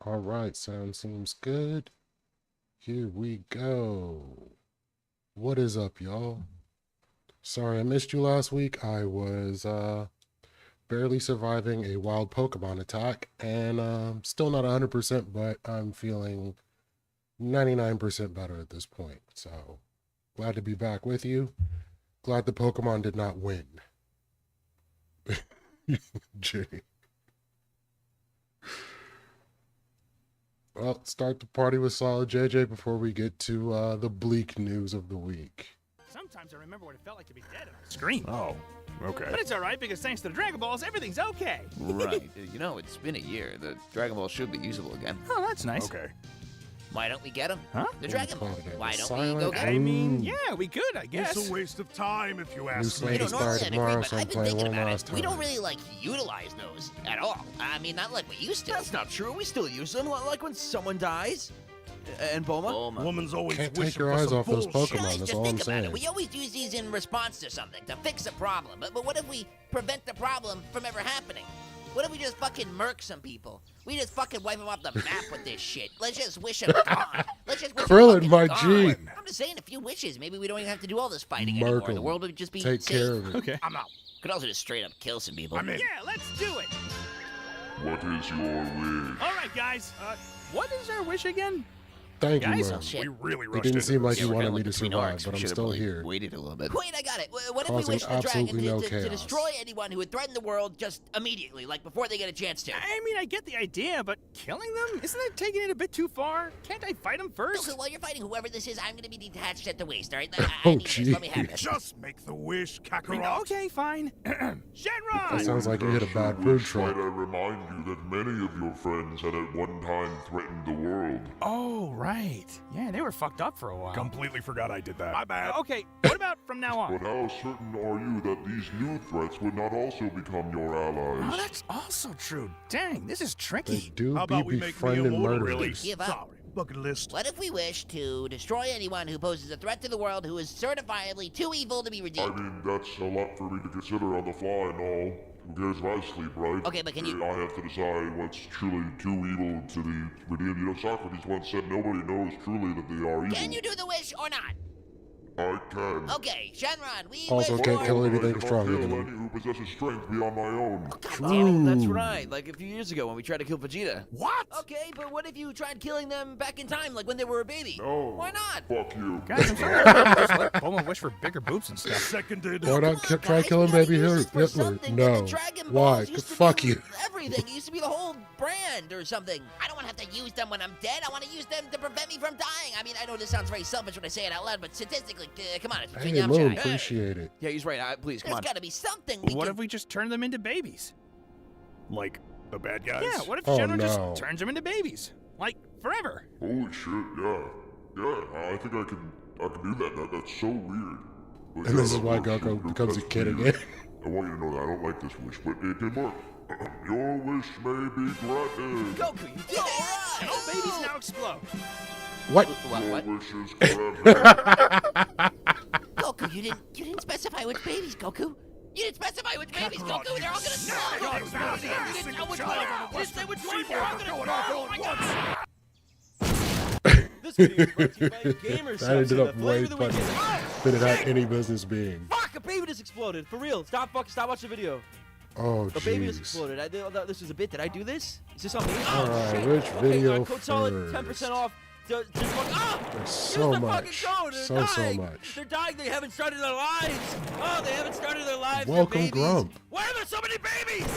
All right, sound seems good. Here we go. What is up, y'all? Sorry I missed you last week. I was barely surviving a wild Pokemon attack, and still not 100%, but I'm feeling 99% better at this point. So glad to be back with you. Glad the Pokemon did not win. Jay. Well, start the party with Solid JJ before we get to the bleak news of the week. Sometimes I remember what it felt like to be dead on a screen. Oh, okay. But it's alright because thanks to the Dragon Balls, everything's okay. Right. You know, it's been a year. The Dragon Ball should be usable again. Oh, that's nice. Okay. Why don't we get them? Huh? The Dragon Ball. Silent Why don't we go get I them? mean, yeah, we could, I guess. It's a waste of time if you New ask me. Slate You know, is normally started I'd agree, tomorrow, but so I'm I've been playing thinking one about last it. We don't time. really, utilize those at all. I mean, not like we used to. That's not true. We still use them, like when someone dies. And Bulma? Woman's always Can't take wishing your for eyes some off those bullshit. Pokemon. Guys, That's just all I'm think about saying. it. We always use these in response to something, to fix a problem. But what if we prevent the problem from ever happening? What if we just fucking murk some people? We just fucking wipe them off the map with this shit. Let's just wish them gone. Let's just wish them Krillin, fucking my gone. G. I'm just saying, a few wishes. Maybe we don't even have to do all this fighting Murk anymore. The 'em. world would just be Take safe. care of it. Okay. I'm out. Could also just straight up kill some people. I'm in. Yeah, let's do it. What is your wish? Alright, guys. What is our wish again? Thank you, Guys, man. oh shit. We really It rushed didn't into seem like this. you we're wanted kinda me like to between survive, arcs. but We I'm should've still probably here. Waited a little bit. Wait, I got it. What if we Causing wish the dragon absolutely no to chaos. destroy anyone who would threaten the world just immediately, like before they get a chance to? I mean, I get the idea, but killing them? Isn't that taking it a bit too far? Can't I fight them first? Okay, while you're fighting whoever this is, I'm gonna be detached at the waist, alright? Oh, I need this. Let me have this. Just make the wish, I mean, Kakarot. okay, fine. That Shenron! sounds like you hit a bad food Might truck. I remind you that many of your friends had at one time threatened the world? Oh, right. Yeah, they were fucked up for a while. Completely forgot I did that. My bad. Okay, what about from now on? But how certain are you that these new threats would not also become your allies? Oh, that's also true. Dang, this is They tricky. do How be about we make me befriending immortal, really? murderers. Give up. Sorry. Bucket list. What if we wish to destroy anyone who poses a threat to the world who is certifiably too evil to be I redeemed? mean, that's a lot for me to consider on the fly and all. Who cares if I sleep, right? Okay, but can you- I have to decide what's truly too evil to be redeemed. You know, Socrates once said nobody knows truly that they are evil. Can you do the wish or not? I can. Okay, Shenron, we Also wish can't for... kill But I anything cannot stronger kill than any him. who possesses strength beyond my own. Oh, that's right. Like a few years ago when we tried to kill Vegeta. What? Okay, but what if you tried killing them back in time, like when they were a baby? No. Why not? Fuck you. Guys, I'm sorry. Let Bulma wish for bigger boobs and stuff. Seconded. Why not Come on, try guys, killing we gotta baby use this for Hitler? something. No. The Dragon Why? Balls used to Fuck be you. Everything. It used to be the whole brand or something. I don't want to have to use them when I'm dead. I want to use them to prevent me from dying. I mean, I know this sounds very selfish when I say it out loud, but statistically, come on, it's between Hey, Yamcha Moon, and I. appreciate it. Yeah, he's right. Please, come There's on. got to be something we What can... if we just turn them into babies? Like the bad guys. Yeah, what if Oh, Shenron no. just turns them into babies? Like, forever. Holy shit, yeah. Yeah, I think I can do that. That's so weird. But And yeah, this is that why works. Goku It- becomes a that's kid weird. again. I want you to know that I don't like this wish, but it did work. Your wish may be granted. Goku, you did it! Yeah! All babies now explode. What? Your What? wish is granted. Goku, you didn't specify which babies, Goku. You didn't specify which babies, Kakarot, Goku. They're all gonna you explode. snap. You didn't tell which one. You didn't say which one. They're all gonna Going explode. off Oh all my at God. once. This video is brought to you by Gamer That ended up way of the weekend. funnier than it had any business being. Fuck! A baby just exploded. For real. Stop watching the video. Oh, A baby just jeez. exploded. I thought this was a bit. Did I do this? Is this on me? Alright, shit. which Okay, video code solid, 10% first? off. Just There's so use the much. fucking code. They're So dying. much. They're dying. They haven't started their lives. Oh, they haven't started their lives. They're Welcome, babies. Grump. Why are there so many babies?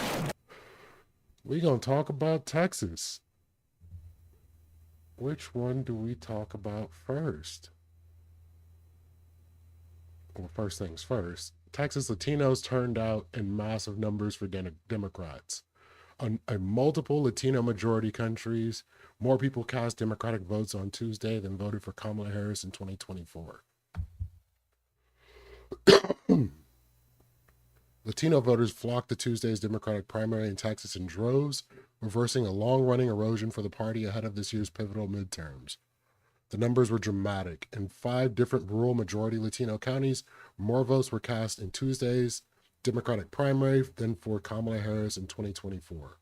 We gonna talk about Texas. Which one do we talk about first? Well, first things first. Texas Latinos turned out in massive numbers for Democrats. In multiple Latino majority countries, more people cast Democratic votes on Tuesday than voted for Kamala Harris in 2024. Latino voters flocked to Tuesday's Democratic primary in Texas in droves, reversing a long-running erosion for the party ahead of this year's pivotal midterms. The numbers were dramatic. In 5 different rural majority Latino counties, more votes were cast in Tuesday's Democratic primary than for Kamala Harris in 2024.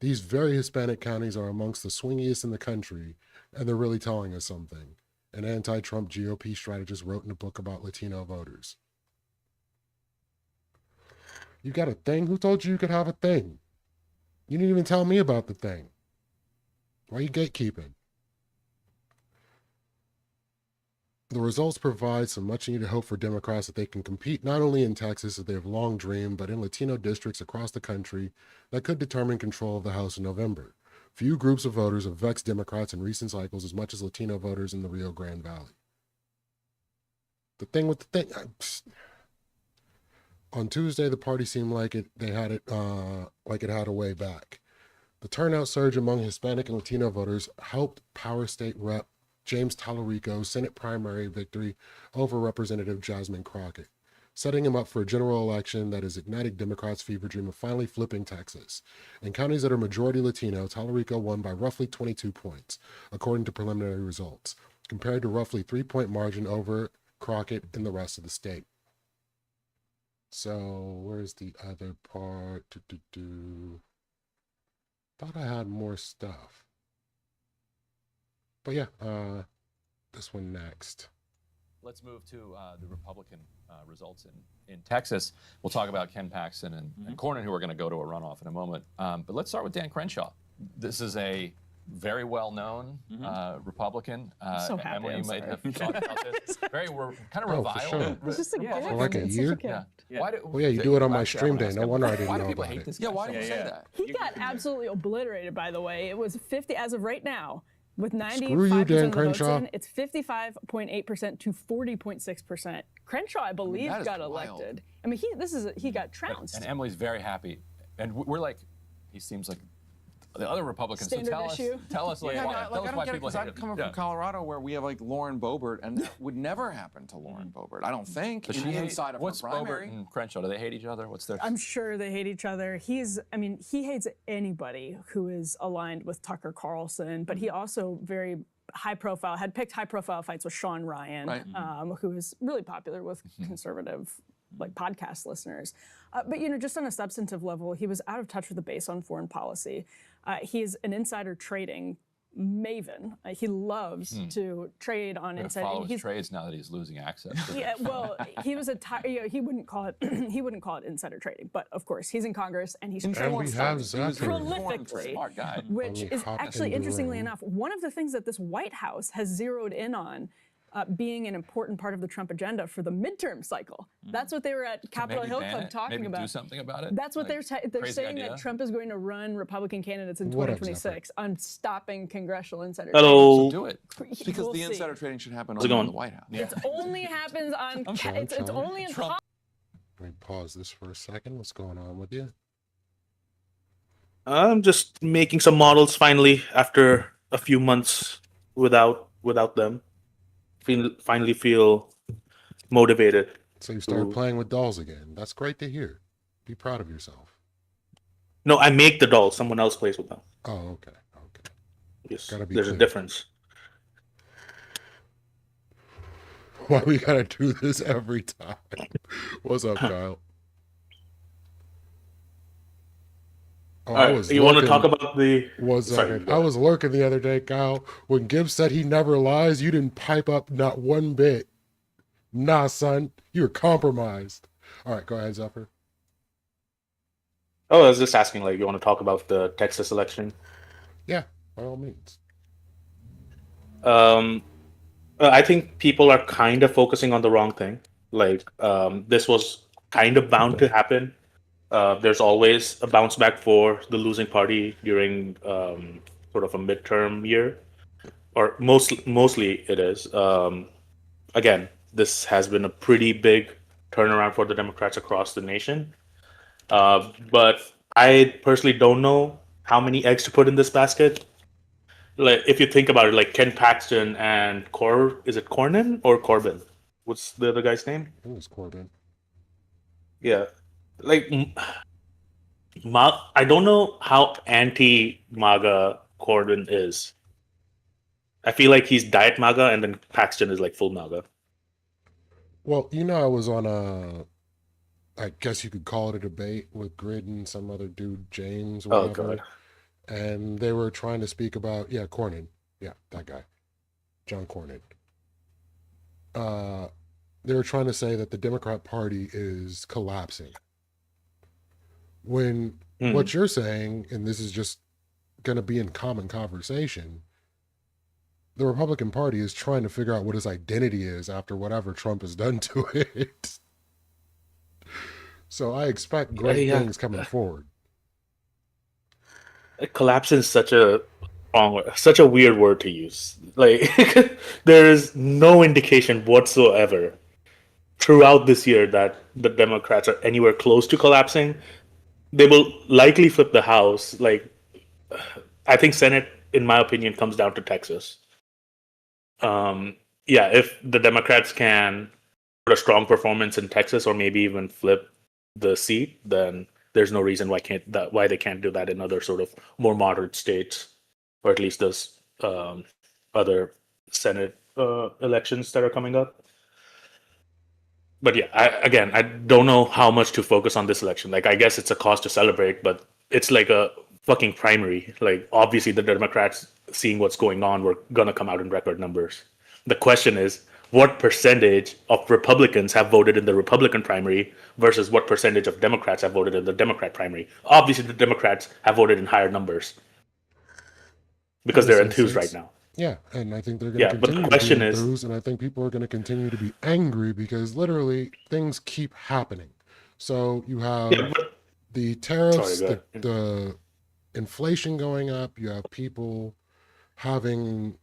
These very Hispanic counties are amongst the swingiest in the country, and they're really telling us something. An anti-Trump GOP strategist wrote in a book about Latino voters. You got a thing? Who told you you could have a thing? You didn't even tell me about the thing. Why are you gatekeeping? The results provide some much needed hope for Democrats that they can compete not only in Texas, as they have long dreamed, but in Latino districts across the country that could determine control of the House in November. Few groups of voters have vexed Democrats in recent cycles as much as Latino voters in the Rio Grande Valley. The thing with the thing, on Tuesday, the party seemed like it had a way back. The turnout surge among Hispanic and Latino voters helped Power State Rep. James Tallarico's Senate primary victory over Representative Jasmine Crockett, setting him up for a general election that is igniting Democrats' fever dream of finally flipping Texas. In counties that are majority Latino, Tallarico won by roughly 22 points, according to preliminary results, compared to roughly 3-point margin over Crockett in the rest of the state. So, where's the other part? Thought I had more stuff. But yeah, this one next. Let's move to the Republican results in Texas. We'll talk about Ken Paxton and Cornyn, who are going to go to a runoff in a moment. But let's start with Dan Crenshaw. This is a very well-known Republican. So happy, Emily, I'm you might sorry. have talked about this. Very kind of Oh, for reviled. sure. It's just a gift. For like a It's year? such a gift. Yeah. Why do, Well, yeah, you do it on my stream day. No wonder I didn't Why do know people about hate it. this Yeah, guy why so do you much? say that? He got absolutely obliterated, by the way. It was 50 as of right now. With 95% Screw you, Dan of the votes Crenshaw. in, it's 55.8% to 40.6%. Crenshaw, I believe, that is got wild. elected. I mean, he got trounced. And Emily's very happy. And we're like, he seems like the other Republicans. So Standard tell issue. us like, Yeah, why, no, tell like, us I don't why get it people because hate I'm him. coming Yeah. from Colorado where we have like Lauren Boebert, and that would never happen to Lauren Boebert. I don't think. Does in she the hate- inside of what's her primary. Boebert and Crenshaw? Do they hate each other? What's their? I'm sure they hate each other. He hates anybody who is aligned with Tucker Carlson, but he also had picked high profile fights with Sean Ryan, Right. Who is really popular with conservative like podcast listeners. But just on a substantive level, he was out of touch with the base on foreign policy. He's an insider trading maven. He loves to trade on Gonna insider. follow his trades now that he's losing access. to Yeah, well, he was he wouldn't call it insider trading, but of course he's in Congress and he's And trading we stuff have Zachary. prolifically, Smart guy. which Let me is hop actually in the interestingly room. enough one of the things that this White House has zeroed in on. Being an important part of the Trump agenda for the midterm cycle. That's what they were at Capitol Maybe Hill ban Club it? talking Maybe about. do something about it. That's what Like, they're crazy saying idea. that Trump is going to run Republican candidates in What up, 2026 on stopping congressional insider So Hello. do it. trading. Because We'll the see. insider trading should happen How's it only in going? the White House. It only happens on. It's only in. Trump. Let me pause this for a second. What's going on with you? I'm just making some models finally after a few months without them. Finally feel motivated. So you started Ooh. playing with dolls again. That's great to hear. Be proud of yourself. No, I make the dolls. Someone else plays with them. Oh, okay. Okay. Yes, Gotta be there's a clear. difference. Why we gotta do this every time? What's up, Kyle? Oh, All right, you want to talk about the? One Sorry, second. go I was lurking the other day, Kyle. When Gibbs said he never lies, you didn't pipe up not one bit. Nah, son, you were compromised. All right, go ahead, Zephyr. Oh, I was just asking. Like, you want to talk about the Texas election? Yeah, by all means. I think people are kind of focusing on the wrong thing. Like, this was kind of bound to happen. There's always a bounce back for the losing party during sort of a midterm year, or mostly it is. Again, this has been a pretty big turnaround for the Democrats across the nation. But I personally don't know how many eggs to put in this basket. Like, if you think about it, like Ken Paxton and is it Cornyn or Corbyn? What's the other guy's name? It was Corbin. Yeah, like I don't know how anti-MAGA Corbyn is. I feel like he's diet MAGA, and then Paxton is like full MAGA. Well, I was on I guess you could call it a debate with Grid and some other dude, James, Oh whatever. god. and they were trying to speak about Cornyn, that guy, John Cornyn. They were trying to say that the Democrat Party is collapsing. When what you're saying, and this is just going to be in common conversation, the Republican Party is trying to figure out what his identity is after whatever Trump has done to it. So I expect great things coming forward. Collapse is such a weird word to use. Like, there is no indication whatsoever throughout this year that the Democrats are anywhere close to collapsing. They will likely flip the House. Like, I think Senate, in my opinion, comes down to Texas. If the Democrats can put a strong performance in Texas, or maybe even flip the seat, then there's no reason why they can't do that in other sort of more moderate states, or at least those other Senate elections that are coming up. But I don't know how much to focus on this election. Like, I guess it's a cause to celebrate, but it's like a fucking primary. Like, obviously the Democrats, seeing what's going on, were gonna come out in record numbers. The question is, what percentage of Republicans have voted in the Republican primary versus what percentage of Democrats have voted in the Democrat primary? Obviously, the Democrats have voted in higher numbers because they're enthused right now. Yeah, and I think they're going to continue to be enthused, and I think people are going to continue to be angry because literally things keep happening. So you have the tariffs, the inflation going up, you have people having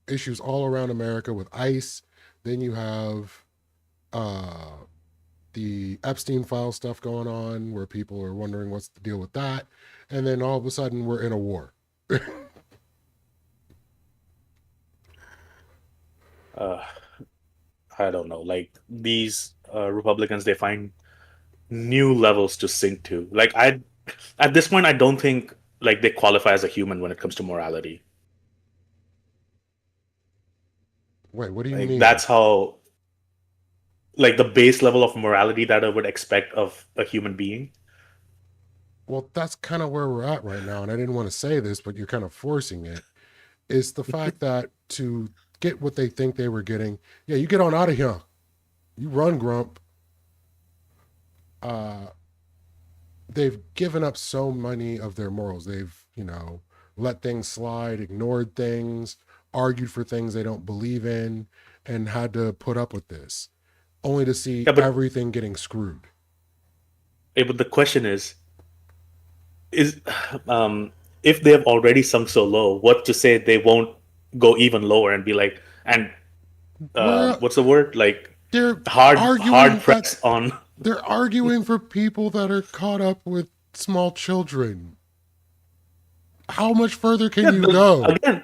issues all around America with ICE. Then you have the Epstein file stuff going on where people are wondering what's the deal with that. And then all of a sudden we're in a war. I don't know. Like, these Republicans, they find new levels to sink to. Like, at this point, I don't think like they qualify as a human when it comes to morality. Wait, what do you mean? That's how, like, the base level of morality that I would expect of a human being. Well, that's kind of where we're at right now, and I didn't want to say this, but you're kind of forcing it. Is the fact that to get what they think they were getting, you get on out of here. You run, Grump. They've given up so many of their morals. They've, let things slide, ignored things, argued for things they don't believe in, and had to put up with this, only to see everything getting screwed. But the question is if they have already sunk so low, what to say they won't go even lower and be like, what's the word? Like, they're hard press on. They're arguing for people that are caught up with small children. How much further can you go? Again,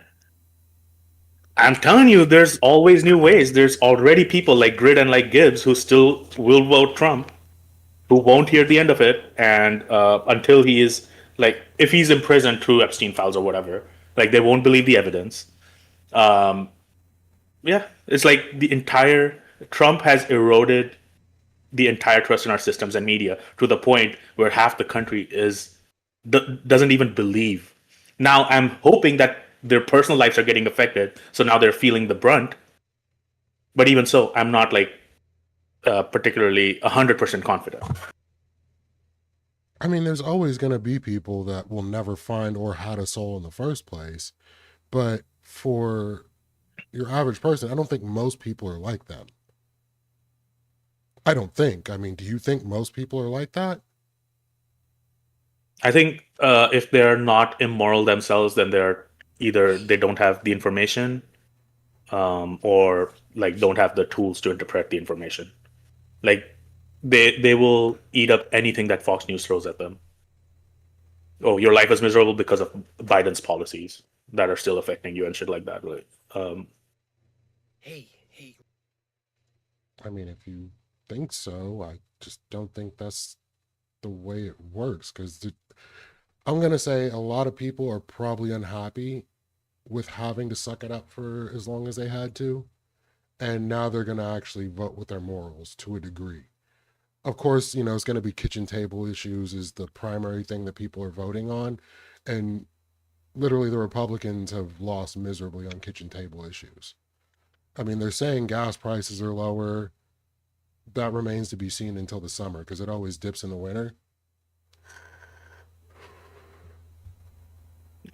I'm telling you, there's always new ways. There's already people like Grid and like Gibbs who still will vote Trump, who won't hear the end of it, and until he is, like, if he's in prison through Epstein files or whatever, like, they won't believe the evidence. It's like Trump has eroded the entire trust in our systems and media to the point where half the country doesn't even believe. Now, I'm hoping that their personal lives are getting affected, so now they're feeling the brunt. But even so, I'm not particularly 100% confident. I mean, there's always going to be people that will never find or had a soul in the first place. But for your average person, I don't think most people are like them. I don't think. I mean, do you think most people are like that? I think if they're not immoral themselves, then they're either they don't have the information or like don't have the tools to interpret the information. Like, they will eat up anything that Fox News throws at them. Oh, your life is miserable because of Biden's policies that are still affecting you and shit like that. Hey. I mean, if you think so, I just don't think that's the way it works, because I'm going to say a lot of people are probably unhappy with having to suck it up for as long as they had to, and now they're going to actually vote with their morals to a degree. Of course, it's going to be kitchen table issues is the primary thing that people are voting on, And literally the Republicans have lost miserably on kitchen table issues. I mean, they're saying gas prices are lower. That remains to be seen until the summer because it always dips in the winter.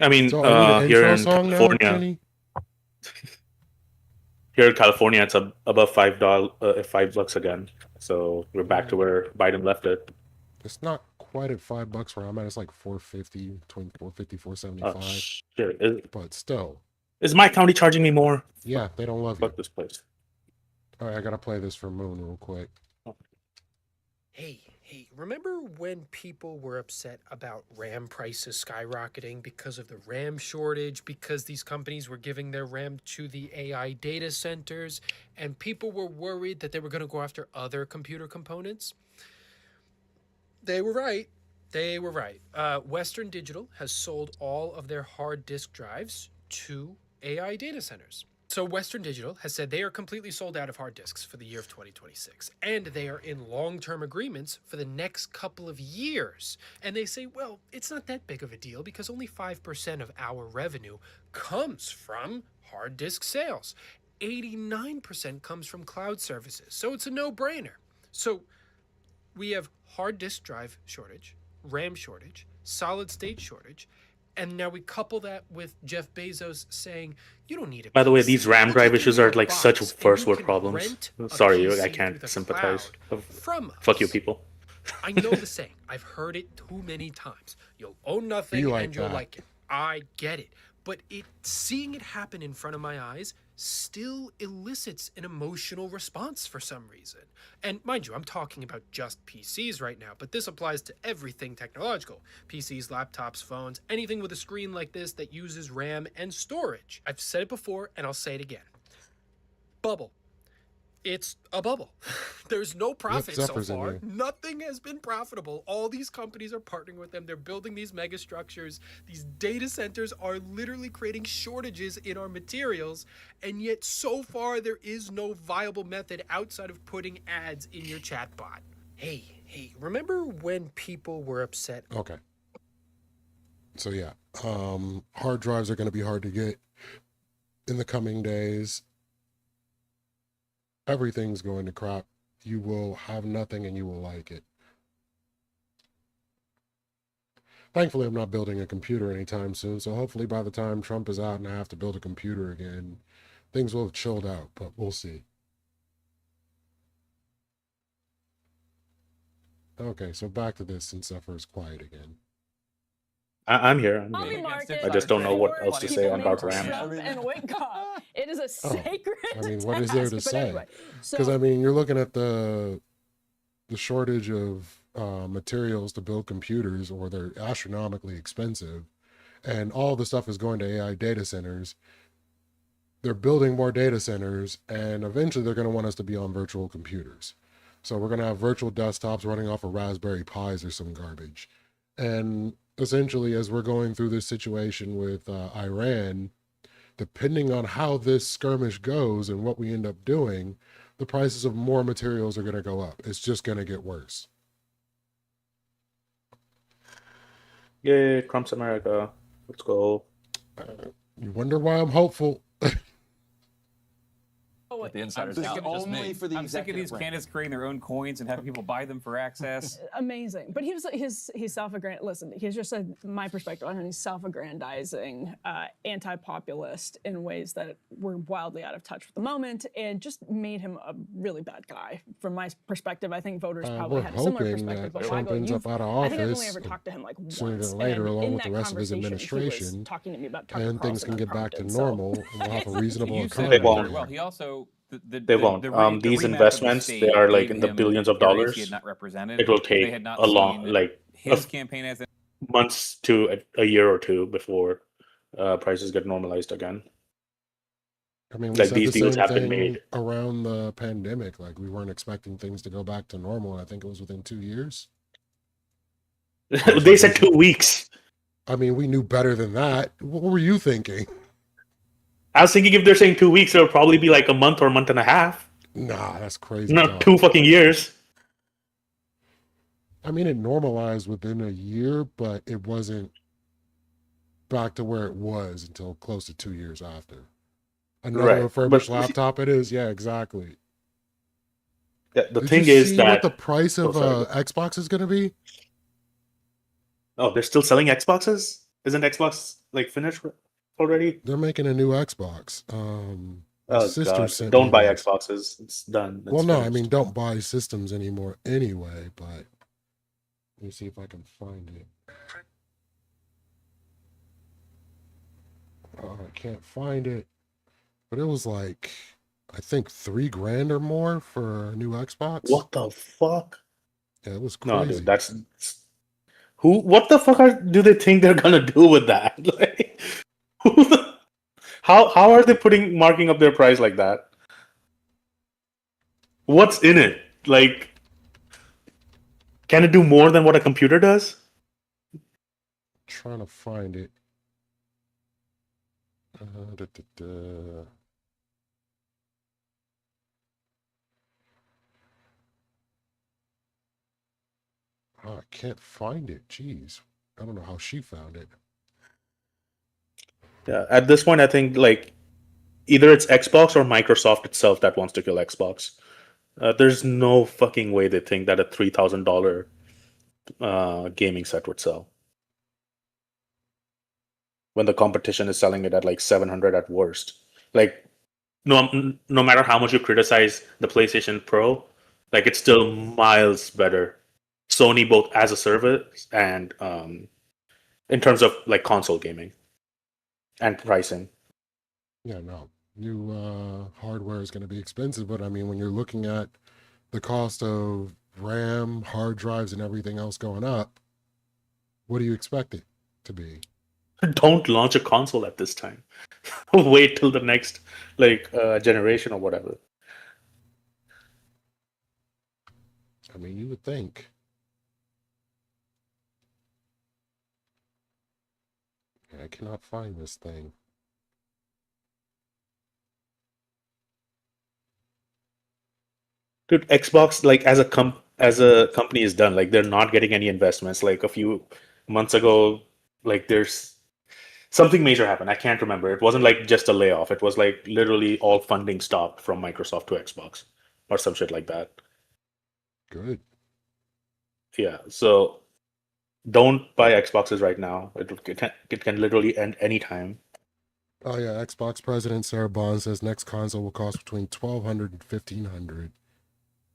I mean, So I need here an intro in song now, California, Kenny? here in California, it's above $5 again. So we're back to where Biden left it. It's not quite at $5 where I'm at. It's like 450, between 450, 475. Oh, shit. But still, Is my county charging me more? yeah, they don't love you. Fuck this place. All right, I gotta play this for Moon real quick. Hey, remember when people were upset about RAM prices skyrocketing because of the RAM shortage, because these companies were giving their RAM to the AI data centers, and people were worried that they were going to go after other computer components? They were right. Western Digital has sold all of their hard disk drives to AI data centers. So Western Digital has said they are completely sold out of hard disks for the year of 2026, and they are in long-term agreements for the next couple of years. And they say, well, it's not that big of a deal because only 5% of our revenue comes from hard disk sales. 89% comes from cloud services. So it's a no-brainer. So we have hard disk drive shortage, RAM shortage, solid state shortage, and now we couple that with Jeff Bezos saying, you don't need a By the way, PC. these RAM I'll drive just give issues you are a like box such and first you world can problems. rent a Sorry, PC I through can't the sympathize. cloud from Fuck you, us. people. I know the saying. I've heard it too many times. You'll own nothing Be like and you'll that. like it. I get it. But seeing it happen in front of my eyes still elicits an emotional response for some reason. And mind you, I'm talking about just PCs right now, but this applies to everything technological. PCs, laptops, phones, anything with a screen like this that uses RAM and storage. I've said it before and I'll say it again. Bubble. It's a bubble. There's no profit so Zephyr's in far. here. Nothing has been profitable. All these companies are partnering with them. They're building these mega structures. These data centers are literally creating shortages in our materials. And yet, so far, there is no viable method outside of putting ads in your chatbot. Hey, remember when people were upset? Okay. So yeah, hard drives are going to be hard to get in the coming days. Everything's going to crap. You will have nothing and you will like it. Thankfully, I'm not building a computer anytime soon, so hopefully by the time Trump is out and I have to build a computer again, things will have chilled out, but we'll see. Okay, so back to this since Zephyr is quiet again. I'm here. I'm Hobby here. market. I just don't know what else to people say on named Dark RAM. Trump and Witkoff. It is a sacred I mean, what is there to task. But say? anyway, Because so I mean, you're looking at the shortage of materials to build computers, or they're astronomically expensive, and all the stuff is going to AI data centers. They're building more data centers, and eventually they're going to want us to be on virtual computers. So we're going to have virtual desktops running off of Raspberry Pis or some garbage. And essentially, as we're going through this situation with Iran, depending on how this skirmish goes and what we end up doing, the prices of more materials are going to go up. It's just going to get worse. Yay, Trump's America. Let's go. You wonder why I'm hopeful. Let the insiders This is out. Just only me. for the I'm sick of these executive branch. candidates creating their own coins and having people buy them for access. amazing. But he's self-aggrandizing. Listen, he's just said my perspective on him. He's self-aggrandizing, anti-populist in ways that were wildly out of touch with the moment, and just made him a really bad guy. From my perspective, I think voters probably We're had a similar hoping perspective. that But Trump Wago, ends up out of I think I've only office ever talked to him like sooner once. than later, and along in with the that rest of his conversation, he was administration, talking to me about Tucker and things Carlson can get back to unprompted, so- normal, and we'll have a reasonable You said economy. it won't. very well. He also They won't. These the investments, remap of the they are like state in the gave him billions of areas dollars. He had not represented. It will They take had not a long, seen like his campaign as months to a year or two before prices get normalized again. I mean, we Like, said these the deals same have been thing made. around the pandemic. Like, we weren't expecting things to go back to normal, and I think it was within 2 years. They said 2 weeks. I mean, we knew better than that. What were you thinking? I was thinking if they're saying 2 weeks, it'll probably be like a month or a month and a half. Nah, that's crazy. Not talk. 2 fucking years. I mean, it normalized within a year, but it wasn't back to where it was until close to 2 years after. Another Right. refurbished But laptop it is? Yeah, exactly. yeah, the Did thing you is see that what the price of sorry. Xbox is going to be? Oh, they're still selling Xboxes? Isn't Xbox like finished already? They're making a new Xbox. My Oh sister god, sent me don't buy this. Xboxes. It's done. Well, It's no, I finished. mean, don't buy systems anymore anyway, but let me see if I can find it. Oh, I can't find it. But it was like, I think $3,000 or more for a new Xbox. What the fuck? Yeah, it was No, crazy. dude, that's who. What the fuck do they think they're gonna do with that? Like, how are they marking up their price like that? What's in it? Like, can it do more than what a computer does? Trying to find it. Da, da, da. Oh, I can't find it. Jeez. I don't know how she found it. Yeah, at this point, I think like either it's Xbox or Microsoft itself that wants to kill Xbox. There's no fucking way they think that a $3,000 gaming set would sell when the competition is selling it at like 700 at worst. Like, no matter how much you criticize the PlayStation Pro, like it's still miles better. Sony both as a service and in terms of like console gaming and pricing. Yeah, no. New hardware is going to be expensive, but I mean, when you're looking at the cost of RAM, hard drives, and everything else going up, what do you expect it to be? Don't launch a console at this time. Wait till the next like generation or whatever. I mean, you would think. I cannot find this thing. Dude, Xbox like as a company is done. Like they're not getting any investments. Like a few months ago, like there's something major happened. I can't remember. It wasn't like just a layoff. It was like literally all funding stopped from Microsoft to Xbox or some shit like that. Good. Yeah. So don't buy Xboxes right now. It can literally end anytime. Oh yeah, Xbox president Sarah Bond says next console will cost between $1,200 and $1,500.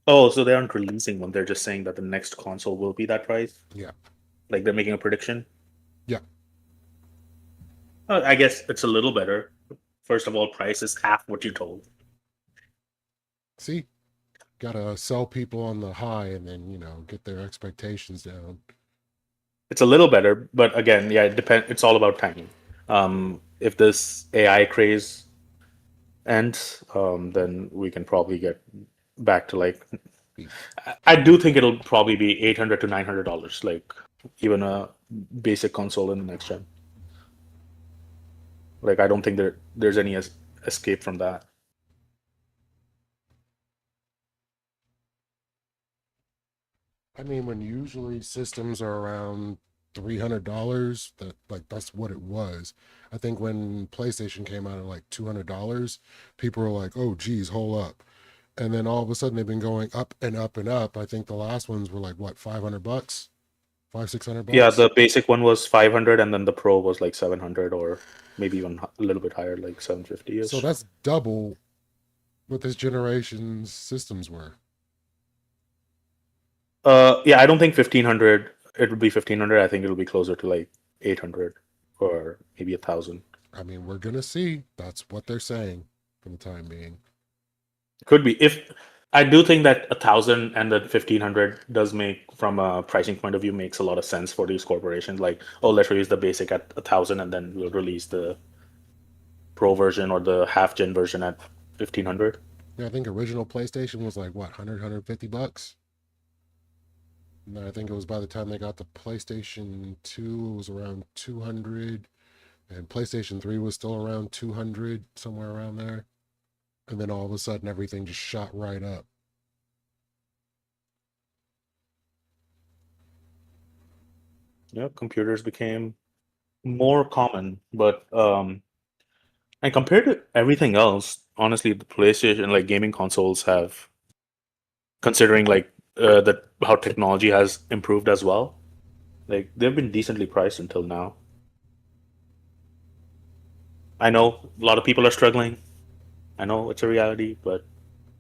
Oh, so they aren't releasing one. They're just saying that the next console will be that price. Yeah. Like they're making a prediction. Yeah. I guess it's a little better. First of all, price is half what you told. See, gotta sell people on the high and then get their expectations down. It's a little better, but again, yeah, it's all about timing. If this AI craze ends, then we can probably get back to like. I do think it'll probably be $800 to $900, like even a basic console in the next gen. Like I don't think there's any escape from that. I mean, when usually systems are around $300, that's what it was. I think when PlayStation came out at like $200, people were like, "Oh, geez, hold up," and then all of a sudden they've been going up and up and up. I think the last ones were like what, $500, $600. Yeah, the basic one was 500, and then the Pro was like 700, or maybe even a little bit higher, like 750. So that's double what this generation's systems were. Yeah, I don't think 1500. It would be 1500. I think it'll be closer to like 800 or maybe 1,000. I mean, we're gonna see. That's what they're saying for the time being. Could be. If I do think that 1,000 and the 1500 does make, from a pricing point of view, makes a lot of sense for these corporations. Like, oh, let's release the basic at 1,000, and then we'll release the Pro version or the half gen version at 1,500. Yeah, I think original PlayStation was like what, $150. And I think it was by the time they got the PlayStation 2, it was around 200, and PlayStation 3 was still around 200, somewhere around there. And then all of a sudden, everything just shot right up. Yeah, computers became more common, but and compared to everything else, honestly, the PlayStation like gaming consoles have, considering like that how technology has improved as well, like they've been decently priced until now. I know a lot of people are struggling. I know it's a reality, but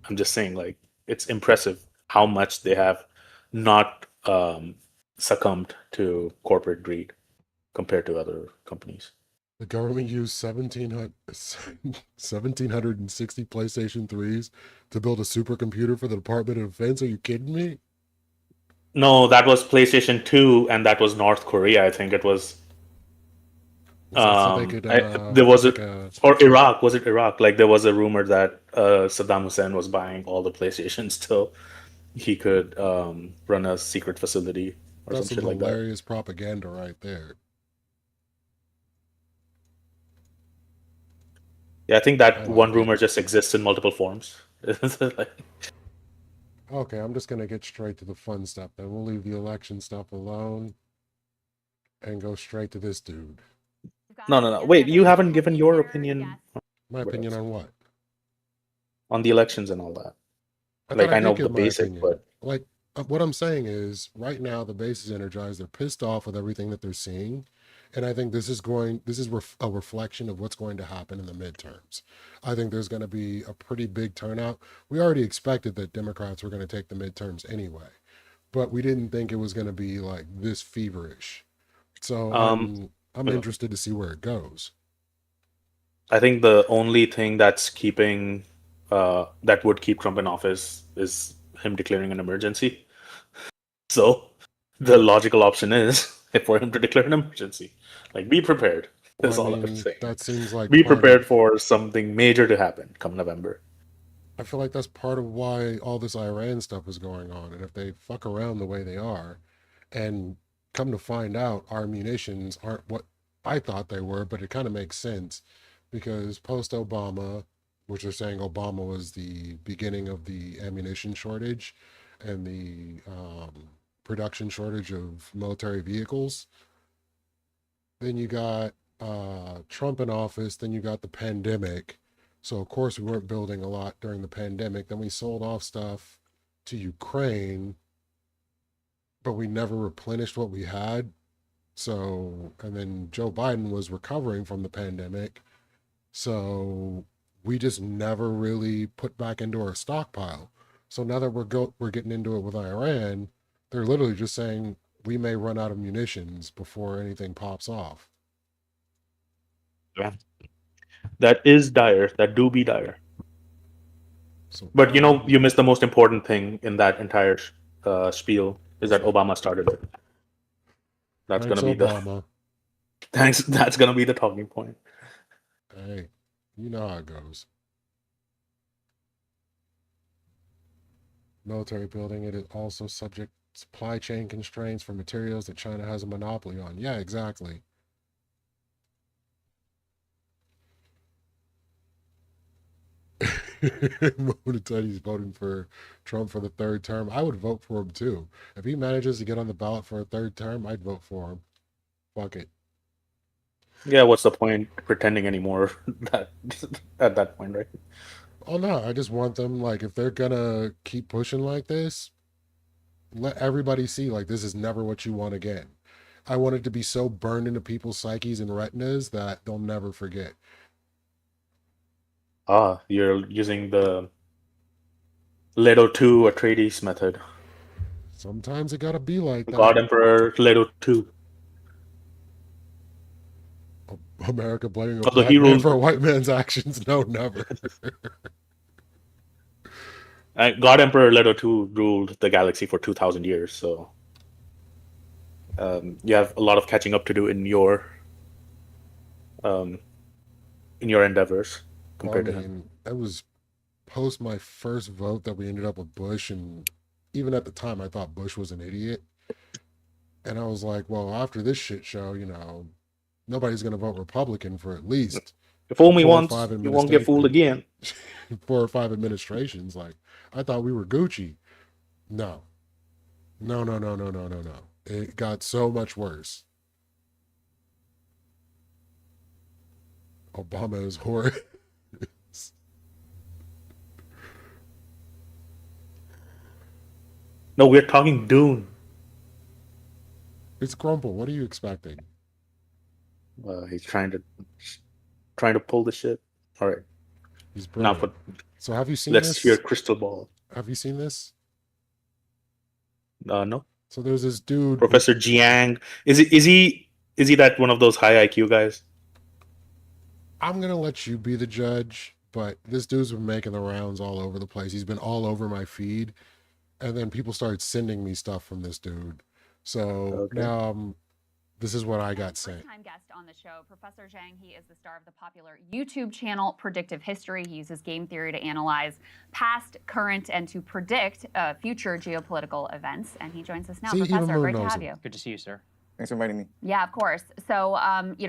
I'm just saying like it's impressive how much they have not succumbed to corporate greed compared to other companies. The government used 1,760 PlayStation 3s to build a supercomputer for the Department of Defense. Are you kidding me? No, that was PlayStation 2, and that was North Korea. I think it was. So they could There was make a or Iraq. Was it Iraq? Like there was a rumor that Saddam Hussein was buying all the PlayStations so he could run a secret facility or that's some some shit like that. hilarious propaganda right there. Yeah, I think I that like one that. rumor just exists in multiple forms. Okay, I'm just gonna get straight to the fun stuff. Then we'll leave the election stuff alone and go straight to this dude. No. Wait, you haven't given your opinion My opinion on what? on the elections and all that. I Like thought I I know did the give my basic, opinion. but Like what I'm saying is, right now the base is energized. They're pissed off with everything that they're seeing, and I think this is a reflection of what's going to happen in the midterms. I think there's going to be a pretty big turnout. We already expected that Democrats were going to take the midterms anyway, but we didn't think it was going to be like this feverish. So I'm interested to see where it goes. I think the only thing that's keeping that would keep Trump in office is him declaring an emergency. So the logical option is for him to declare an emergency. Like be prepared. That's Well, I all I'm mean, saying. that seems like Be part prepared of. for something major to happen come November. I feel like that's part of why all this Iran stuff is going on. And if they fuck around the way they are, and come to find out our munitions aren't what I thought they were, but it kind of makes sense because post Obama, which they're saying Obama was the beginning of the ammunition shortage and the production shortage of military vehicles. Then you got Trump in office. Then you got the pandemic. So of course we weren't building a lot during the pandemic. Then we sold off stuff to Ukraine, but we never replenished what we had. So, and then Joe Biden was recovering from the pandemic. So we just never really put back into our stockpile. So now that we're getting into it with Iran, they're literally just saying we may run out of munitions before anything pops off. Yeah. That is dire. That do be dire. So, But you missed the most important thing in that entire spiel is that Obama started it. That's thanks, gonna be the Obama. thanks. That's gonna be the talking point. Hey, you know how it goes. Military building, it is also subject to supply chain constraints for materials that China has a monopoly on. Yeah, exactly. Teddy's voting for Trump for the third term. I would vote for him too. If he manages to get on the ballot for a third term, I'd vote for him. Fuck it. Yeah, what's the point pretending anymore that at that point, right? Oh no, I just want them, like, if they're gonna keep pushing like this, let everybody see like this is never what you want again. I want it to be so burned into people's psyches and retinas that they'll never forget. You're using the Leto 2 Atreides method. Sometimes it gotta be like that. God Emperor Leto 2. America blaming a Although black he man ruled- for a white man's actions. No, never. God Emperor Leto 2 ruled the galaxy for 2,000 years, so you have a lot of catching up to do in your endeavors compared to him. That was post my first vote that we ended up with Bush, and even at the time I thought Bush was an idiot. And I was like, well, after this shit show, nobody's gonna vote Republican for at least You fool me 4 or once, 5 you won't get fooled again. 4 or 5 administrations. Like, I thought we were Gucci. No. No. It got so much worse. Obama is horrid. No, we're talking Dune. It's Grumple. What are you expecting? He's trying to pull the shit. All right. He's Now, brilliant. So have you seen let's this? hear crystal ball. Have you seen this? No. So there's this dude. Professor Jiang. Is he that one of those high IQ guys? I'm gonna let you be the judge, but this dude's been making the rounds all over the place. He's been all over my feed, and then people started sending me stuff from this dude. So now this is what I got sent. First-time guest on the show, Professor Zhang. He is the star of the popular YouTube channel Predictive History. He uses game theory to analyze past, current, and to predict future geopolitical events. And he joins us now. See, even Professor, Moon great to knows have him. you. Good to see you, sir. Thanks for inviting me. Yeah, of course. So,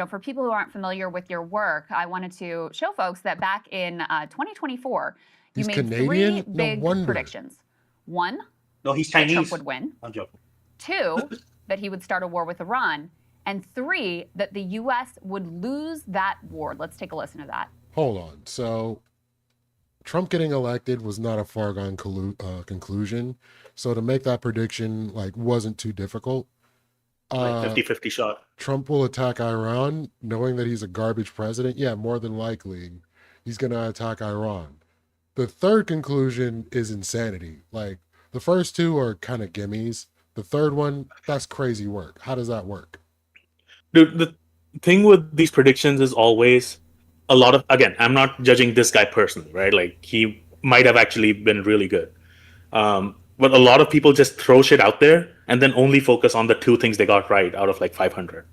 for people who aren't familiar with your work, I wanted to show folks that back in 2024, He's you made Canadian? 3 No big wonder. predictions. 1, No, he's that Chinese. Trump would win. I'm joking. 2, that he would start a war with Iran. And 3, that the U.S. would lose that war. Let's take a listen to that. Hold on. So Trump getting elected was not a foregone conclusion. So to make that prediction wasn't too difficult. Like 50-50 shot. Trump will attack Iran, knowing that he's a garbage president. Yeah, more than likely, he's going to attack Iran. The third conclusion is insanity. Like, the first 2 are kind of gimmies. The third one, that's crazy work. How does that work? Dude, the thing with these predictions is always a lot of, again, I'm not judging this guy personally, right? Like, he might have actually been really good. But a lot of people just throw shit out there and then only focus on the 2 things they got right out of 500.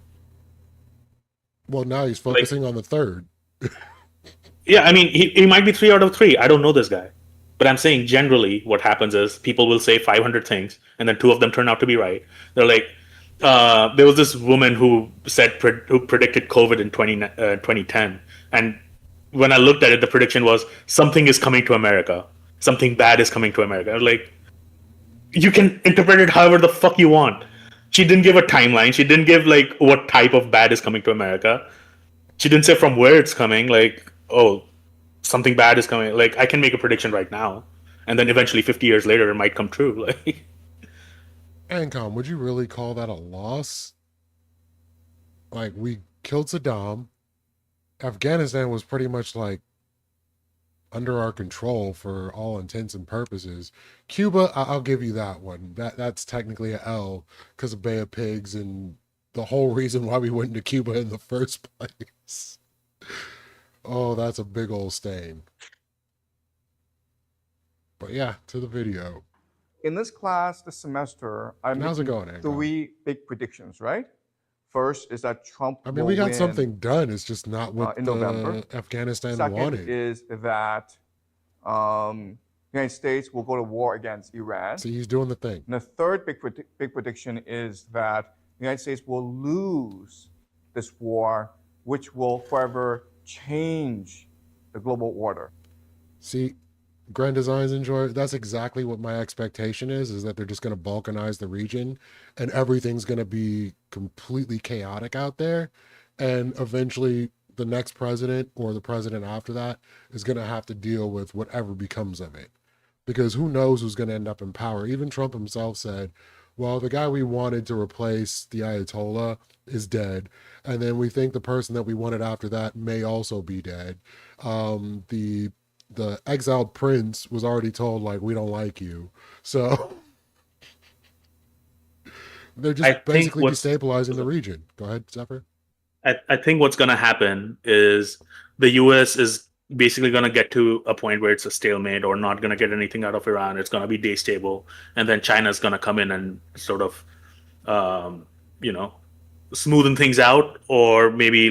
Well, now he's focusing on the third. Yeah, I mean, he might be 3 out of 3. I don't know this guy. But I'm saying generally what happens is people will say 500 things and then 2 of them turn out to be right. They're like, there was this woman who predicted COVID in 2010. And when I looked at it, the prediction was something is coming to America. Something bad is coming to America. I was like, you can interpret it however the fuck you want. She didn't give a timeline. She didn't give what type of bad is coming to America. She didn't say from where it's coming. Something bad is coming. I can make a prediction right now, and then eventually 50 years later it might come true. Ancom, would you really call that a loss? We killed Saddam. Afghanistan was pretty much under our control for all intents and purposes. Cuba, I'll give you that one. That's technically a L because of Bay of Pigs and the whole reason why we went into Cuba in the first place. Oh, that's a big old stain. But yeah, to the video. In this class this semester, I'm How's it making going, Ancom? 3 big predictions, right? First is that Trump I mean, will we got win, something done. It's just not what in November. Afghanistan Second wanted. is that United States will go to war against Iran. See, he's doing the thing. And the third big prediction is that the United States will lose this war, which will forever change the global order. See, Grand Designs enjoy. That's exactly what my expectation is that they're just going to balkanize the region and everything's going to be completely chaotic out there. And eventually the next president or the president after that is going to have to deal with whatever becomes of it. Because who knows who's going to end up in power. Even Trump himself said, well, the guy we wanted to replace the Ayatollah is dead. And then we think the person that we wanted after that may also be dead. The exiled prince was already told, we don't like you. So they're just basically destabilizing the region. Go ahead, Zephyr. I think what's going to happen is the U.S. is basically going to get to a point where it's a stalemate or not going to get anything out of Iran. It's going to be day stable. And then China's going to come in and sort of, smoothen things out or maybe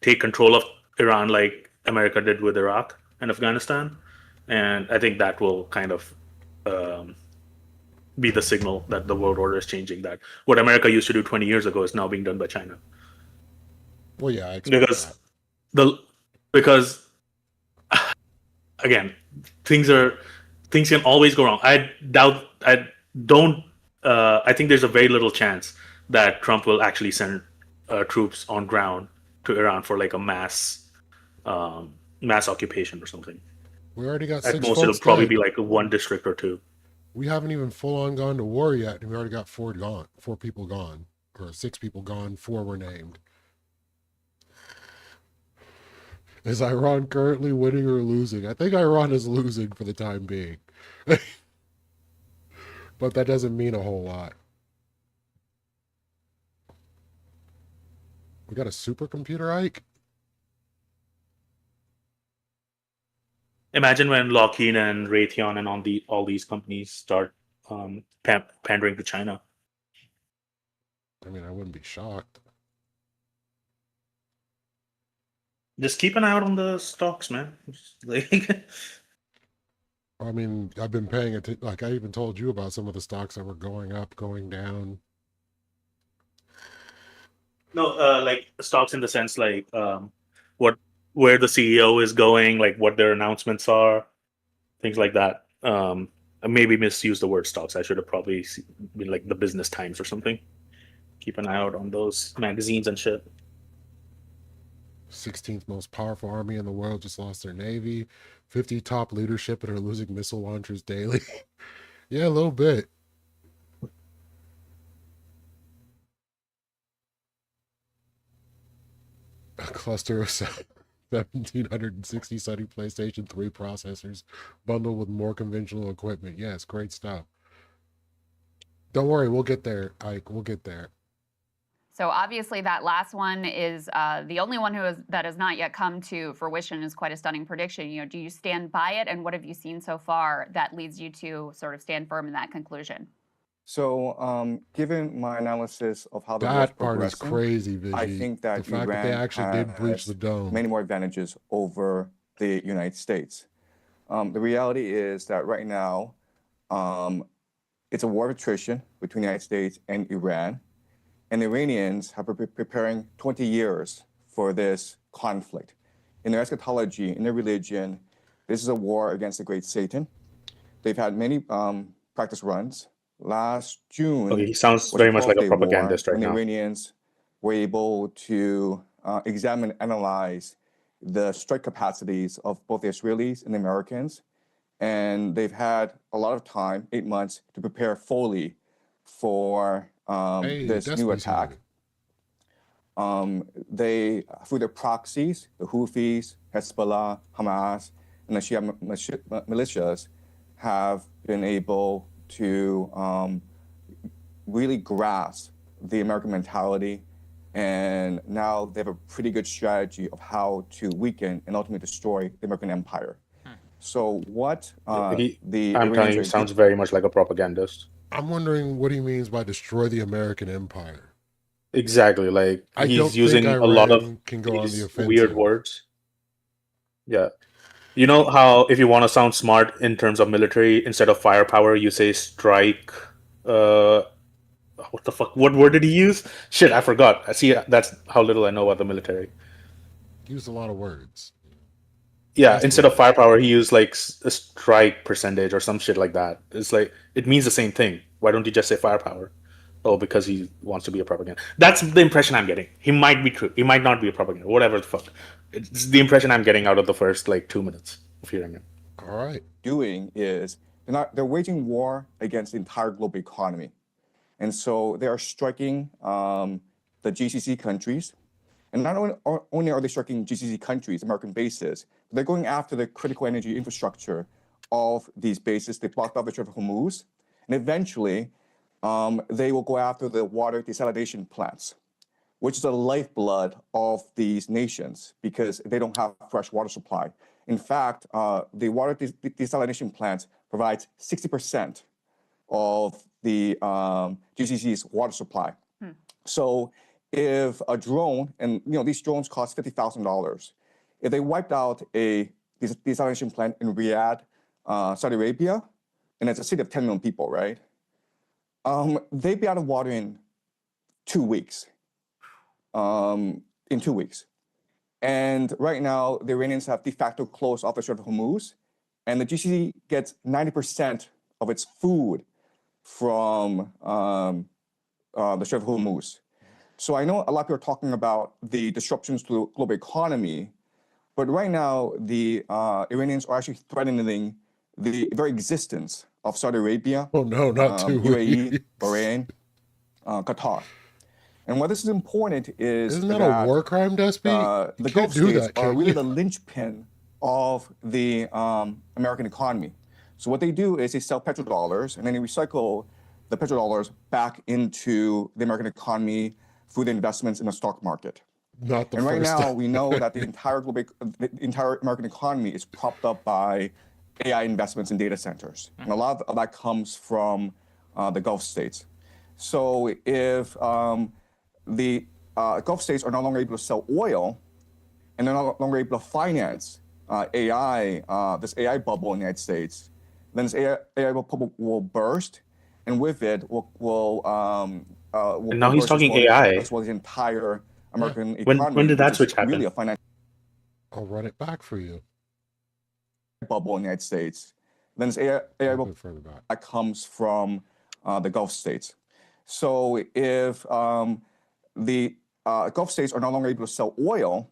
take control of Iran like America did with Iraq and Afghanistan. And I think that will kind of be the signal that the world order is changing, that what America used to do 20 years ago is now being done by China. Well, yeah, I expect because again, things can always go wrong. I think there's a very little chance that Trump will actually send troops on ground to Iran for a mass mass occupation or something. We already got At 6 most, it'll folks probably dead. be like one district or two. We haven't even full on gone to war yet, and we already got 4 gone. 4 people gone. Or 6 people gone, 4 were named. Is Iran currently winning or losing? I think Iran is losing for the time being. But that doesn't mean a whole lot. We got a supercomputer, Ike? Imagine when Lockheed and Raytheon and all these companies start pandering to China. I mean, I wouldn't be shocked. Just keep an eye out on the stocks, man. Like, I mean, I've been paying attention. Like, I even told you about some of the stocks that were going up, going down. no, like stocks in the sense like where the CEO is going, like what their announcements are, things like that. I maybe misused the word stocks. I should have probably been like the Business Times or something. Keep an eye out on those magazines and shit. 16th most powerful army in the world just lost their navy. 50 top leadership and are losing missile launchers daily. Yeah, a little bit. A cluster of 1,760 Sony PlayStation 3 processors bundled with more conventional equipment. Yes, great stuff. Don't worry, we'll get there, Ike. We'll get there. So obviously that last one is the only one that has not yet come to fruition. Is quite a stunning prediction. You know, do you stand by it, and what have you seen so far that leads you to sort of stand firm in that conclusion? So, given my analysis of how the war's That part is progressing, crazy, I Vigi. think The that fact that they Iran actually did breach has the dome. many more advantages over the United States. The reality is that right now, it's a war of attrition between the United States and Iran. And the Iranians have been preparing 20 years for this conflict. In their eschatology, in their religion, this is a war against the great Satan. They've had many practice runs. Last June Okay, he sounds was very a much like a 12-day war propagandist right when the now. Iranians were able to examine, analyze the strike capacities of both the Israelis and the Americans. And they've had a lot of time, 8 months, to prepare fully for Hey, this new Despy's attack. here. They, through their proxies, the Houthis, Hezbollah, Hamas, and the Shia militias, have been able to really grasp the American mentality, and now they have a pretty good strategy of how to weaken and ultimately destroy the American empire. So what the I'm telling Iranians you, are he sounds very much like a propagandist. I'm wondering what he means by destroy the American empire. Exactly, like I don't he's think using a lot of Iran can go on the these weird offensive. words. Yeah. You know how if you want to sound smart in terms of military, instead of firepower, you say strike. What the fuck? What word did he use? Shit, I forgot. I see. That's how little I know about the military. Use a lot of words. Yeah, That's instead of firepower, he used like a strike percentage or some shit like that. It's like it means the same thing. Why don't you just say firepower? Oh, because he wants to be a propaganda. That's the impression I'm getting. He might be true. He might not be a propaganda. Whatever the fuck. It's the impression I'm getting out of the first like 2 minutes of hearing him. All right. doing is they're waging war against the entire global economy. And so they are striking the GCC countries. And not only are they striking GCC countries, American bases, but they're going after the critical energy infrastructure of these bases. They blocked off the Strait of Hormuz. And eventually, they will go after the water desalination plants, which is the lifeblood of these nations because they don't have fresh water supply. In fact, the water desalination plants provides 60% of the GCC's water supply. So if a drone, and these drones cost $50,000, if they wiped out a desalination plant in Riyadh, Saudi Arabia, and it's a city of 10 million people, right? They'd be out of water in 2 weeks. In 2 weeks. And right now, the Iranians have de facto closed off the Strait of Hormuz, and the GCC gets 90% of its food from the Strait of Hormuz. So I know a lot of people are talking about the disruptions to the global economy. But right now, the Iranians are actually threatening the very existence of Saudi Arabia, Oh no, not two UAE, weeks. Bahrain, Qatar. And why this is important is Isn't that a war crime, Despy? You the can't Gulf do states that, are can really you? the linchpin of the American economy. So what they do is they sell petrodollars and then they recycle the petrodollars back into the American economy through the investments in the stock market. Not the And right first now, time. we know that the entire American economy is propped up by AI investments in data centers. And a lot of that comes from the Gulf states. So if the Gulf states are no longer able to sell oil, and they're no longer able to finance AI, this AI bubble in the United States, then this AI bubble will burst, and with it will And now he's burst talking as AI. as well as the entire American When economy. did that which is switch happen? Really a financial I'll run it back for you. bubble in the United States. Then this AI A bubble bit further back. that comes from the Gulf states. So if the Gulf states are no longer able to sell oil,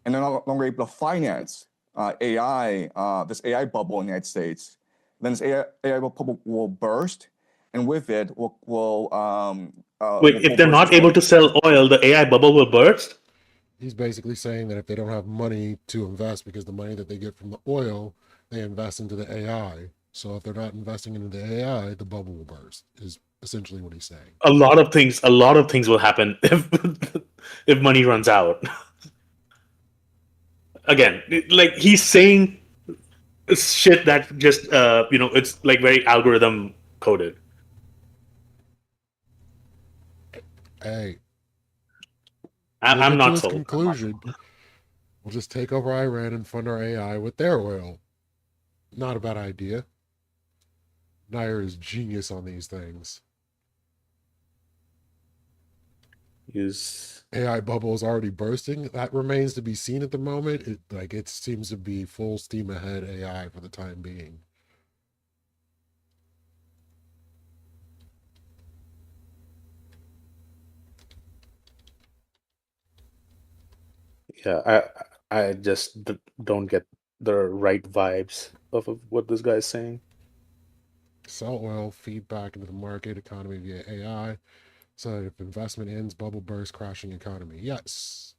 and they're no longer able to finance AI, this AI bubble in the United States, then this AI bubble will burst, and with it will Wait, if they're burst not as well. able to sell oil, the AI bubble will burst? He's basically saying that if they don't have money to invest, because the money that they get from the oil, they invest into the AI. So if they're not investing into the AI, the bubble will burst, is essentially what he's saying. A lot of things will happen if money runs out. Again, like he's saying shit that just it's like very algorithm coded. Hey, I'm to not his sold. conclusion, we'll just take over Iran and fund our AI with their oil. Not a bad idea. Nair is genius on these things. Is AI bubble is already bursting. That remains to be seen at the moment. It seems to be full steam ahead AI for the time being. yeah, I just don't get the right vibes of what this guy's saying. Sell oil, feed back into the market economy via AI. So if investment ends, bubble burst, crashing economy. Yes.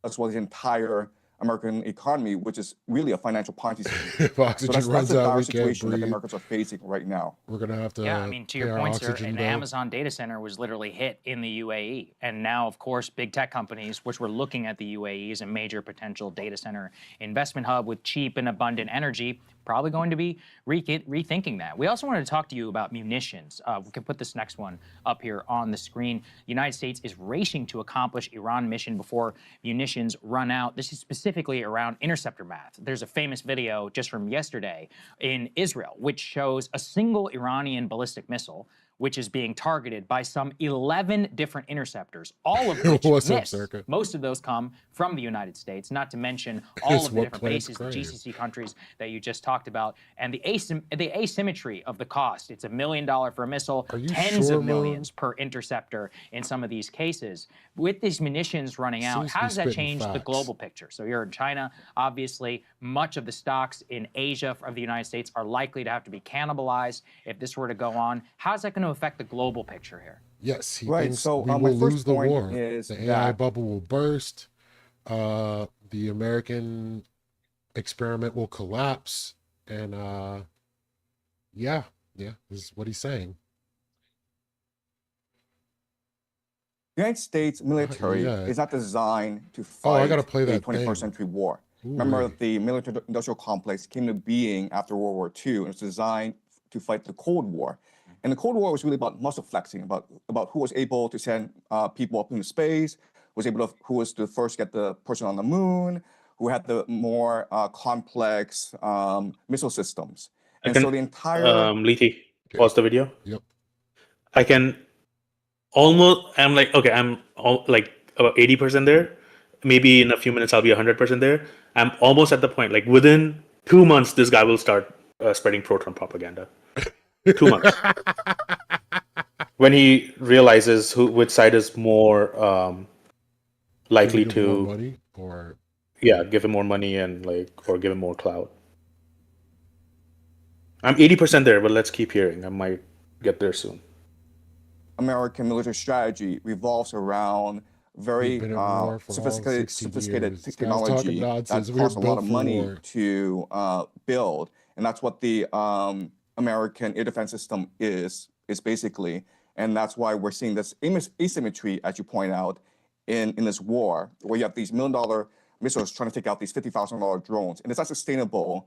As well as the entire American economy, which is really a financial Ponzi scheme. If oxygen that's runs the out, dire we can't situation that the breathe. Americans are facing right now. We're gonna have to Yeah, I mean, to pay your our point, sir, oxygen an bill. Amazon data center was literally hit in the UAE. And now, of course, big tech companies, which were looking at the UAE as a major potential data center investment hub with cheap and abundant energy, probably going to be rethinking that. We also wanted to talk to you about munitions. We can put this next one up here on the screen. The United States is racing to accomplish Iran mission before munitions run out. This is specifically around interceptor math. There's a famous video just from yesterday in Israel, which shows a single Iranian ballistic missile, which is being targeted by some 11 different interceptors, all of which What's up, miss. Circa? Most of those come from the United States, not to mention all It's of the what different plants bases, the crave. GCC countries that you just talked about, and the asymmetry of the cost. It's $1 million for a missile, Are you tens sure, of millions Mo? per interceptor in some of these cases. With these munitions running out, Seems to how be does that spitting change the facts. global picture? So you're in China, obviously, much of the stocks in Asia of the United States are likely to have to be cannibalized if this were to go on. How's that going to affect the global picture here? Yes, he Right, thinks so, we my will first lose the point war. is The AI that- bubble will burst. The American experiment will collapse. And yeah, this is what he's saying. The United States military yeah. is not designed to Oh, I fight gotta play a that 21st thing. century war. Ooh, Remember, wee. the military-industrial complex came to being after World War II, and it's designed to fight the Cold War. And the Cold War was really about muscle flexing, about who was able to send people up into space, who was the first to get the person on the moon, who had the more complex missile systems. And so the entire Leethy, pause the video. Yep. I can almost. I'm like, okay, I'm like about 80% there. Maybe in a few minutes I'll be 100% there. I'm almost at the point. Like within 2 months, this guy will start spreading pro-Trump propaganda. 2 months. When he realizes which side is more likely Giving him more to, money or yeah, give him more money and or give him more clout. I'm 80% there, but let's keep hearing. I might get there soon. American military strategy revolves around very We've been at war for all sophisticated 60 years. This guy's technology talking that nonsense. We were costs a lot built of for money war. to build, and that's what the American air defense system is basically, and that's why we're seeing this asymmetry, as you point out, in this war, where you have these $1 million missiles trying to take out these $50,000 drones, and it's not sustainable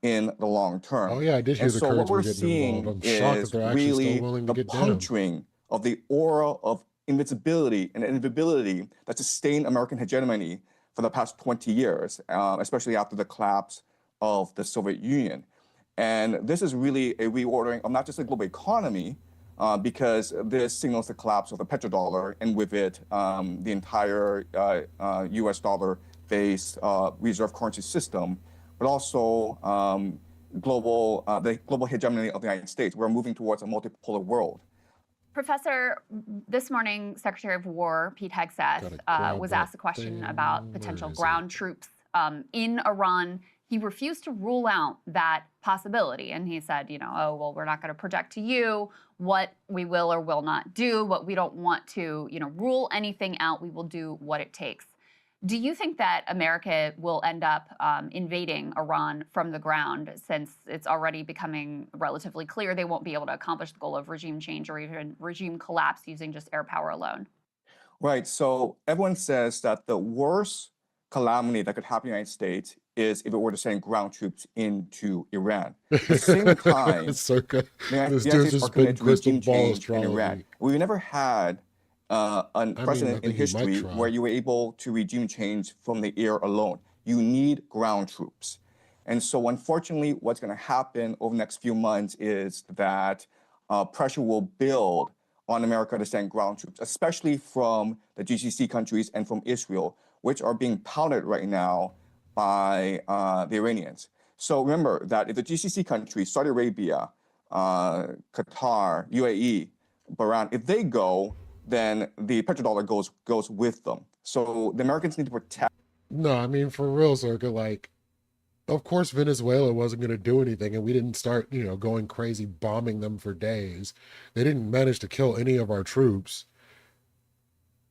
in the long term. Oh yeah, I did hear And the so what Kurds we're were getting involved. seeing I'm shocked that is they're actually really still willing to the get down. puncturing of the aura of invincibility and invisibility that sustained American hegemony for the past 20 years, especially after the collapse of the Soviet Union. And this is really a reordering of not just the global economy, because this signals the collapse of the petrodollar, and with it, the entire US dollar-based reserve currency system, but also the global hegemony of the United States. We're moving towards a multipolar world. Professor, this morning, Secretary of War Pete Hegseth was asked a question about potential ground troops in Iran. He refused to rule out that possibility. And he said, oh, well, we're not going to project to you what we will or will not do, but we don't want to, rule anything out. We will do what it takes. Do you think that America will end up invading Iran from the ground, since it's already becoming relatively clear they won't be able to accomplish the goal of regime change or even regime collapse using just air power alone? Right. So everyone says that the worst calamity that could happen in the United States is if it were to send ground troops into Iran. At the same time, Circa, the United this States dude's are just committed spitting to regime crystal ball change in Iran. astrology. We've never had a precedent in think he might history try. where you were able to regime change from the air alone. You need ground troops. And so unfortunately, what's going to happen over the next few months is that pressure will build on America to send ground troops, especially from the GCC countries and from Israel, which are being pounded right now by the Iranians. So remember that if the GCC countries, Saudi Arabia, Qatar, UAE, Bahrain, if they go, then the petrodollar goes with them. So the Americans need to protect. No, I mean, for real, Circa, of course Venezuela wasn't going to do anything, and we didn't start, going crazy bombing them for days. They didn't manage to kill any of our troops.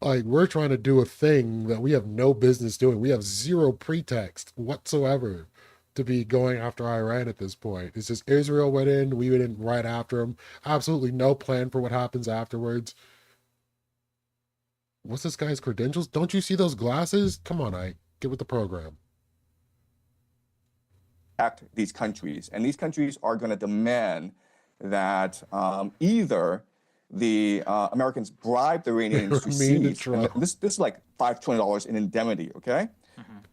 We're trying to do a thing that we have no business doing. We have zero pretext whatsoever to be going after Iran at this point. It's just Israel went in, we went in right after them. Absolutely no plan for what happens afterwards. What's this guy's credentials? Don't you see those glasses? Come on, Ike. Get with the program. These countries, and these countries are going to demand that either the Americans bribe the Iranians to cease, and this is like $5 trillion in indemnity, okay?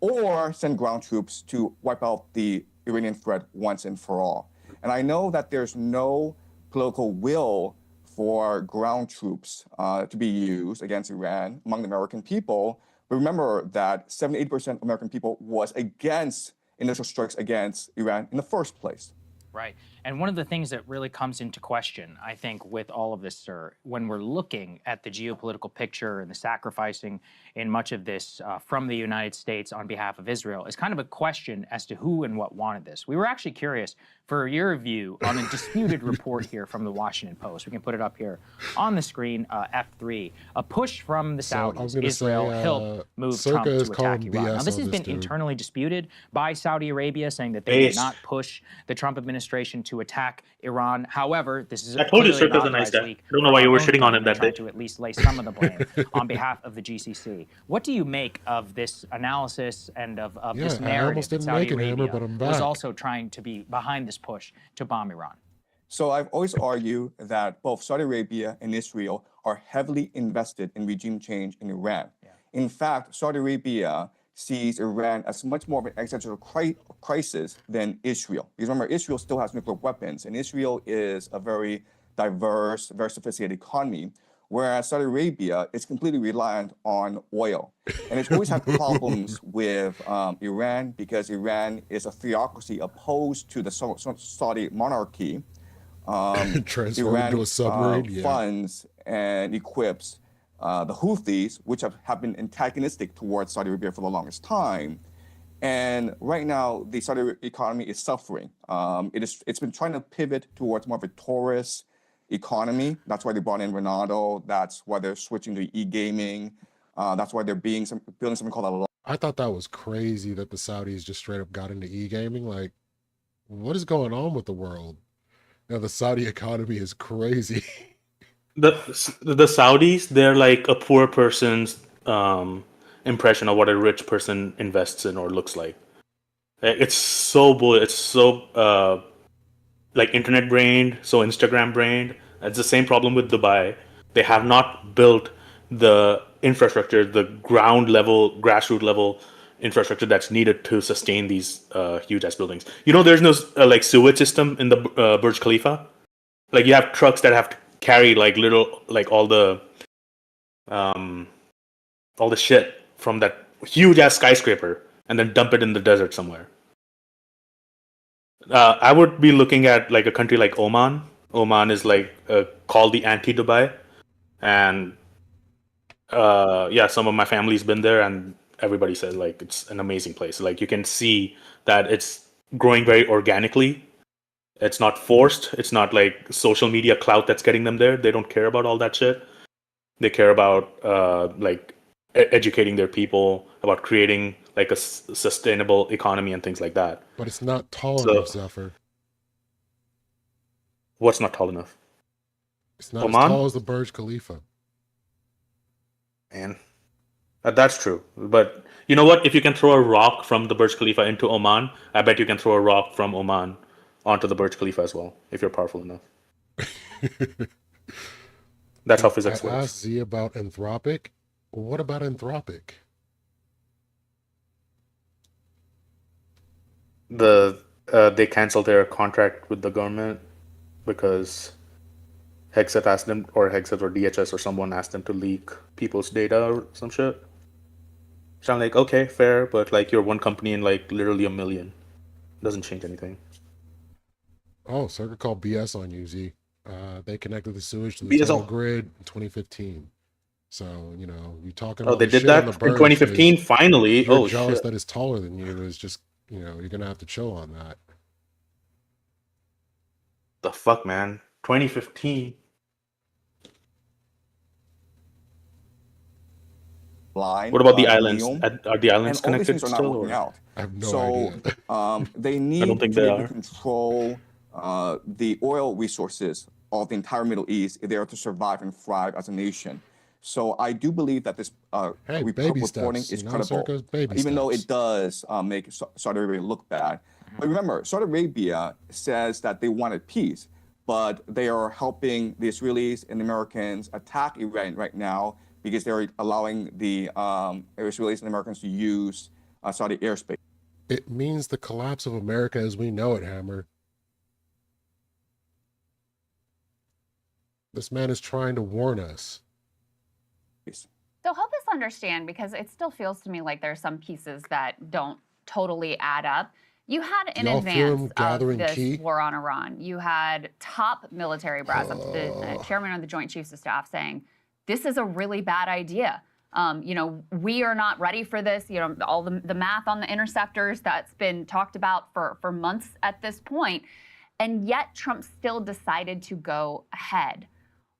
Or send ground troops to wipe out the Iranian threat once and for all. And I know that there's no political will for ground troops to be used against Iran among the American people. But remember that 78% of American people was against initial strikes against Iran in the first place. Right. And one of the things that really comes into question, I think, with all of this, sir, when we're looking at the geopolitical picture and the sacrificing in much of this from the United States on behalf of Israel, is kind of a question as to who and what wanted this. We were actually curious for your view on a disputed report here from the Washington Post. We can put it up here on the screen, F3. A push from the Saudis, Israel helped move Trump to attack Iran. Now, this has been internally disputed by Saudi Arabia, saying that they did not push the Trump administration to attack Iran. However, this is I told you Circa's a nice guy. I don't know why you were shitting on him that day. To at least lay some of the blame on behalf of the GCC. What do you make of this analysis and of this narrative that Saudi Arabia was also trying to be behind this push to bomb Iran? So I've always argued that both Saudi Arabia and Israel are heavily invested in regime change in Iran. In fact, Saudi Arabia sees Iran as much more of an existential crisis than Israel. Because remember, Israel still has nuclear weapons, and Israel is a very diverse, very sophisticated economy, whereas Saudi Arabia is completely reliant on oil. And it's always had problems with Iran because Iran is a theocracy opposed to the Saudi monarchy. Iran funds and equips the Houthis, which have been antagonistic towards Saudi Arabia for the longest time. And right now, the Saudi economy is suffering. It's been trying to pivot towards more of a tourist economy. That's why they brought in Ronaldo. That's why they're switching to e-gaming. That's why they're building something called a. I thought that was crazy that the Saudis just straight up got into e-gaming. Like, what is going on with the world? Now the Saudi economy is crazy. The Saudis, they're like a poor person's impression of what a rich person invests in or looks like. It's so It's so like internet brained, so Instagram brained. It's the same problem with Dubai. They have not built the infrastructure, the ground level, grassroots level infrastructure that's needed to sustain these huge ass buildings. You know, there's no like sewage system in the Burj Khalifa. Like you have trucks that have to carry like all the shit from that huge ass skyscraper and then dump it in the desert somewhere. I would be looking at like a country like Oman. Oman is like called the anti-Dubai, and some of my family's been there, and everybody says like it's an amazing place. Like you can see that it's growing very organically. It's not forced. It's not like social media clout that's getting them there. They don't care about all that shit. They care about like educating their people, about creating like a sustainable economy and things like that. But it's not tall enough, Zephyr. What's not tall enough? It's not Oman? as tall as the Burj Khalifa. Man, that's true. But you know what? If you can throw a rock from the Burj Khalifa into Oman, I bet you can throw a rock from Oman onto the Burj Khalifa as well, if you're powerful enough. That's how physics I works. asked Z about Anthropic. What about Anthropic? They canceled their contract with the government because Hexet asked them, or Hexet or DHS or someone asked them to leak people's data or some shit. So I'm like, okay, fair, but like you're one company in like literally a million. Doesn't change anything. Oh, Circa called BS on you, Z. They connected the sewage to the total grid in 2015. So, you know, you talking about they the did shit that on the in Burj 2015 is- finally. You're Oh jealous shit. that is taller than you is just, you know, you're gonna have to chill on that. The fuck, man. 2015. Line, What about the islands? NEOM, Are the islands and all these connected things are not still? working Or? out. I have no So idea. they need don't think to they be able are. to control the oil resources of the entire Middle East if they are to survive and thrive as a nation. So I do believe that this Hey, baby reporting steps, is you know, credible, Circa's baby even though steps. it does make Saudi Arabia look bad. But remember, Saudi Arabia says that they wanted peace, but they are helping the Israelis and the Americans attack Iran right now because they're allowing the Israelis and Americans to use Saudi airspace. It means the collapse of America as we know it, Hammer. This man is trying to warn us. So help us understand, because it still feels to me like there's some pieces that don't totally add up. You had in Y'all feel him advance of gathering this key? war on Iran, you had top military brass, up to the chairman of the Joint Chiefs of Staff, saying this is a really bad idea. You know, we are not ready for this. You know, all the math on the interceptors that's been talked about for months at this point, and yet Trump still decided to go ahead.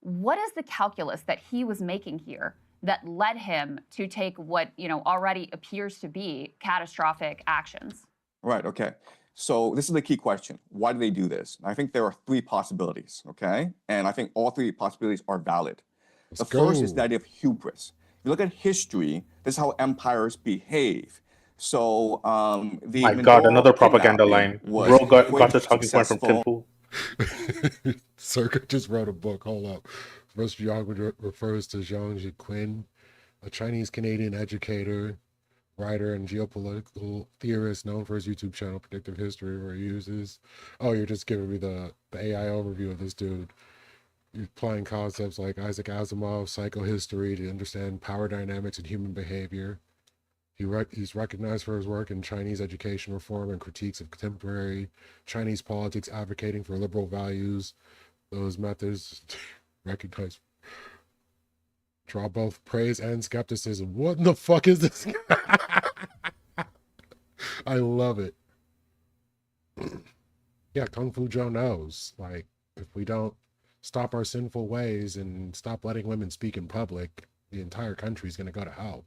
What is the calculus that he was making here that led him to take what, you know, already appears to be catastrophic actions? Right, okay. So this is the key question. Why do they do this? I think there are three possibilities, okay? And I think all three possibilities are valid. The first is that of hubris. If you look at history, this is how empires behave. So the My God, Mandela another propaganda kidnapping line. was Bro got great, the talking point from Tim successful. Pool. Circa just wrote a book. Hold up. First, Yang refers to Zhang Jiqin, a Chinese-Canadian educator, writer, and geopolitical theorist known for his YouTube channel, Predictive History, where he uses... Oh, you're just giving me the AI overview of this dude. He's applying concepts like Isaac Asimov's psychohistory to understand power dynamics and human behavior. He's recognized for his work in Chinese education reform and critiques of contemporary Chinese politics, advocating for liberal values. Those methods recognized Draw both praise and skepticism. What in the fuck is this? I love it. Yeah, Kung Fu Joe knows. Like, if we don't stop our sinful ways and stop letting women speak in public, the entire country is going to go to hell.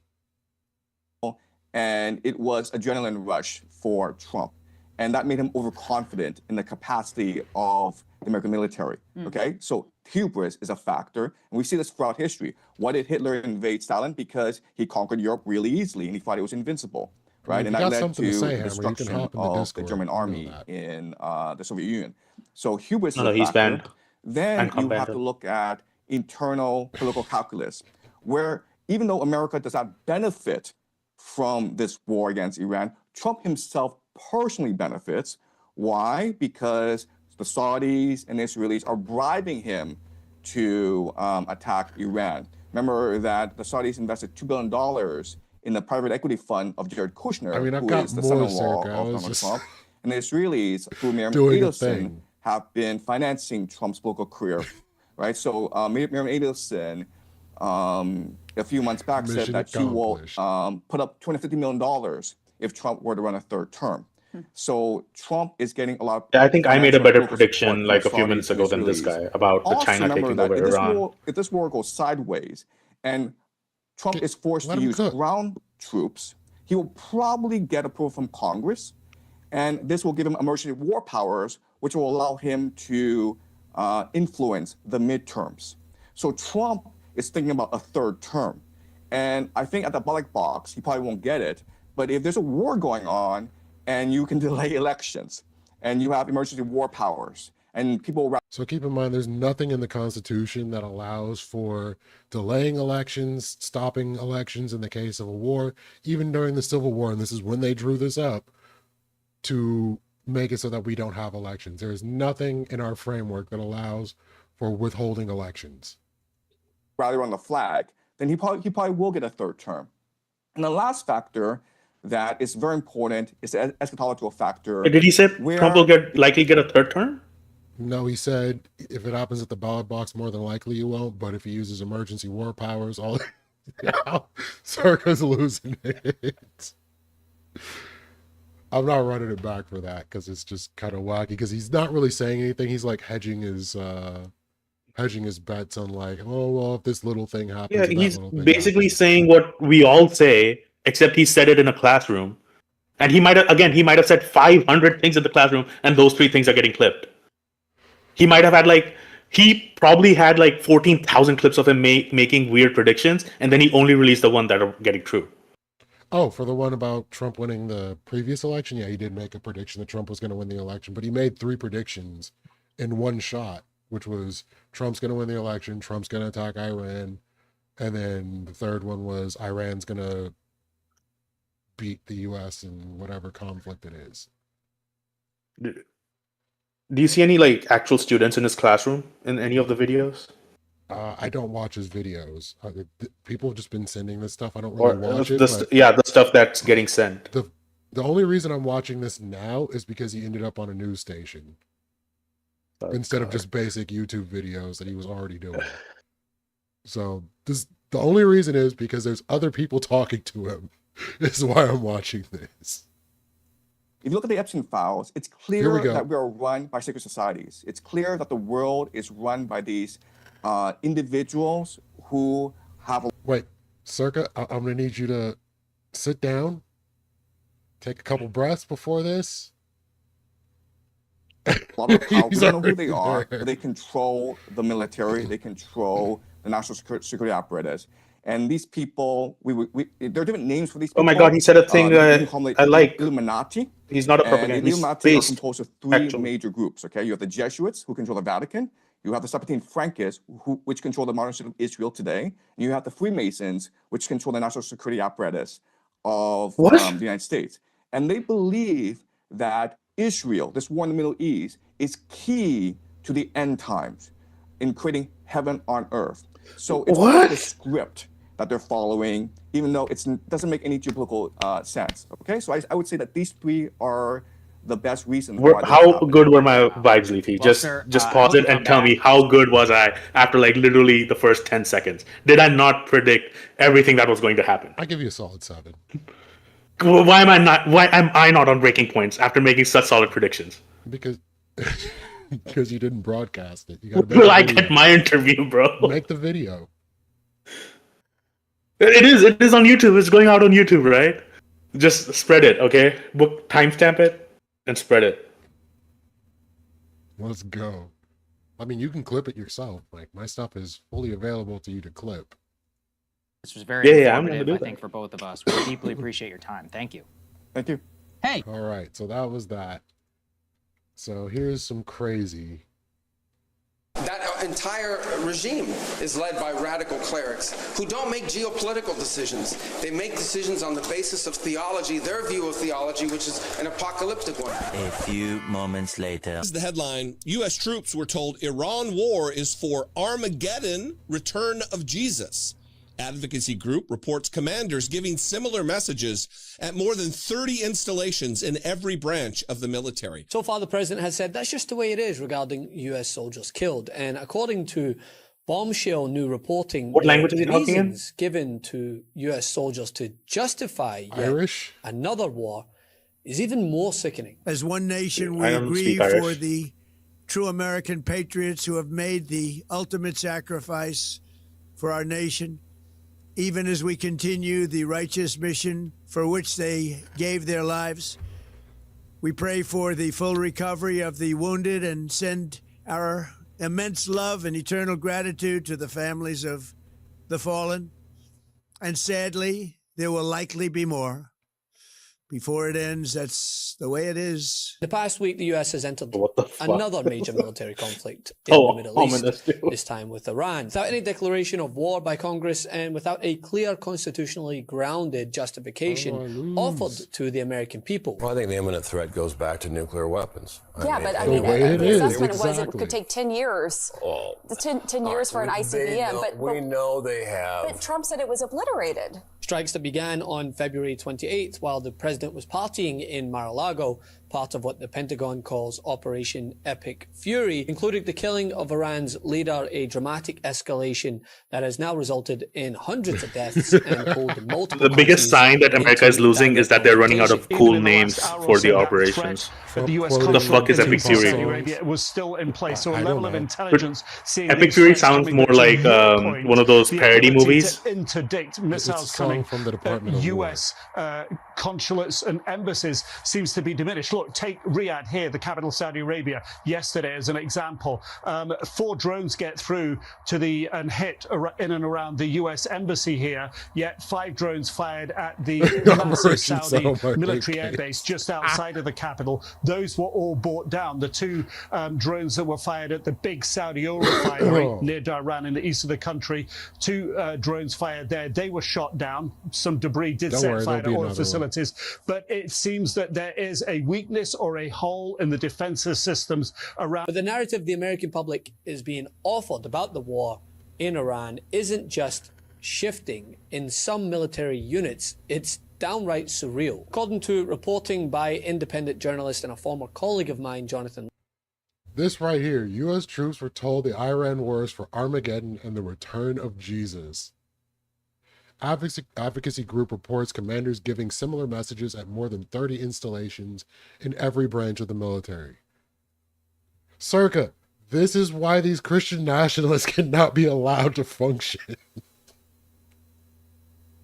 And it was adrenaline rush for Trump. And that made him overconfident in the capacity of the American military. Okay, so hubris is a factor, and we see this throughout history. Why did Hitler invade Stalin? Because he conquered Europe really easily, and he thought he was invincible, right? And that led to the destruction of the German army in the Soviet Union. So hubris is a he's factor. banned. Then you have to look at internal political calculus, where even though America does not benefit from this war against Iran, Trump himself personally benefits. Why? Because the Saudis and the Israelis are bribing him to attack Iran. Remember that the Saudis invested $2 billion in the private equity fund of Jared Kushner, who is the son-in-law of Donald Trump. And the Israelis, through Miriam Adelson, have been financing Trump's political career, right? So Miriam Adelson, a few months back, said that she will put up $250 million if Trump were to run a third term. So Trump is getting a lot of... Yeah, I think I made a better prediction like a few minutes ago than this guy about the China taking over Iran. If this war goes sideways and Trump is forced to use ground troops, he will probably get approval from Congress, and this will give him emergency war powers, which will allow him to influence the midterms. So Trump is thinking about a third term. And I think at the ballot box, he probably won't get it. But if there's a war going on and you can delay elections and you have emergency war powers and people... So keep in mind, there's nothing in the Constitution that allows for delaying elections, stopping elections in the case of a war, even during the Civil War. And this is when they drew this up to make it so that we don't have elections. There is nothing in our framework that allows for withholding elections. Rather on the flag, then he probably will get a third term. And the last factor that is very important is the eschatological factor. Did he say Trump will likely get a third term? No, he said if it happens at the ballot box, more than likely you won't. But if he uses emergency war powers, all Circa's losing it. I'm not running it back for that because it's just kind of wacky. Because he's not really saying anything. He's like hedging his bets on like, oh well, if this little thing happens. Yeah, he's basically saying what we all say, except he said it in a classroom, and he might have said 500 things in the classroom, and those 3 things are getting clipped. He might have had he probably had 14,000 clips of him making weird predictions, and then he only released the one that are getting true. Oh, for the one about Trump winning the previous election, yeah, he did make a prediction that Trump was going to win the election, but he made 3 predictions in one shot, which was Trump's going to win the election, Trump's going to attack Iran, and then the third one was Iran's going to beat the U.S. in whatever conflict it is. Do you see any actual students in his classroom in any of the videos? I don't watch his videos. People have just been sending this stuff. I don't really watch it. The stuff that's getting sent. The only reason I'm watching this now is because he ended up on a news station instead of just basic YouTube videos that he was already doing. So the only reason is because there's other people talking to him. This is why I'm watching this. If you look at the Epstein files, it's clear that we are run by secret societies. It's clear that the world is run by these individuals who have... Wait, Circa, I'm going to need you to sit down, take a couple breaths before this. A lot of power. We don't know who they are, but they control the military. They control the national security apparatus. And these people, there are different names for these people. Oh my God, he said a thing I like. Illuminati. He's not a propagandist. And the Illuminati are composed of 3 major groups, okay? You have the Jesuits, who control the Vatican. You have the Sephardim Frankists, which control the modern state of Israel today. And you have the Freemasons, which control the national security apparatus of the United States. And they believe that Israel, this war in the Middle East, is key to the end times in creating heaven on earth. So it's like a script that they're following, even though it doesn't make any geopolitical sense. Okay, so I would say that these 3 are the best reason why this How happened. good were my vibes, Leafy? Well, Just sir, pause I it hope you and tell come me how good was I after like literally the first 10 seconds. Did I not predict everything that was going to happen? I give you a solid 7 Why am I not on breaking points after making such solid predictions? because because you didn't broadcast it. You got to Will I get my interview, bro? make the video. It is on YouTube. It's going out on YouTube, right? Just spread it, okay? Timestamp it and spread it. Let's go. I mean, you can clip it yourself. Like, my stuff is fully available to you to clip. This was very Yeah, I'm gonna informative, do I that. think, for both of us. We deeply appreciate your time. Thank you. Thank you. Hey. All right, so that was that. So here's some crazy. That entire regime is led by radical clerics who don't make geopolitical decisions. They make decisions on the basis of theology, their view of theology, which is an apocalyptic one. A few moments later. This is the headline. U.S. troops were told Iran war is for Armageddon, return of Jesus. Advocacy group reports commanders giving similar messages at more than 30 installations in every branch of the military. So far, the president has said that's just the way it is regarding U.S. soldiers killed. And according to bombshell new reporting, What language is he talking in? reasons given to U.S. soldiers to justify yet Irish? another war is even more sickening. As one nation, we I don't grieve speak Irish. for the true American patriots who have made the ultimate sacrifice for our nation, even as we continue the righteous mission for which they gave their lives. We pray for the full recovery of the wounded and send our immense love and eternal gratitude to the families of the fallen. And sadly, there will likely be more. Before it ends, that's the way it is. The past week, the U.S. has entered What the fuck? another major military conflict in Oh, the Middle East, ominous, dude. this time with Iran. Without any declaration of war by Congress and without a clear constitutionally grounded justification offered to the American people. Well, I think the imminent threat goes back to nuclear weapons. Yeah, but I The mean, way it the is, assessment was it exactly. could take 10 years. Oh, 10 years for an ICBM, we know they have. but Trump said it was obliterated. Strikes that began on February 28th while the president was partying in Mar-a-Lago, part of what the Pentagon calls Operation Epic Fury, included the killing of Iran's leader, a dramatic escalation that has now resulted in hundreds of deaths and pulled multiple The biggest countries sign that America is into losing is that they're running out of cool names for the operations. That the US What the fuck is Epic Fury? Saudi Arabia was still in place. So a I don't level of know. intelligence seeing Epic these Fury threats sounds coming more to like your point, one of those the parody ability movies. to interdict It's a missiles song coming from the Department of War. US consulates and embassies seems to be diminished. Look, take Riyadh here, the capital of Saudi Arabia, yesterday as an example. 4 drones get through to and hit in and around the US embassy here, yet 5 drones fired at the massive Operation Saudi Saddleback military AK. airbase just outside of the capital. Those were all brought down. The 2 drones that were fired at the big Saudi oil refinery near Dhahran in the east of the country, 2 drones fired there. They were shot down. Some debris did Don't set worry, fire there'll be to oil another one. facilities. But it seems that there is a weakness or a hole in the defensive systems around. But the narrative the American public is being offered about the war in Iran isn't just shifting in some military units, it's downright surreal. According to reporting by independent journalist and a former colleague of mine, Jonathan. This right here, U.S. troops were told the Iran war is for Armageddon and the return of Jesus. Advocacy group reports commanders giving similar messages at more than 30 installations in every branch of the military. Circa, this is why these Christian nationalists cannot be allowed to function.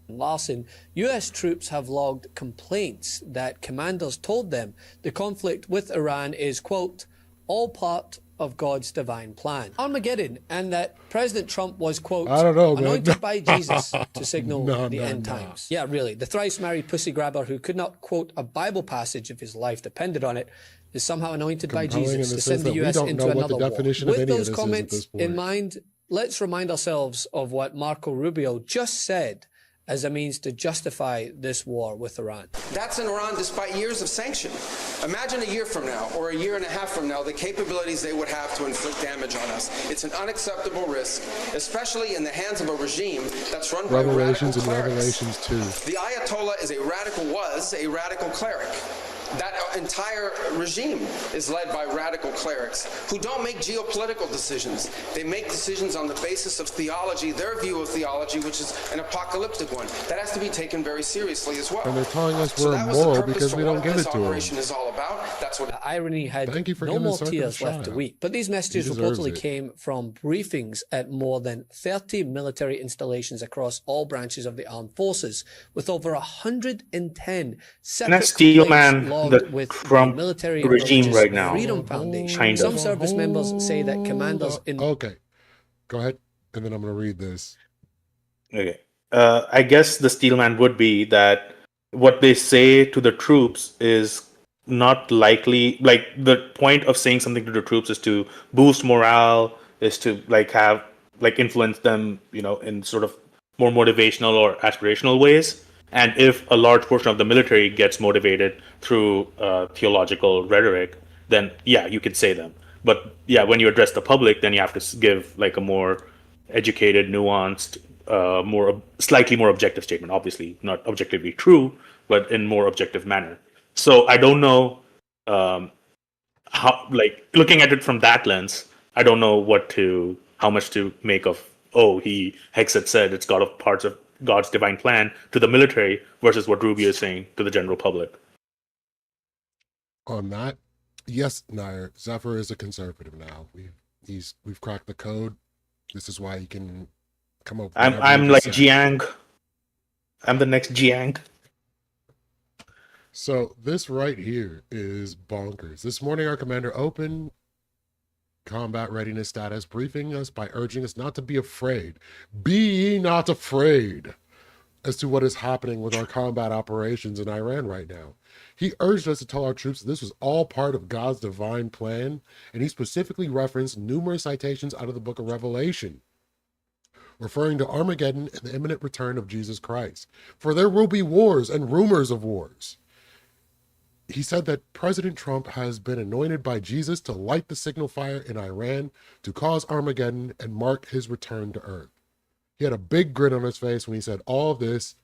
Larson, U.S. troops have logged complaints that commanders told them the conflict with Iran is, quote, all part of God's divine plan. Armageddon, and that President Trump was, quote, I don't know, man. anointed by Jesus to signal No, the no, end no. times. Yeah, really. The thrice-married pussy grabber who could not quote a Bible passage if his life depended on it is somehow anointed by Compelling Jesus in the to sense send the that we U.S. don't into know what another the war. definition of With any of those this is at comments this in point. mind, let's remind ourselves of what Marco Rubio just said as a means to justify this war with Iran. That's in Iran despite years of sanction. Imagine a year from now or a year and a half from now the capabilities they would have to inflict damage on us. It's an unacceptable risk, especially in the hands of a regime that's run by Revelations radical and clerics. Revelations 2. The Ayatollah was a radical cleric. That entire regime is led by radical clerics who don't make geopolitical decisions. They make decisions on the basis of theology, their view of theology, which is an apocalyptic one. That has to be taken very seriously as well. And they're telling us So we're that was the immoral purpose because for we what don't give this it to them. operation is all about. That's what The irony had Thank you for no giving more Circus a tears left to shout-out. weep. But these messages He deserves reportedly it. came from briefings at more than 30 military installations across all branches of the armed forces, with over 110 separate And that's Steelman, complaints logged the with Trump the Military regime Religious right now. Freedom Foundation. Kind Some of. service members say that commanders in Okay, go ahead, and then I'm going to read this. Okay. I guess the Steelman would be that what they say to the troops is not likely. Like, the point of saying something to the troops is to boost morale, is to have influence them, in sort of more motivational or aspirational ways. And if a large portion of the military gets motivated through theological rhetoric, then yeah, you could say them. But yeah, when you address the public, then you have to give a more educated, nuanced, slightly more objective statement. Obviously, not objectively true, but in more objective manner. So I don't know how, looking at it from that lens, I don't know how much to make of. Hexet said it's got parts of God's divine plan to the military versus what Rubio is saying to the general public. On that, yes, Nair, Zephyr is a conservative now. We've cracked the code. This is why he can come up. I'm like Jiang. I'm the next Jiang. So this right here is bonkers. This morning, our commander opened combat readiness status, briefing us by urging us not to be afraid. Be ye not afraid as to what is happening with our combat operations in Iran right now. He urged us to tell our troops that this was all part of God's divine plan, and he specifically referenced numerous citations out of the book of Revelation, referring to Armageddon and the imminent return of Jesus Christ. For there will be wars and rumors of wars. He said that President Trump has been anointed by Jesus to light the signal fire in Iran to cause Armageddon and mark his return to earth. He had a big grin on his face when he said all of this,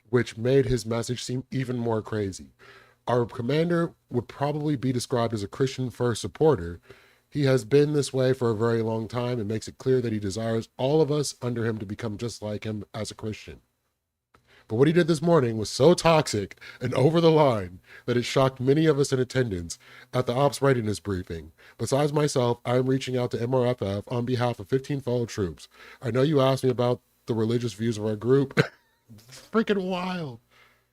which made his message seem even more crazy. Our commander would probably be described as a Christian first supporter. He has been this way for a very long time and makes it clear that he desires all of us under him to become just like him as a Christian. But what he did this morning was so toxic and over the line that it shocked many of us in attendance at the ops readiness briefing. Besides myself, I am reaching out to MRFF on behalf of 15 fellow troops. I know you asked me about the religious views of our group. Freaking wild.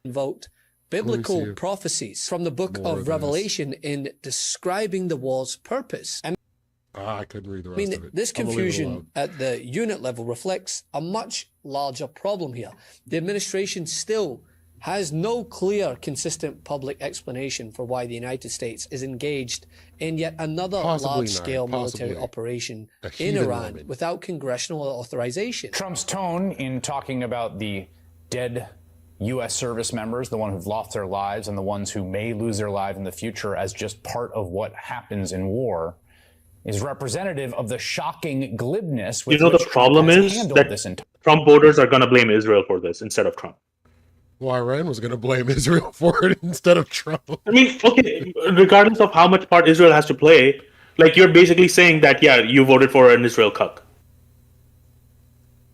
Invoked biblical prophecies from the book of Revelation in describing the war's purpose. I couldn't read the rest of it. This I'm gonna leave it confusion alone. at the unit level reflects a much larger problem here. The administration still has no clear, consistent public explanation for why the United States is engaged in yet another large-scale military operation in Iran without congressional authorization. Trump's tone in talking about the dead U.S. service members, the ones who've lost their lives and the ones who may lose their lives in the future as just part of what happens in war, is representative of the shocking glibness with which The problem Trump has is handled that this entire Trump voters are going to blame Israel for this instead of Trump. Well, Iran was going to blame Israel for it instead of Trump. I mean, okay, regardless of how much part Israel has to play, you're basically saying that, yeah, you voted for an Israel cuck.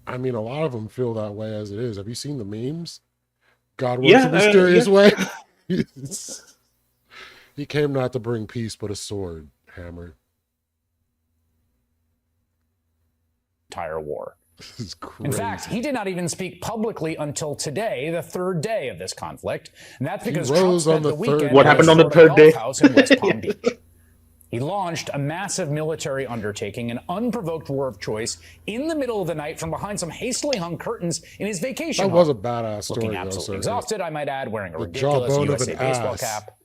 I mean, a lot of them feel that way as it is. Have you seen the memes? God works in a mysterious way. He came not to bring peace, but a sword, Hammer. entire war. This is crazy. In fact, he did not even speak publicly until today, the third day of this conflict. And that's because Trump spent the weekend What happened on the third day? House in West Palm Beach. He launched a massive military undertaking, an unprovoked war of choice, in the middle of the night from behind some hastily hung curtains in his vacation That home. was a badass story, Looking though, absolutely sir. exhausted, I might add, wearing a The ridiculous jawbone of USA an baseball ass. cap.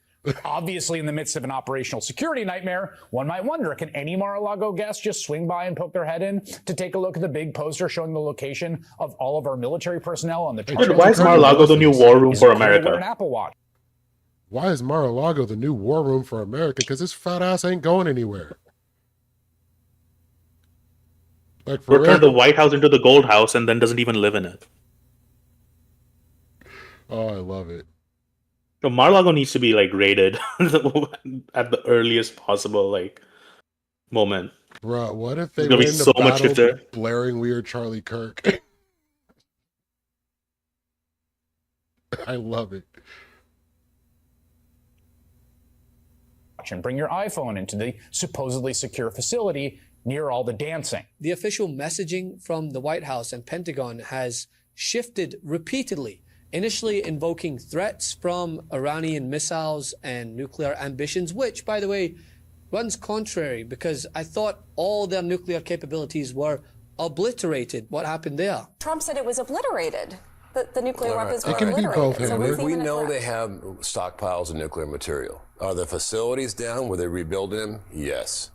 Obviously, in the midst of an operational security nightmare, one might wonder, can any Mar-a-Lago guest just swing by and poke their head in to take a look at the big poster showing the location of all of our military personnel on the Dude, why is Mar-a-Lago the new war room for Wear an America? Apple Watch. Why is Mar-a-Lago the new war room for America? Because this fat ass ain't going anywhere. Like, for Or turn real. the White House into the Gold House and then doesn't even live in it. Oh, I love it. So Mar-a-Lago needs to be like raided at the earliest possible like moment. Bro, what if they There's gonna win be the so much battle shit there. blaring "We Are Charlie Kirk"? I love it. And bring your iPhone into the supposedly secure facility near all the dancing. The official messaging from the White House and Pentagon has shifted repeatedly, initially invoking threats from Iranian missiles and nuclear ambitions, which, by the way, runs contrary because I thought all their nuclear capabilities were obliterated. What happened there? Trump said it was obliterated. The nuclear weapons were All right. obliterated. So what's We even a know threat? they have stockpiles of nuclear material. Are the facilities down? Were they rebuilding them? Yes.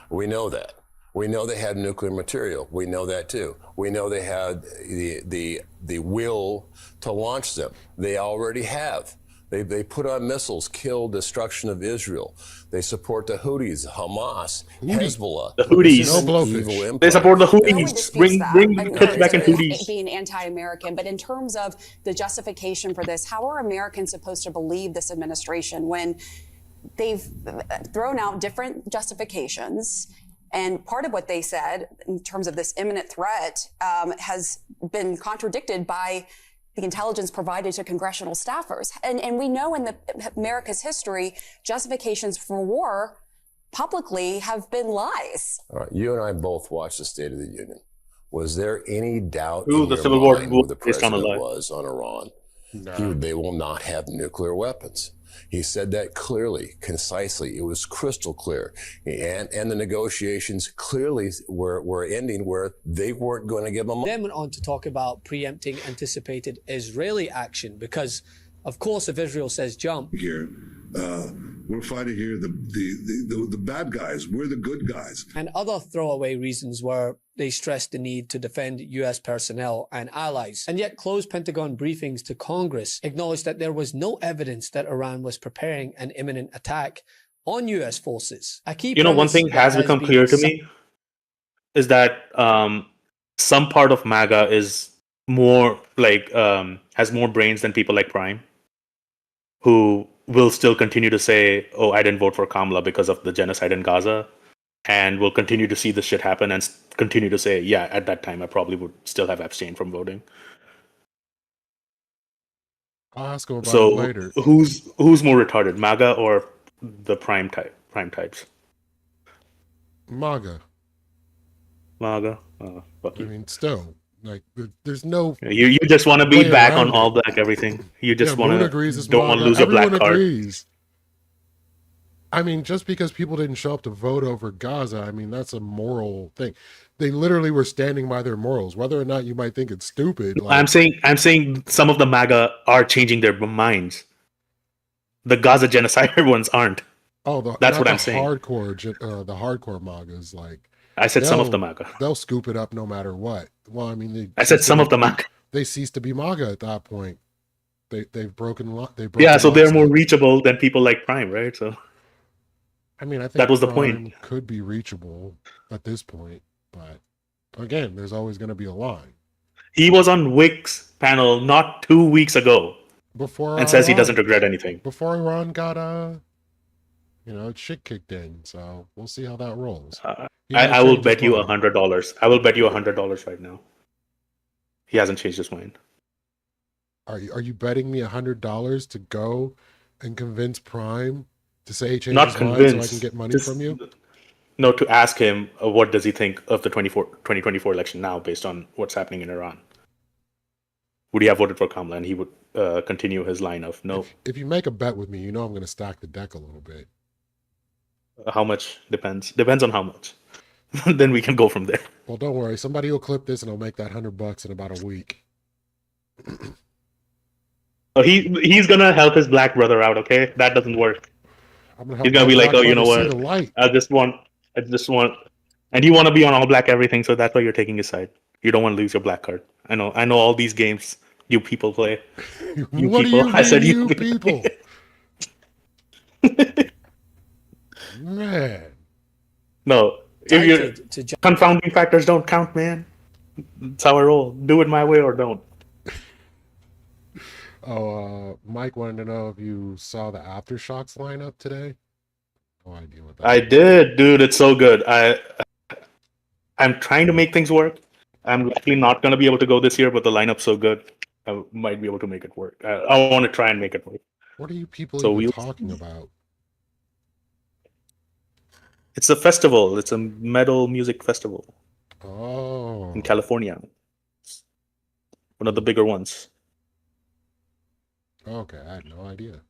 We know that. We know they had nuclear material. We know that too. We know they had the will to launch them. They already have. They put on missiles, kill destruction of Israel. They support the Houthis, Hamas, Hezbollah. The Houthis. No blowfish. They support the Houthis. Bring Kurds back in Houthis. Being anti-American, but in terms of the justification for this, how are Americans supposed to believe this administration when they've thrown out different justifications? And part of what they said in terms of this imminent threat has been contradicted by the intelligence provided to congressional staffers. And we know in America's history, justifications for war publicly have been lies. All right, you and I both watched the State of the Union. Was there any doubt Ooh, in the your Civil War mind who the based on a president lie. was on Iran? No. They will not have nuclear weapons. He said that clearly, concisely. It was crystal clear. And the negotiations clearly were ending where they weren't going to give them. Then went on to talk about preempting anticipated Israeli action because, of course, if Israel says jump, here, we're fighting here the bad guys. We're the good guys. and other throwaway reasons where they stressed the need to defend U.S. personnel and allies. And yet closed Pentagon briefings to Congress acknowledged that there was no evidence that Iran was preparing an imminent attack on U.S. forces. A key You know, one premise thing that has become been clear to me is that some part of MAGA is more like has more brains than people like Prime, who will still continue to say, "Oh, I didn't vote for Kamala because of the genocide in Gaza," and will continue to see this shit happen and continue to say, "Yeah, at that time, I probably would still have abstained from voting." I'll ask him about it So, later. who's more retarded, MAGA or the Prime types? MAGA. MAGA. Fuck I you. mean, still, like, there's no. You just want to be way back around on it. all black everything. You just Yeah, want Boone to agrees it's don't want to MAGA. lose your black Everyone card. agrees. I mean, just because people didn't show up to vote over Gaza, I mean, that's a moral thing. They literally were standing by their morals, whether or not you might think it's stupid. Like, I'm saying some of the MAGA are changing their minds. The Gaza genocider ones aren't. oh, That's not what the I'm saying. the hardcore MAGAs, like I said some of the they'll- MAGA. They'll scoop it up no matter what. Well, I mean, I said some of the MAGA. They cease to be MAGA at that point. They've broken. Yeah, so they're more lots. reachable than people like Prime, right? So I mean, I think that was the Prime point. could be reachable at this point, but again, there's always going to be a line. He was on Wick's panel not 2 weeks ago Before and says he Iran- doesn't regret anything. Before Iran got its shit kicked in, so we'll see how that rolls. He might I will change his bet you mind. $100. I will bet you $100 right now. He hasn't changed his mind. Are you betting me $100 to go and convince Prime to say he changed Not his mind convinced. so I can get money Just- from you? No, to ask him what does he think of the 2024 election now based on what's happening in Iran. Would he have voted for Kamala? And he would continue his line of no. If you make a bet with me, you know I'm going to stack the deck a little bit. How much depends on how much. Then we can go from there. Well, don't worry. Somebody will clip this and I'll make that $100 in about a week. So he's gonna help his black brother out. Okay, that doesn't work. I'm gonna help He's gonna my be like, black oh, you know brother see what? the light. I just want, and you want to be on all black everything. So that's why you're taking his side. You don't want to lose your black card. I know all these games you people play. You What do people. you I said mean, you people? Man. No, if you confounding factors don't count, man. That's how I roll. Do it my way or don't. Mike wanted to know if you saw the Aftershocks lineup today. No idea what that I did, dude. It's so good. I'm trying to make things work. I'm likely not going to be able to go this year, but the lineup's so good, I might be able to make it work. I want to try and make it work. What are you people So even we- talking about? It's a festival. It's a metal music festival Oh, in California. One of the bigger ones. okay. I had no idea.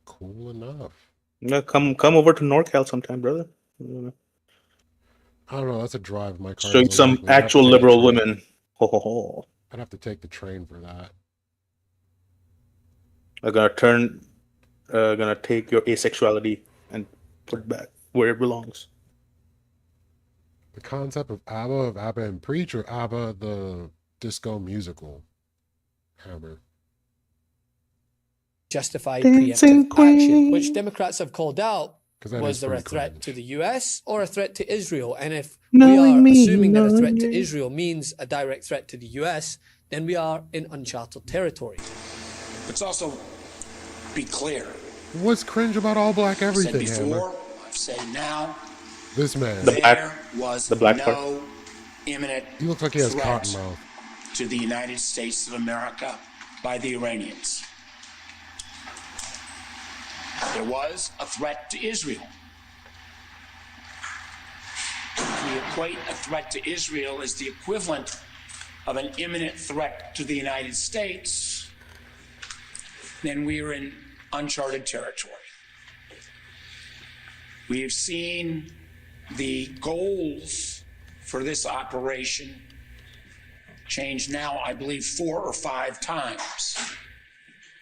Cool enough. Yeah, come over to NorCal sometime, brother. I don't know. That's a drive. My car. Show you doesn't some like me. I'd have to actual take the liberal train. women. Ho, ho, ho. I'd have to take the train for that. I'm gonna take your asexuality and put it back where it belongs. The concept of ABBA and Preach, or ABBA the disco musical. Hammer. Justified Dancing preemptive action, Queen. which Democrats have called out. 'Cause that Was is there a pretty threat cringe. to the US or a threat to Israel? And if Knowing we are me, assuming that a threat knowing to me. Israel means a direct threat to the US, then we are in uncharted territory. Let's also be clear. What's cringe about all black I've said everything, Hammer? before, I've said now, This man. there was the black no part. imminent He looks like he has threat cotton mouth. to the United States of America by the Iranians. There was a threat to Israel. If we equate a threat to Israel as the equivalent of an imminent threat to the United States, then we are in uncharted territory. We have seen the goals for this operation change now, I believe, 4 or 5 times.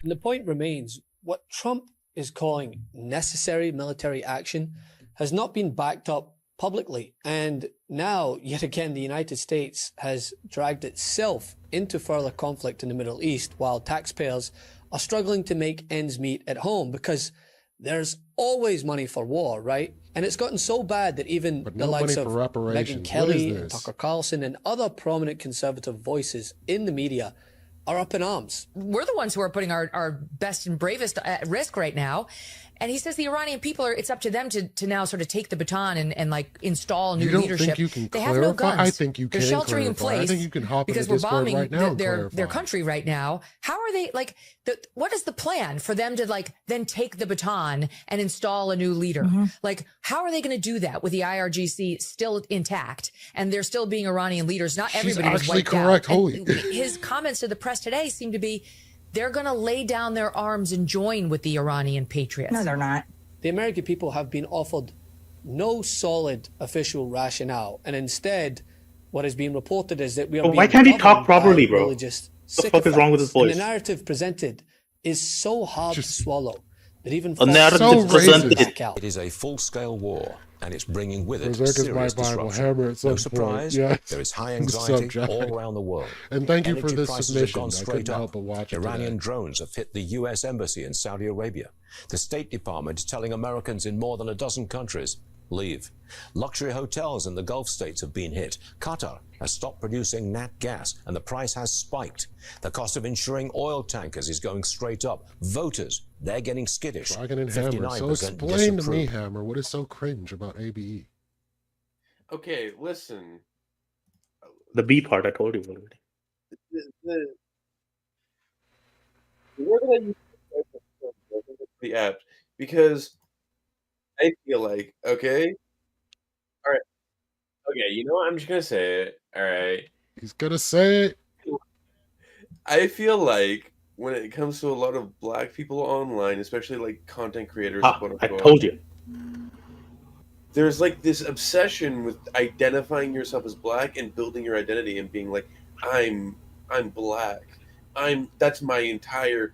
And the point remains, what Trump is calling necessary military action has not been backed up publicly. And now, yet again, the United States has dragged itself into further conflict in the Middle East while taxpayers are struggling to make ends meet at home because there's always money for war, right? And it's gotten so bad that even But the no likes money of for reparations. Megyn What Kelly is and this? Tucker Carlson and other prominent conservative voices in the media are up in arms. We're the ones who are putting our best and bravest at risk right now. And he says the Iranian people it's up to them to now sort of take the baton and like install new You don't leadership. think you can they have no clarify? guns. I think you They're can sheltering in clarify. I place think you can hop in because the we're Discord bombing right now and their clarify. country right now. How are they like? What is the plan for them to like then take the baton and install a new leader? Like, how are they going to do that with the IRGC still intact and there still being Iranian leaders? Not She's everybody was actually wiped correct, out. holy. And his comments to the press today seem to be they're going to lay down their arms and join with the Iranian patriots. No, they're not. The American people have been offered no solid official rationale, and instead, what is being reported is that we are But being why can't he talk governed by properly, bro? religious What the fuck is wrong with his sycophants. voice? And the narrative presented is so hard to swallow that even A narrative presented. back out. It is a full-scale war, and it's bringing with it Berserk is my serious Bible. disruption. Hammer at some No point. surprise, Yeah. there is high Good anxiety subject. all around the world. And thank you for Energy this prices submission. have gone I straight couldn't up. help but watch it Iranian today. drones have hit the U.S. Embassy in Saudi Arabia. The State Department is telling Americans in more than a dozen countries, leave. Luxury hotels in the Gulf states have been hit. Qatar has stopped producing nat gas, and the price has spiked. The cost of insuring oil tankers is going straight up. Voters, they're getting skittish. Dragon and Hammer. So 59% explain to me, disapprove. Hammer, what is so cringe about ABE? Okay, listen. The B part I told you already. The word that I use is pretty apt because I feel like, okay, all right, okay, you know what? I'm just gonna say it. All right, He's gonna say it. I feel like when it comes to a lot of black people online, especially like content creators, Ah, quote I unquote, told you. there's like this obsession with identifying yourself as black and building your identity and being like, I'm black. That's my entire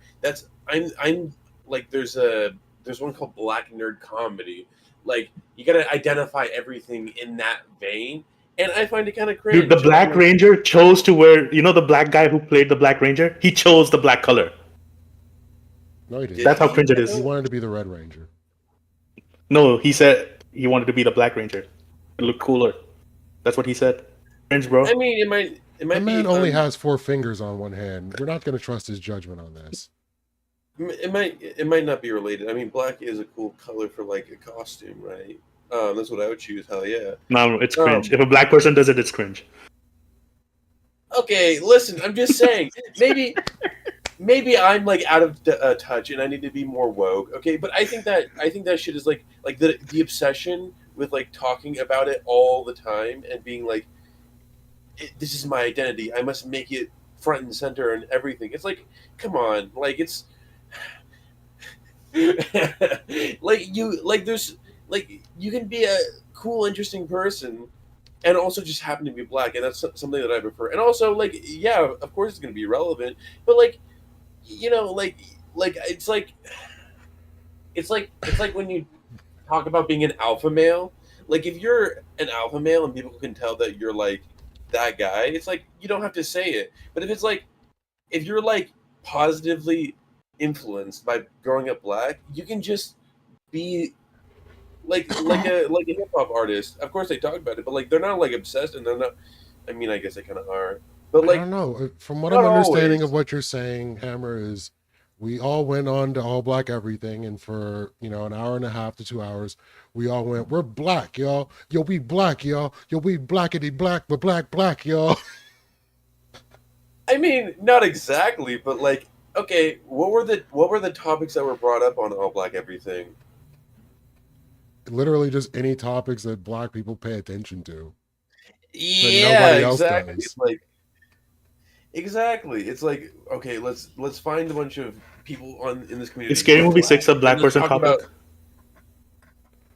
I'm like there's one called Black Nerd Comedy. Like you gotta identify everything in that vein. And I find it kind of cringe. Dude, the Black Ranger chose to wear, you know, the black guy who played the Black Ranger? He chose the black color. No, he didn't. That's how cringe it is. He wanted to be the Red Ranger. No, he said he wanted to be the Black Ranger. It looked cooler. That's what he said. Cringe, bro. I mean, It The might man be, only has 4 fingers on one hand. We're not going to trust his judgment on this. It might not be related. I mean, black is a cool color for like a costume, right? That's what I would choose. Hell yeah. No, it's cringe. If a black person does it, it's cringe. Okay, listen. I'm just saying. Maybe I'm like out of touch, and I need to be more woke. Okay, but I think that shit is like the obsession with like talking about it all the time and being like, this is my identity. I must make it front and center and everything. It's like, come on, like it's there's you can be a cool, interesting person and also just happen to be black, and that's something that I prefer. And also, like, yeah, of course it's going to be relevant, but like, you know, like it's like when you talk about being an alpha male. Like, if you're an alpha male and people can tell that you're like that guy, it's like you don't have to say it. But if you're like positively influenced by growing up black, you can just be like a hip hop artist. Of course they talk about it, but like they're not like obsessed, and they're not. I mean, I guess they kind of are, but like I don't know. From what I'm understanding of what you're saying, Hammer, is we all went on to All Black Everything, and for an hour and a half to 2 hours, we all went, we're black, y'all. Yo, we black, y'all. Yo, we blackity black, but black, y'all. I mean, not exactly, but like, okay, what were the topics that were brought up on All Black Everything? Literally just any topics that black people pay attention to. Yeah, exactly. It's like, exactly. It's like, okay, let's find a bunch of people in this community. Is Scary Movie 6 a black person topic?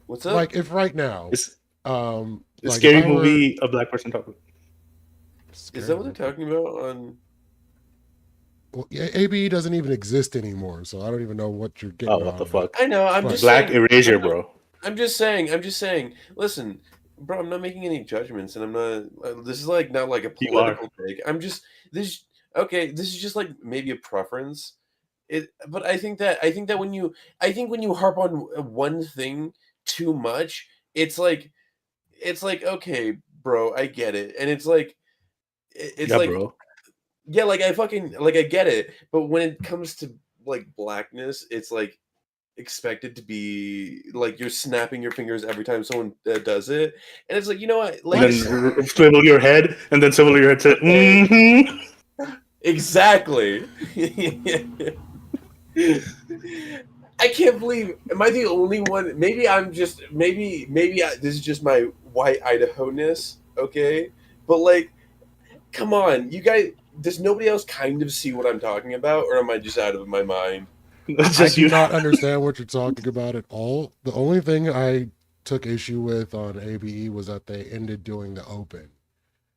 What's up? Like, if right now, is like Scary Movie a black person topic? Is that what they're talking about on? Well, yeah, ABE doesn't even exist anymore, so I don't even know what you're getting. Oh, what the fuck? I know. I'm just black saying, erasure, bro. I'm just saying. Listen, bro, I'm not making any judgments, and I'm not. This is like not like a political take. I'm just this. Okay, this is just like maybe a preference. But I think that when you harp on one thing too much, it's like okay, bro, I get it, and it's like bro. Yeah, like I get it, but when it comes to like blackness, it's like expected to be like you're snapping your fingers every time someone does it, and it's like, you know what, like, and then swivel your head, and then swivel your head to mm-hmm. Exactly. I can't believe. Am I the only one? Maybe I'm just. Maybe this is just my white Idaho-ness. Okay, but like, come on, you guys. Does nobody else kind of see what I'm talking about, or am I just out of my mind? I do not understand what you're talking about at all. The only thing I took issue with on ABE was that they ended doing the open,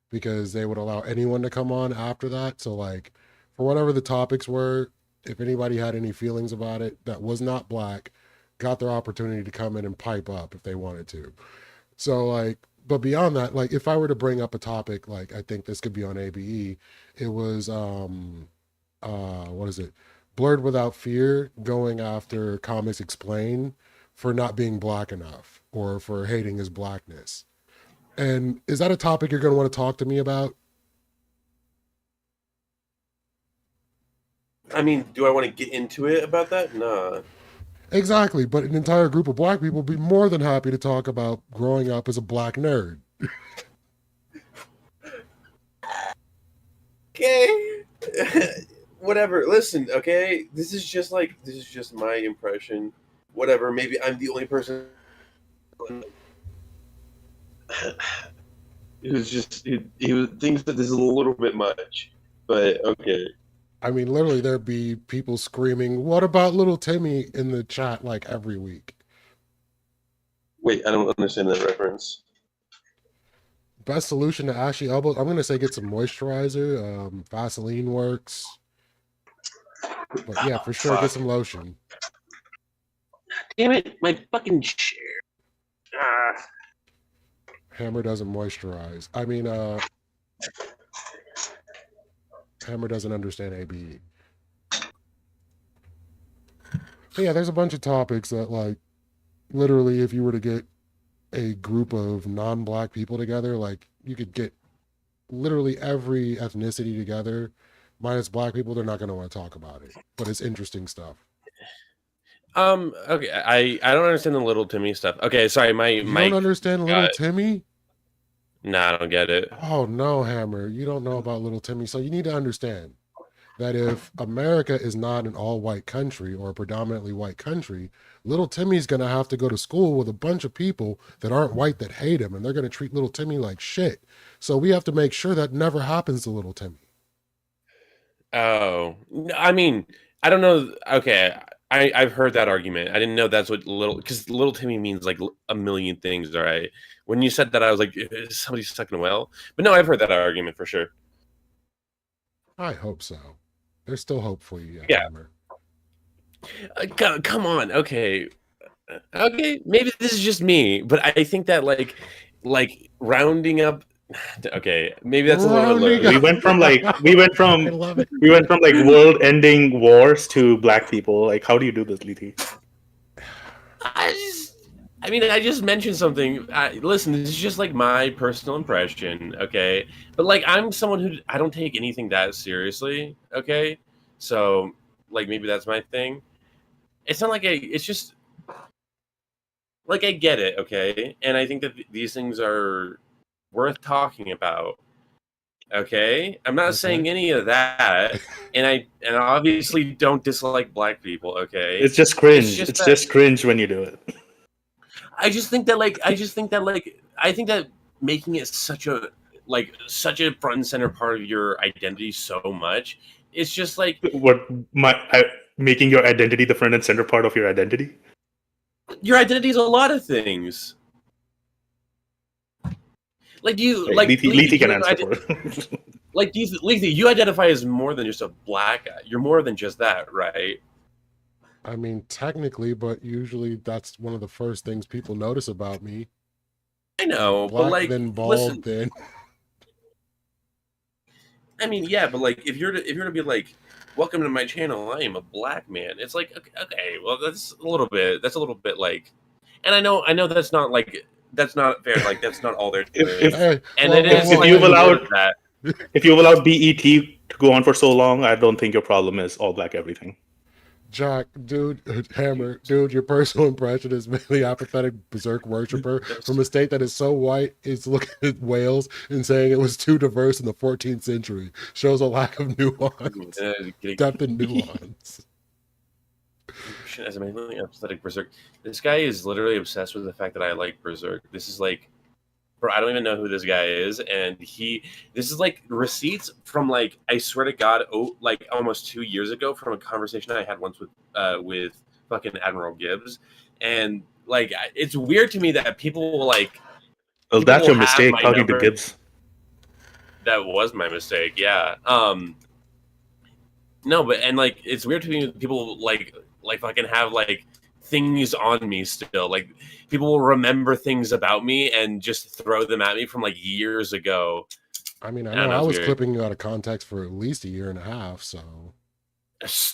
because they would allow anyone to come on after that. So like, for whatever the topics were, if anybody had any feelings about it that was not black, got their opportunity to come in and pipe up if they wanted to. So like, but beyond that, like, if I were to bring up a topic, like, I think this could be on ABE, it was what is it? Blurred Without Fear going after Comics Explain for not being black enough, or for hating his blackness. And is that a topic you're going to want to talk to me about? I mean, do I want to get into it about that? Nah. Exactly, but an entire group of black people would be more than happy to talk about growing up as a black nerd. Okay. Whatever. Listen, okay? This is just my impression. Whatever. Maybe I'm the only person. He thinks that this is a little bit much, but okay. I mean, literally, there'd be people screaming, "What about little Timmy?" in the chat like every week. Wait, I don't understand that reference. Best solution to ashy elbows? I'm gonna say get some moisturizer. Vaseline works, but yeah, for sure, get some lotion. Damn it, my fucking chair. Hammer doesn't moisturize. I mean, Hammer doesn't understand ABE. But yeah, there's a bunch of topics that, like, literally, if you were to get a group of non-black people together, like, you could get literally every ethnicity together, minus black people, they're not going to want to talk about it. But it's interesting stuff. Okay, I don't understand the Little Timmy stuff. Okay, sorry, You don't understand Little Timmy? Nah, I don't get it. Oh no, Hammer, you don't know about Little Timmy. So you need to understand that if America is not an all-white country or a predominantly white country, Little Timmy's going to have to go to school with a bunch of people that aren't white that hate him, and they're going to treat Little Timmy like shit. So we have to make sure that never happens to Little Timmy. Oh, I mean, I don't know. Okay, I've heard that argument. I didn't know that's what because Little Timmy means like a million things. All right, when you said that, I was like, is somebody stuck in a well? But no, I've heard that argument for sure. I hope so. There's still hope for you. Yeah. Hammer. Come on. Okay, maybe this is just me, but I think that like rounding up. Okay, maybe that's a little bit low. We went from world-ending wars to black people. Like, how do you do this, Liti? I just mentioned something. Listen, this is just like my personal impression, okay? But like, I'm someone who I don't take anything that seriously, okay? So like, maybe that's my thing. It's not like it's just like I get it, okay? And I think that these things are worth talking about. Okay, I'm not saying any of that, and I obviously don't dislike black people. Okay, It's just cringe. It's just cringe when you do it. I think that making it such a front and center part of your identity so much, it's just like Making your identity the front and center part of your identity. your identity is a lot of things. Like Liti can answer for it. Like, Lethy, you identify as more than just a black guy. You're more than just that, right? I mean, technically, but usually that's one of the first things people notice about me. I know, Black, but like, then bald, listen. then. I mean, yeah, but like, if you're to be like, welcome to my channel, I am a black man. It's like, okay, well, that's a little bit like, and I know that's not like. That's not fair. Like, that's not all they're doing. If you've allowed BET to go on for so long, I don't think your problem is all black everything. Jack, dude, Hammer, dude, your personal impression is mainly apathetic berserk worshiper from a state that is so white, is looking at Wales and saying it was too diverse in the 14th century. Shows a lack of nuance, depth and nuance. As a mainly apathetic berserk, this guy is literally obsessed with the fact that I like berserk. This is like, bro, I don't even know who this guy is, and this is like receipts from like, I swear to God, like almost 2 years ago from a conversation I had once with fucking Admiral Gibbs, and like, it's weird to me that people will like. Well, that's your mistake talking to Gibbs. That was my mistake. Yeah. No, but and like, it's weird to me that people like fucking have like things on me still. Like, people will remember things about me and just throw them at me from like years ago. I mean, I know I was clipping you out of context for at least a year and a half, so.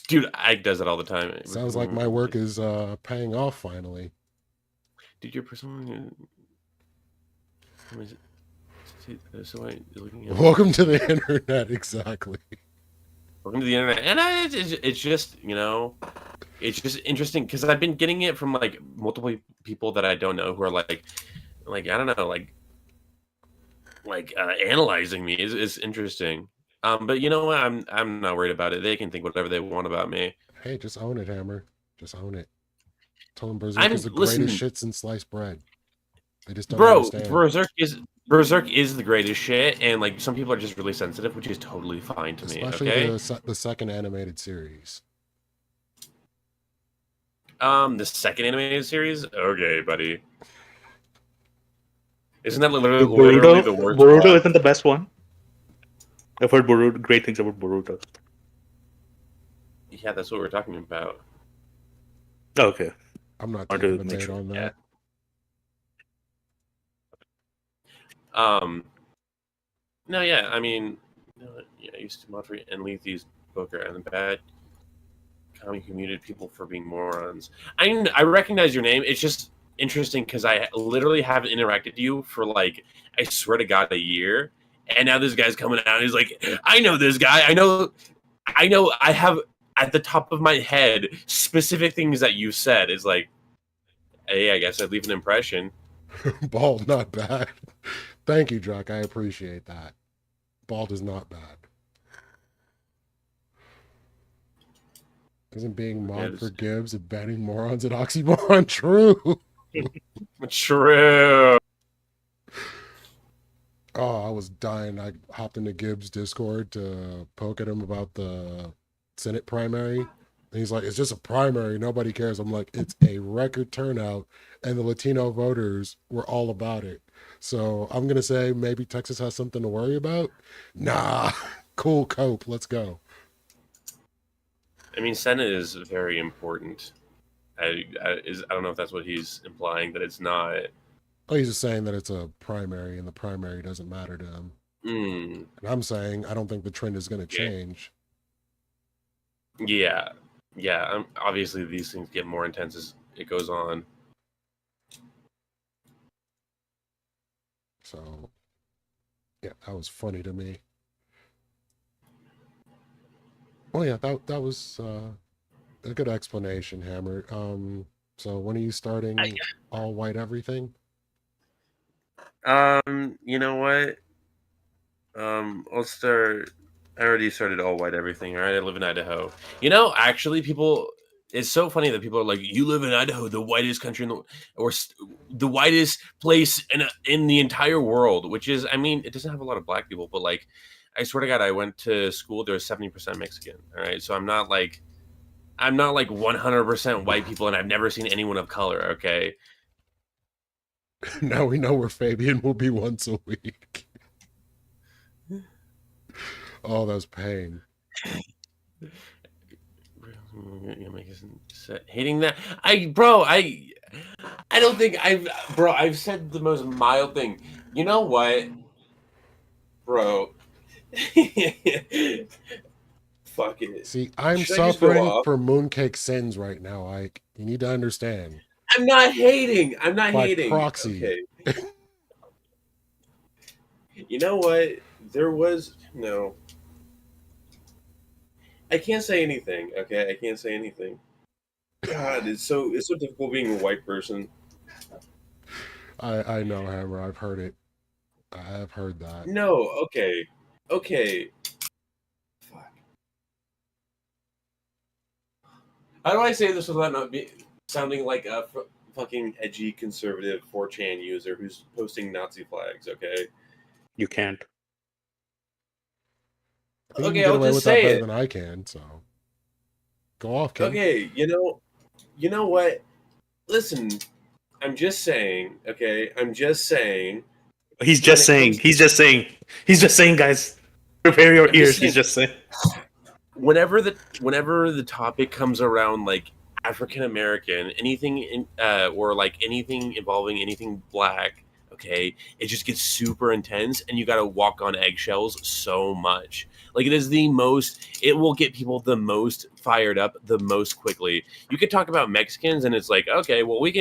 Dude, Ike does it all the time. Sounds like my work is paying off finally. Dude, your personal. Welcome to the internet, exactly. Welcome to the internet, and it's just, it's just interesting because I've been getting it from like multiple people that I don't know who are like I don't know, like analyzing me is interesting. But you know what? I'm not worried about it. They can think whatever they want about me. Hey, just own it, Hammer. Just own it. Tell them Berserk is the greatest shit since sliced bread. They just don't understand. Berserk is the greatest shit, and like some people are just really sensitive, which is totally fine to me. Okay, the second animated series. The second animated series. Okay, buddy. Isn't that literally the worst? Boruto isn't the best one. I've heard great things about Boruto. Yeah, that's what we're talking about. Okay. I'm not taking the bait on that. No, yeah, I mean, I used to moderate and Lethy's Booker and the bad comic who muted people for being morons. I recognize your name. It's just interesting because I literally haven't interacted with you for like, I swear to God, a year, And now this guy's coming out and he's like, I know this guy. I know I have at the top of my head specific things that you said. It's like, hey, I guess I'd leave an impression. Bald, not bad. Thank you, Druck. I appreciate that. Bald is not bad. Isn't being mobbed for Gibbs and banning morons at Oxymoron true? True. Oh, I was dying. I hopped into Gibbs' Discord to poke at him about the Senate primary. And he's like, it's just a primary. Nobody cares. I'm like, it's a record turnout. And the Latino voters were all about it. So I'm going to say maybe Texas has something to worry about. Nah, cool cope. Let's go. I mean, Senate is very important. I don't know if that's what he's implying, that it's not. Oh, he's just saying that it's a primary and the primary doesn't matter to him. And I'm saying I don't think the trend is going to change. Yeah. Obviously, these things get more intense as it goes on. So, yeah, that was funny to me. Well, yeah, that was a good explanation, Hammer. So when are you starting all white everything? You know what? I'll start. I already started all white everything. All right, I live in Idaho. You know, actually, people. It's so funny that people are like, "You live in Idaho, the whitest country in the whitest place in the entire world." Which is, I mean, it doesn't have a lot of black people, but like, I swear to God, I went to school. There's 70% Mexican. All right, so I'm not like 100% white people, and I've never seen anyone of color. Okay. Now we know where Fabian will be once a week. Oh, that's pain. Hating that, I don't think I've said the most mild thing. You know what, bro? Fuck it. See, I'm suffering for mooncake sins right now, Ike. You need to understand. I'm not hating. By proxy. Okay. You know what? There was no. I can't say anything. Okay, I can't say anything. God, it's so difficult being a white person. I know, Hammer. I've heard it. I've heard that. No. Okay. Fuck. How do I say this without not sounding like a fucking edgy conservative 4chan user who's posting Nazi flags? Okay. You can't. I think Okay, you can get I'll away just with that say better it. than I can, so go off, King. Okay, you know what? Listen, I'm just saying. Okay, I'm just saying. He's just saying. He's just saying, guys. Prepare your ears. He's just saying. Whenever the topic comes around, like African American, anything or like anything involving anything black, okay, it just gets super intense, and you got to walk on eggshells so much. Like, it will get people the most fired up the most quickly. You could talk about Mexicans, and it's like, okay, well, we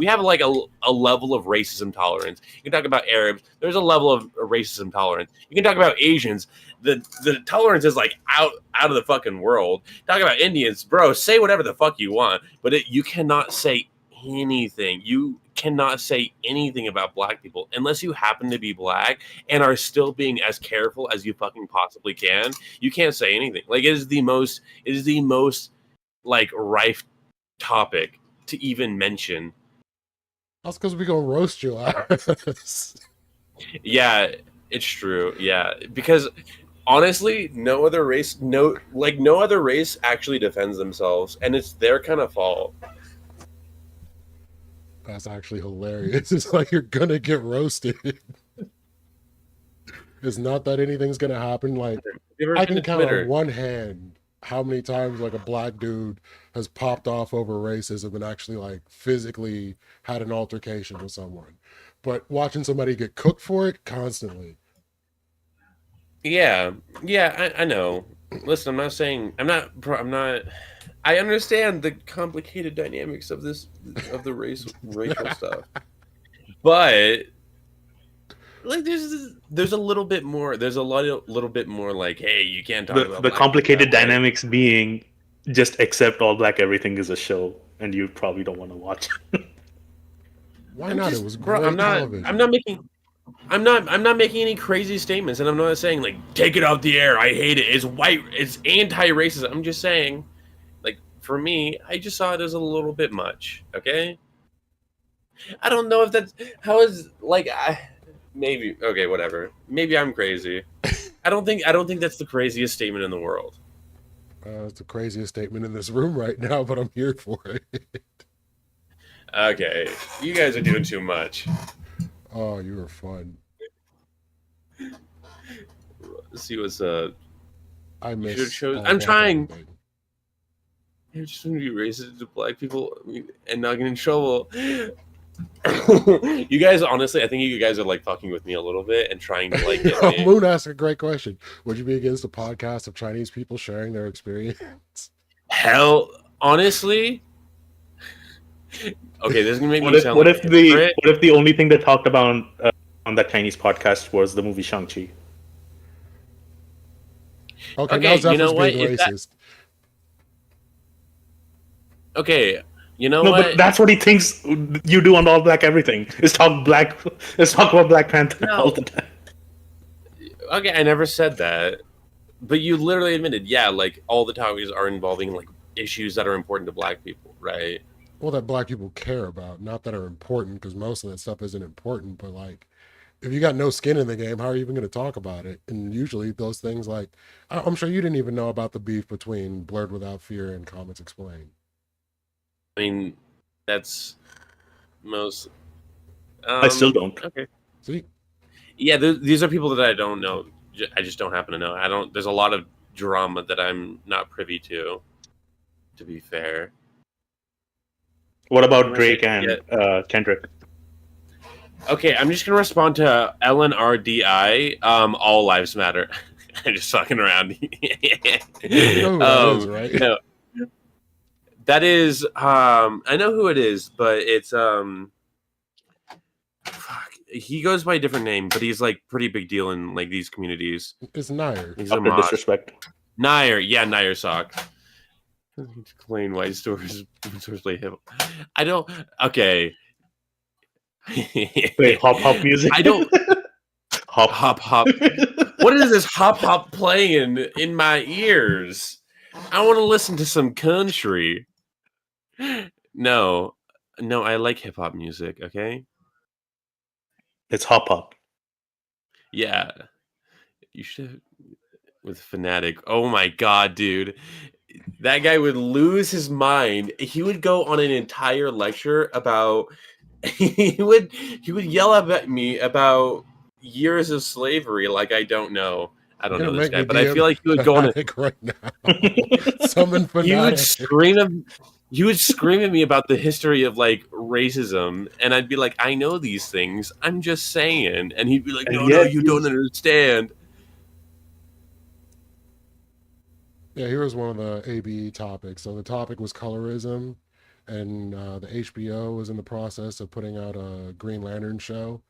have like a level of racism tolerance. You can talk about Arabs. There's a level of racism tolerance. You can talk about Asians. The tolerance is like out of the fucking world. Talk about Indians, bro. Say whatever the fuck you want, but you cannot say anything. You cannot say anything about black people unless you happen to be black and are still being as careful as you fucking possibly can. You can't say anything. Like, it is the most like rife topic to even mention. That's because we gonna roast you ass. Yeah, it's true. Yeah, because honestly, no other race actually defends themselves, and it's their kind of fault. That's actually hilarious. It's like you're gonna get roasted. It's not that anything's gonna happen. Like, I can count on one hand how many times like a black dude has popped off over racism and actually like physically had an altercation with someone. But watching somebody get cooked for it constantly. Yeah, I know. Listen, I'm not. I understand the complicated dynamics of the racial stuff, but like there's a little bit more. There's a little bit more like, hey, you can't talk about The black complicated people that way. dynamics being just accept All Black everything is a show, and you probably don't want to watch it. Why I'm not? just- It was bro, great I'm not television. I'm not making any crazy statements, and I'm not saying like take it off the air. I hate it. It's white. It's anti-racist. I'm just saying, like for me, I just saw it as a little bit much. Okay. I don't know if that's how is like maybe okay, whatever. Maybe I'm crazy. I don't think that's the craziest statement in the world. It's the craziest statement in this room right now, but I'm here for it. Okay, you guys are doing too much. Oh, you were fun. Let's see what's I you miss. should've chose. All I'm Black trying. everything. You're just gonna be racist to black people and not get in trouble. You guys, honestly, I think you guys are like fucking with me a little bit and trying to like get me. Moon asked a great question. Would you be against a podcast of Chinese people sharing their experience? Hell, honestly. Okay, this is gonna make me sound What like if a the hypocrite. only thing they talked about on that Chinese podcast was the movie Shang-Chi? Okay, Okay, now you Zephyr's know what? being If that- racist. Okay, you know No, what? but that's what he thinks you do on All Black everything. Is talk black. Is talk about Black Panther all the time. Okay, I never said that. But you literally admitted, yeah, like all the topics are involving like issues that are important to black people, right? Well, that black people care about, not that are important, because most of that stuff isn't important. But like, if you got no skin in the game, how are you even going to talk about it? And usually those things, like, I'm sure you didn't even know about the beef between Blurred Without Fear and Comics Explained. I mean, that's most. I still don't. Okay. See? Yeah, these are people that I don't know. I just don't happen to know. I don't. There's a lot of drama that I'm not privy to. To be fair. What about Unless Drake I and Kendrick? Okay, I'm just gonna respond to LNRDI. All lives matter. I'm just fucking around. You know who that is, right? No. That is I know who it is, but it's fuck. He goes by a different name, but he's like pretty big deal in like these communities. It's Nair. He's a After mod. disrespect. Nair, yeah, Nair sock. Plain white stores play hip. I don't. Okay. Wait, hop music. I don't. Hop. What is this hop playing in my ears? I want to listen to some country. No, I like hip hop music. Okay. It's hop. Yeah. You should with Fanatic. Oh my god, dude. That guy would lose his mind. He would go on an entire lecture about he would yell at me about years of slavery like I don't know. I don't You're know gonna this make guy, me but I feel like he would go on a Fanatic right now. Summon he would Fanatic. scream at me about the history of like racism, and I'd be like, I know these things. I'm just saying. And he'd be like, And no, yet you don't understand. Yeah, here was one of the ABE topics. So the topic was colorism, and the HBO was in the process of putting out a Green Lantern show,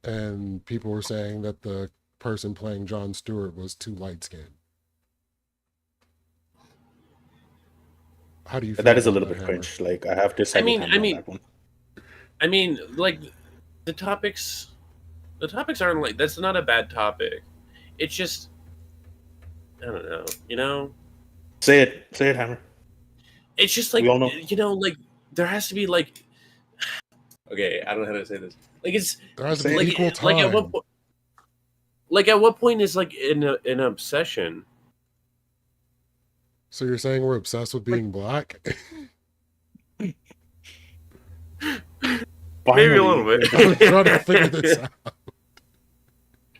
and people were saying that the person playing Jon Stewart was too light-skinned. How do you feel That is a about little that, bit Hammer? cringe. Like I have to side with Hammer on that one. I mean, like the topics aren't like that's not a bad topic. It's just I don't know, you know. Say it, Hammer. It's just like We all know. you know, like there has to be like okay, I don't know how to say this. Like it's There has to be like, equal like at time. what point is like an obsession? So you're saying we're obsessed with being black? Maybe a little bit. I'm trying to figure this out.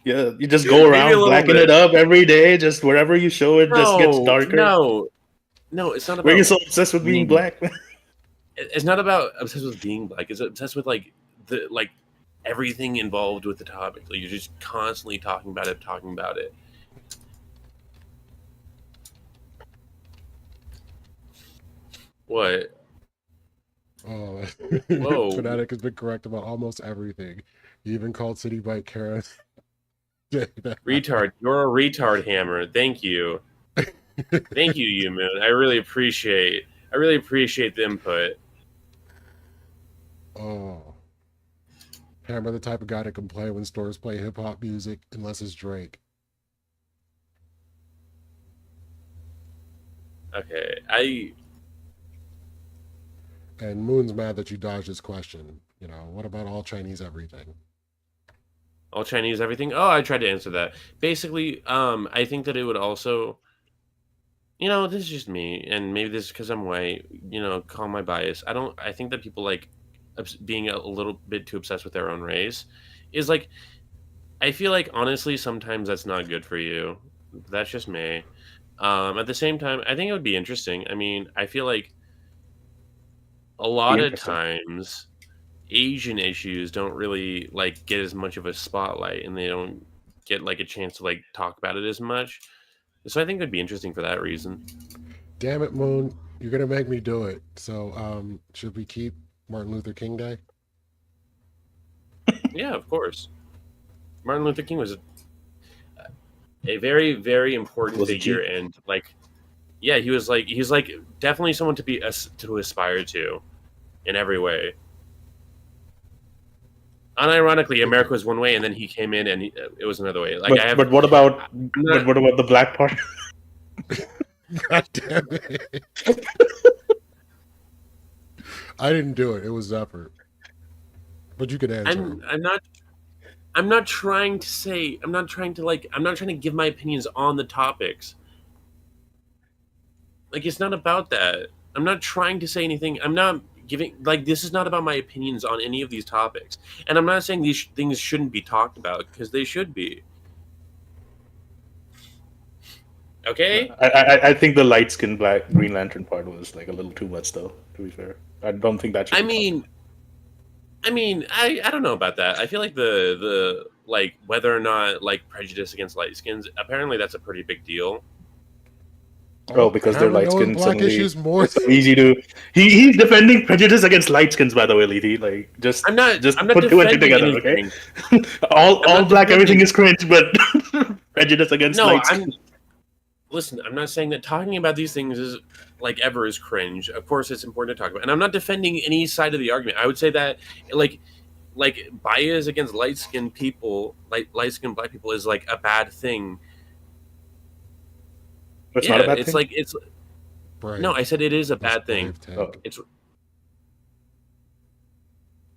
Yeah, you just go around blacking it up every day. Just wherever you show it, just gets darker. No, it's not about. Where you so obsessed with being black? It's not about obsessed with being black. It's obsessed with like everything involved with the topic. Like you're just constantly talking about it. What? Oh, Whoa. Fanatic has been correct about almost everything. He even called City Bike Karen. Retard, you're a retard, Hammer. Thank you. Thank you, Moon. I really appreciate the input. Oh. Hammer, the type of guy to complain when stores play hip hop music unless it's Drake. Okay, And Moon's mad that you dodged his question. You know, what about all Chinese everything? all Chinese everything. Oh, I tried to answer that. Basically, I think that it would also, this is just me, and maybe this is because I'm white. Call my bias. I think that people like being a little bit too obsessed with their own race is like. I feel like honestly, sometimes that's not good for you. That's just me. At the same time, I think it would be interesting. I mean, I feel like a lot of times Asian issues don't really like get as much of a spotlight, and they don't get like a chance to like talk about it as much. So I think it would be interesting for that reason. Damn it, Moon. You're going to make me do it. So, should we keep Martin Luther King Day? Yeah, of course. Martin Luther King was a very, very important figure, and like, yeah, he's definitely someone to aspire to, in every way. Unironically, America was one way, and then he came in, and it was another way. Like, but what about the Black Party? God damn it! I didn't do it. It was Zephyr. But you could answer. I'm not trying to give my opinions on the topics. Like, it's not about that. I'm not trying to say anything. I'm not giving, like, this is not about my opinions on any of these topics. And I'm not saying these things shouldn't be talked about, because they should be. Okay? I think the light-skinned Green Lantern part was like a little too much, though, to be fair. I don't think that should I don't know about that. I feel like the like whether or not like prejudice against light skins, apparently that's a pretty big deal. Oh, because they're light skinned. Black issues more. It's so easy to. He's defending prejudice against light skins, by the way, Lethy. Like, I'm not put two and two together, anything. okay? all black, everything is cringe, but prejudice against light skins. Listen, I'm not saying that talking about these things is ever is cringe. Of course, it's important to talk about, and I'm not defending any side of the argument. I would say that like bias against light-skinned people, light-skinned black people, is like a bad thing. It's not a bad it's thing. It's no, I said it is a bad thing. It's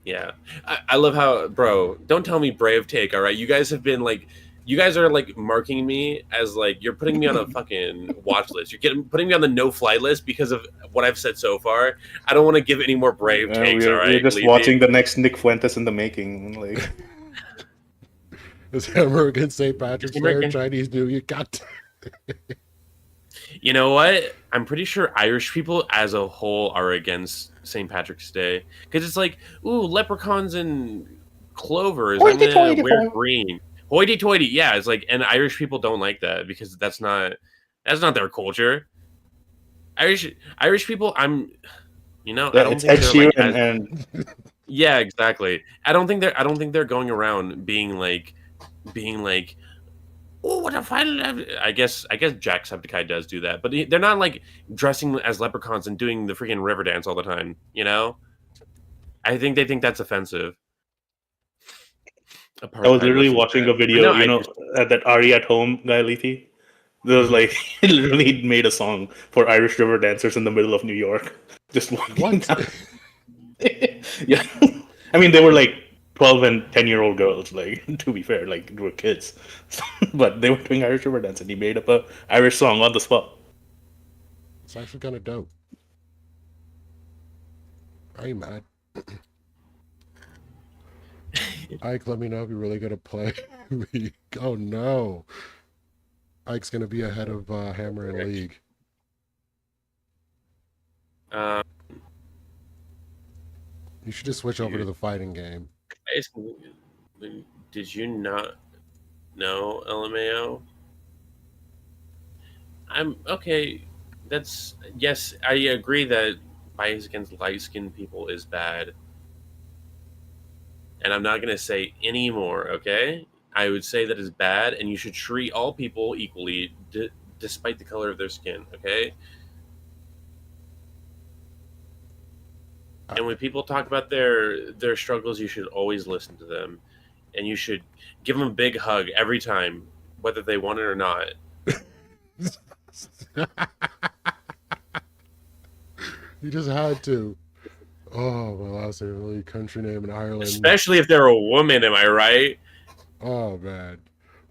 yeah. I love how, bro. Don't tell me brave take. All right, you guys have been like. You guys are like marking me as like you're putting me on a fucking watch list. You're putting me on the no-fly list because of what I've said so far. I don't want to give any more brave takes. We're just watching the next Nick Fuentes in the making. Like, Is Hammer against St. Patrick's Day, Chinese New Year? God. You know what? I'm pretty sure Irish people as a whole are against St. Patrick's Day because it's like, ooh, leprechauns and clovers. I'm gonna wear green. Hoity-toity, yeah. It's like, and Irish people don't like that because that's not their culture. Irish people, I don't think they're like yeah, exactly. I don't think they're going around being like, oh, what a fine. I guess Jacksepticeye does do that, but they're not like dressing as leprechauns and doing the freaking river dance all the time. I think they think that's offensive. I was literally watching a video, that Ari at Home guy, Lethy. There was like, he literally made a song for Irish river dancers in the middle of New York. Just walking down. Yeah. I mean, they were like 12 and 10-year-old girls, like, to be fair, like, they were kids. But they were doing Irish river dance, and he made up a Irish song on the spot. It's actually kind of dope. Are you mad? Ike, let me know if you're really gonna play. Oh no, Ike's gonna be ahead of Hammer in League. You should just switch over to the fighting game. Did you not know LMAO? I'm okay. Yes, I agree that bias against light-skinned people is bad. And I'm not going to say any more, okay? I would say that is bad, and you should treat all people equally, despite the color of their skin, okay? And when people talk about their struggles, you should always listen to them, and you should give them a big hug every time, whether they want it or not. You just had to. Oh, my last name, really country name in Ireland. Especially if they're a woman, am I right? Oh, man.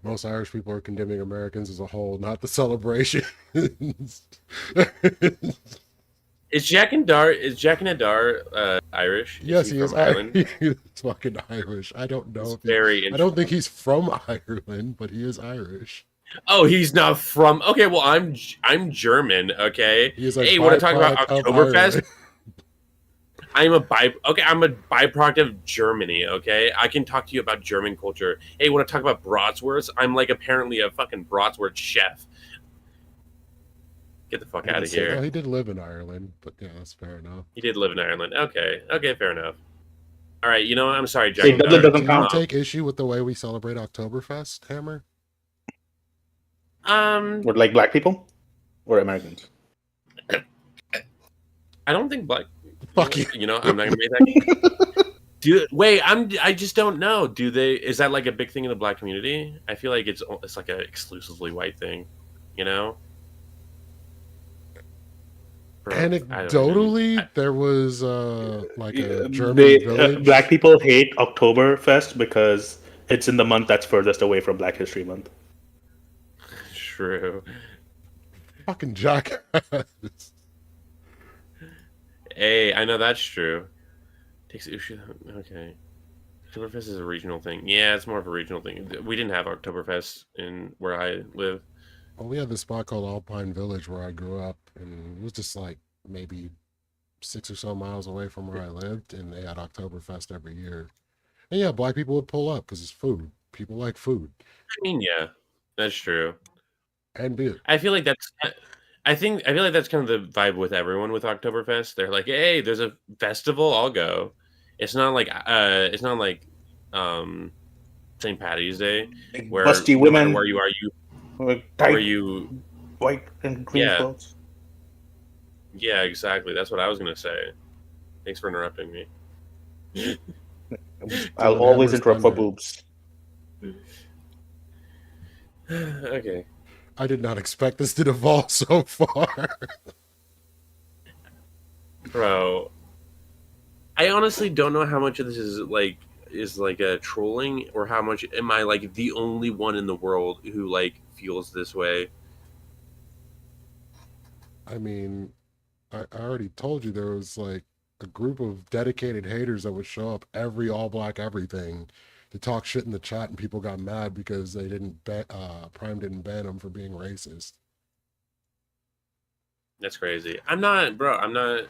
Most Irish people are condemning Americans as a whole, not the celebration. Is Jack and Adar Irish? Yes, he is from Ireland. He's fucking Irish. I don't know. It's very I don't think he's from Ireland, but he is Irish. Oh, he's not from. Okay, well, I'm German. Okay. He's like hey, want to talk about byproduct of Oktoberfest? Ireland. I'm a byproduct of Germany. Okay, I can talk to you about German culture. Hey, want to talk about bratwurst? I'm like apparently a fucking bratwurst chef. Get the fuck out of here. Oh, he did live in Ireland, but yeah, that's fair enough. He did live in Ireland. Okay, fair enough. All right, you know what? I'm sorry, Jack. See, Dublin doesn't Do count. you take issue with the way we celebrate Oktoberfest, Hammer? Or like black people? Or Americans? I don't think black. Fuck you. You know, I'm not gonna make that. I just don't know. Do they? Is that like a big thing in the black community? I feel like it's like a exclusively white thing. You know. Anecdotally, there was like a German village. Black people hate Oktoberfest because it's in the month that's furthest away from Black History Month. True. Fucking jackass. Hey, I know that's true. Takes issue. Okay. Oktoberfest is a regional thing. Yeah, it's more of a regional thing. We didn't have Oktoberfest in where I live. Well, we had this spot called Alpine Village where I grew up, and it was just like maybe 6 or so miles away from where I lived, and they had Oktoberfest every year. And yeah, black people would pull up because it's food. People like food. I mean, yeah, that's true. And beer. I feel like that's. I feel like that's kind of the vibe with everyone with Oktoberfest. They're like, hey, there's a festival, I'll go. It's not like St. Patty's Day where Busty no women, matter where you are, you white and green clothes. Yeah, exactly. That's what I was gonna say. Thanks for interrupting me. I'll always interrupt for boobs. Okay. I did not expect this to devolve so far. Bro, I honestly don't know how much of this is like a trolling, or how much am I like the only one in the world who like feels this way. I mean, I already told you there was like a group of dedicated haters that would show up every all black everything to talk shit in the chat, and people got mad because they didn't Prime didn't ban them for being racist. That's crazy. I'm not racist.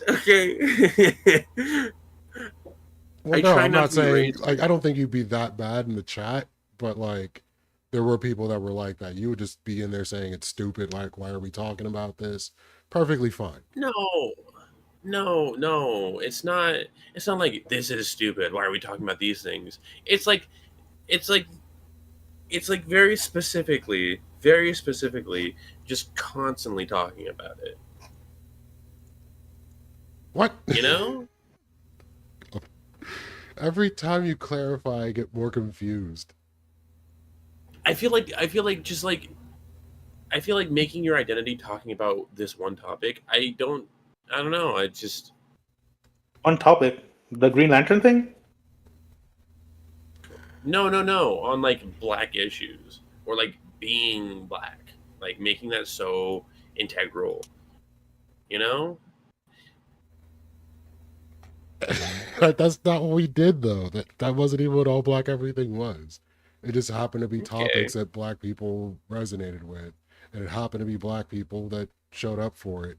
Okay. Well, no, I'm not saying like I don't think you'd be that bad in the chat, but like there were people that were like that. You would just be in there saying it's stupid, like why are we talking about this? Perfectly fine. No, it's not like this is stupid. Why are we talking about these things? It's like very specifically, just constantly talking about it. What? You know? Every time you clarify, I get more confused. I feel like making your identity talking about this one topic. I don't know. I just on topic, the Green Lantern thing. No. On like black issues or like being black, like making that so integral. You know. That's not what we did though. That wasn't even what all black everything was. It just happened to be topics that black people resonated with, and it happened to be black people that showed up for it.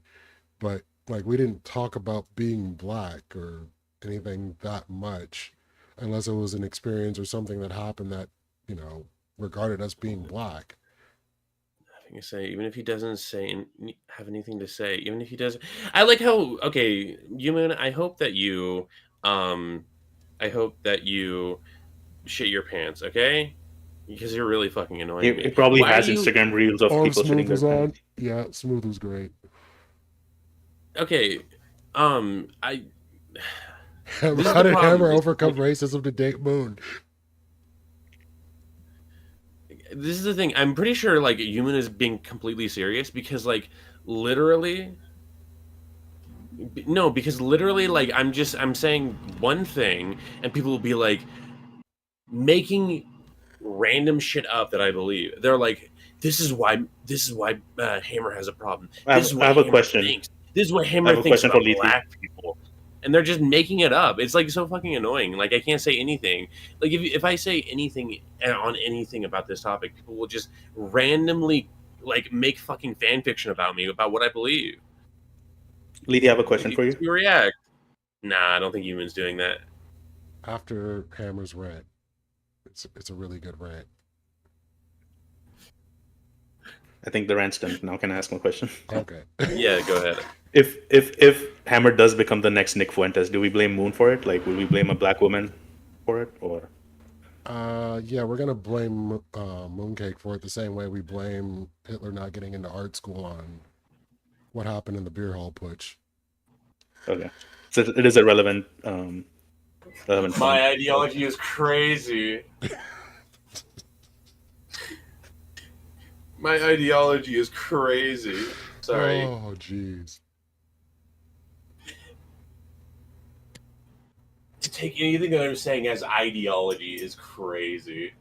But like we didn't talk about being black or anything that much, unless it was an experience or something that happened that, you know, regarded us being black. fucking say? Even if he doesn't have anything to say, even if he doesn't, I like how Human. I hope that you shit your pants, okay? Because you're really fucking annoying me. It probably Why has are you- Instagram reels of Oh, people Smooth shitting their was on. pants. Yeah, Smooth was great. Okay, I. How This is the did problem. Hammer This- overcome racism to date Moon? This is the thing. I'm pretty sure like Human is being completely serious because like literally. No, because literally like I'm saying one thing and people will be like making random shit up that I believe. They're like, this is why Hammer has a problem. I This is what have a Hammer question. thinks. This is what I Hammer have a thinks question about for Lethe. black people. And they're just making it up. It's like so fucking annoying. Like I can't say anything. Like if I say anything on anything about this topic, people will just randomly like make fucking fan fiction about me about what I believe. Lethe, I have a question for you. You react. Nah, I don't think Human's doing that. After Hammer's rant, it's a really good rant. I think the rant's done. Now can I ask my question? Okay. Yeah, go ahead. If Hammer does become the next Nick Fuentes, do we blame Moon for it? Like, will we blame a black woman for it, or? Yeah, we're gonna blame Mooncake for it the same way we blame Hitler not getting into art school on what happened in the beer hall putsch. Okay, so it is a relevant. Relevant My point. ideology is crazy. My ideology is crazy. Sorry. Oh, jeez. To take anything that I'm saying as ideology is crazy.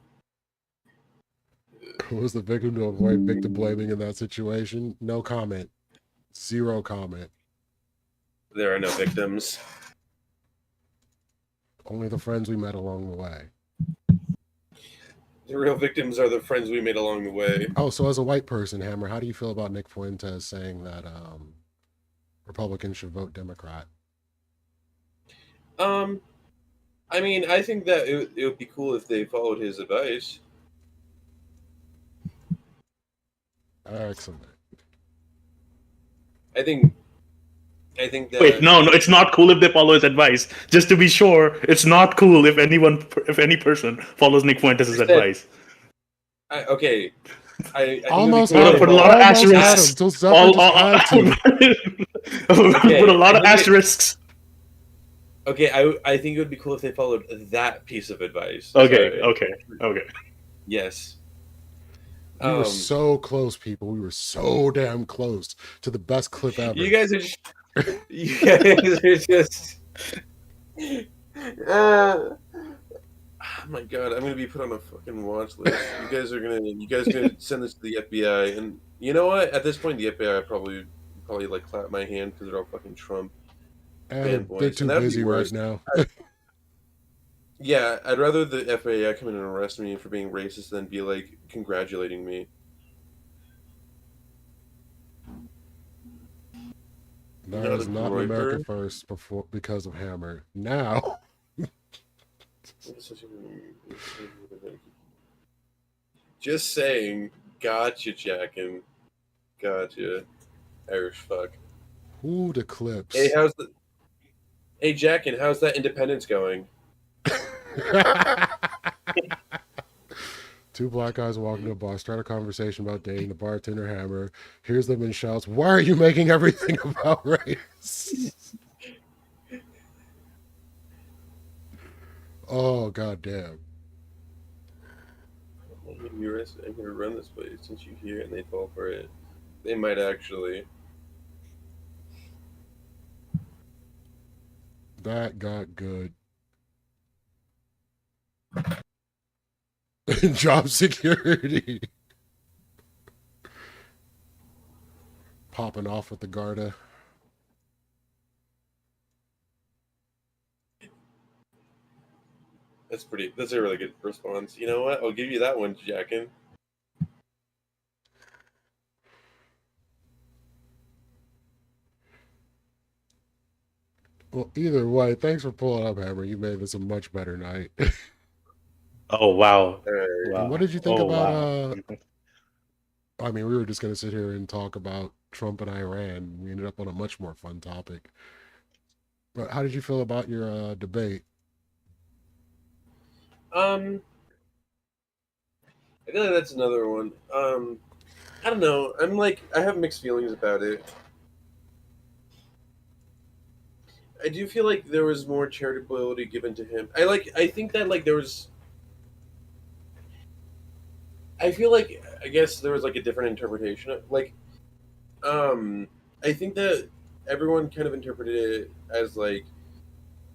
Who was the victim to avoid victim blaming in that situation? No comment. Zero comment. There are no victims. Only the friends we met along the way. The real victims are the friends we made along the way. Oh, so as a white person, Hammer, how do you feel about Nick Fuentes saying that Republicans should vote Democrat? I mean, I think that it would be cool if they followed his advice. Excellent. I think that. Wait, no, it's not cool if they follow his advice. Just to be sure, it's not cool if any person follows Nick Fuentes' advice. I think Almost it'd be had cool him. if- Put a lot of Almost had asterisks. him, till Zephyr just had to. Put a lot of I think asterisks. Okay, I think it would be cool if they followed that piece of advice. Okay, Sorry. okay. Yes. We were so close, people. We were so damn close to the best clip ever. You guys are just. You guys are just. Oh my god! I'm gonna be put on a fucking watch list. You guys are gonna send this to the FBI, and you know what? At this point, the FBI probably like clap my hand because they're all fucking Trump And fanboys. they're And too that'd be busy right worse. now. Yeah, I'd rather the FBI come in and arrest me for being racist than be like congratulating me. That Not was a not an America Groyper? first before because of Hammer. Now, Just saying, gotcha, Jackin. Gotcha, Irish fuck. who the clips? Hey, Jackin, how's that independence going? Two black guys walk into a bar, start a conversation about dating. The bartender Hammer hears them and shouts, "Why are you making everything about race?" Oh, goddamn. I'm gonna run this place since you hear it and they fall for it. They might actually. That got good. Job security. Popping off with the Garda. That's a really good response. You know what? I'll give you that one, Jackin. Well, either way, thanks for pulling up, Hammer. You made this a much better night. Oh wow! What did you think about I mean, we were just going to sit here and talk about Trump and Iran. We ended up on a much more fun topic. But how did you feel about your debate? I feel like that's another one. I don't know. I have mixed feelings about it. I do feel like there was more charitability given to him. I think that there was. I feel like I guess there was a different interpretation of I think that everyone kind of interpreted it as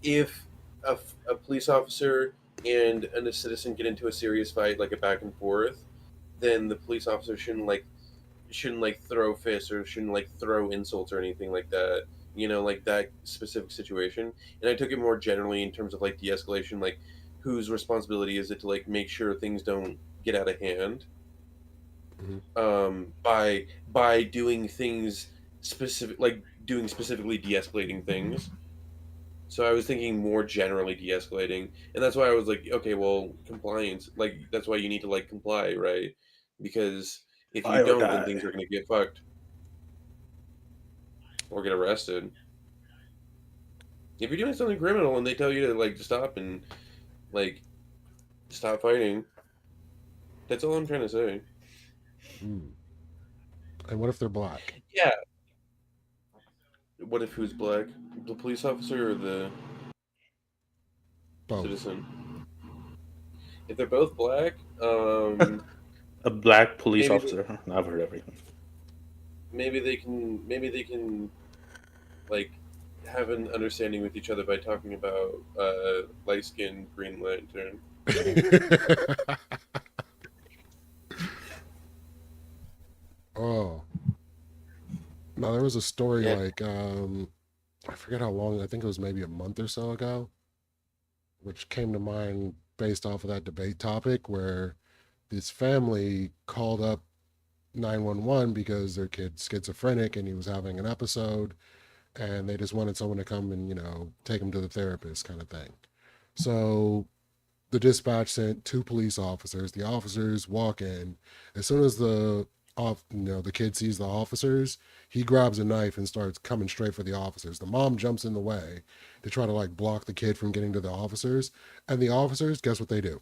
if a police officer and a citizen get into a serious fight, like a back and forth, then the police officer shouldn't throw fists or shouldn't throw insults or anything like that. That specific situation. And I took it more generally in terms of de-escalation, whose responsibility is it to make sure things don't get out of hand. By doing things doing specifically de-escalating things. So I was thinking more generally de-escalating, and that's why I was like, okay, well, compliance, that's why you need to comply, right? Because if you don't, then things are going to get fucked or get arrested. If you're doing something criminal and they tell you to stop and stop fighting, that's all I'm trying to say. And what if they're black? Yeah. What if who's black? The police officer or the citizen? If they're both black, a black police officer. I've heard everything. Maybe they can have an understanding with each other by talking about light skin Green Lantern. Oh. No, there was a story I forget how long, I think it was maybe a month or so ago, which came to mind based off of that debate topic, where this family called up 911 because their kid's schizophrenic and he was having an episode, and they just wanted someone to come and, take him to the therapist kind of thing. So the dispatch sent 2 police officers. The officers walk in. As soon as the kid sees the officers, he grabs a knife and starts coming straight for the officers. The mom jumps in the way to try to block the kid from getting to the officers. And the officers, guess what they do?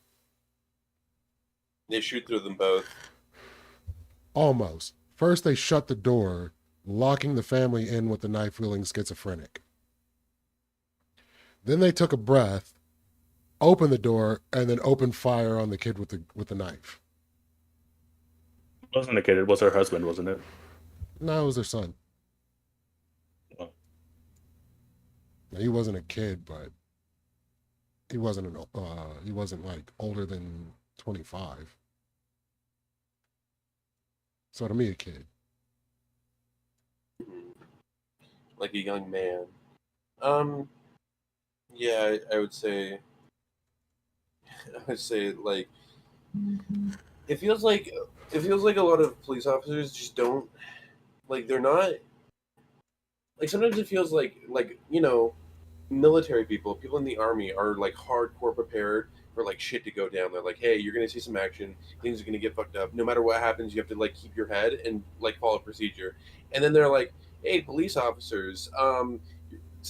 They shoot through them both. Almost. First, they shut the door, locking the family in with the knife-wielding schizophrenic. Then they took a breath, opened the door, and then opened fire on the kid with the knife. It wasn't a kid, it was her husband, wasn't it? No, it was their son. Oh. He wasn't a kid, but he wasn't older than 25. So to me, a kid. Like a young man. Yeah, I would say it feels like a lot of police officers just don't they're not sometimes it feels like military people in the army are hardcore prepared for shit to go down. They're like, hey, you're gonna see some action, things are gonna get fucked up. No matter what happens, you have to keep your head and follow procedure. And then they're like, hey, police officers,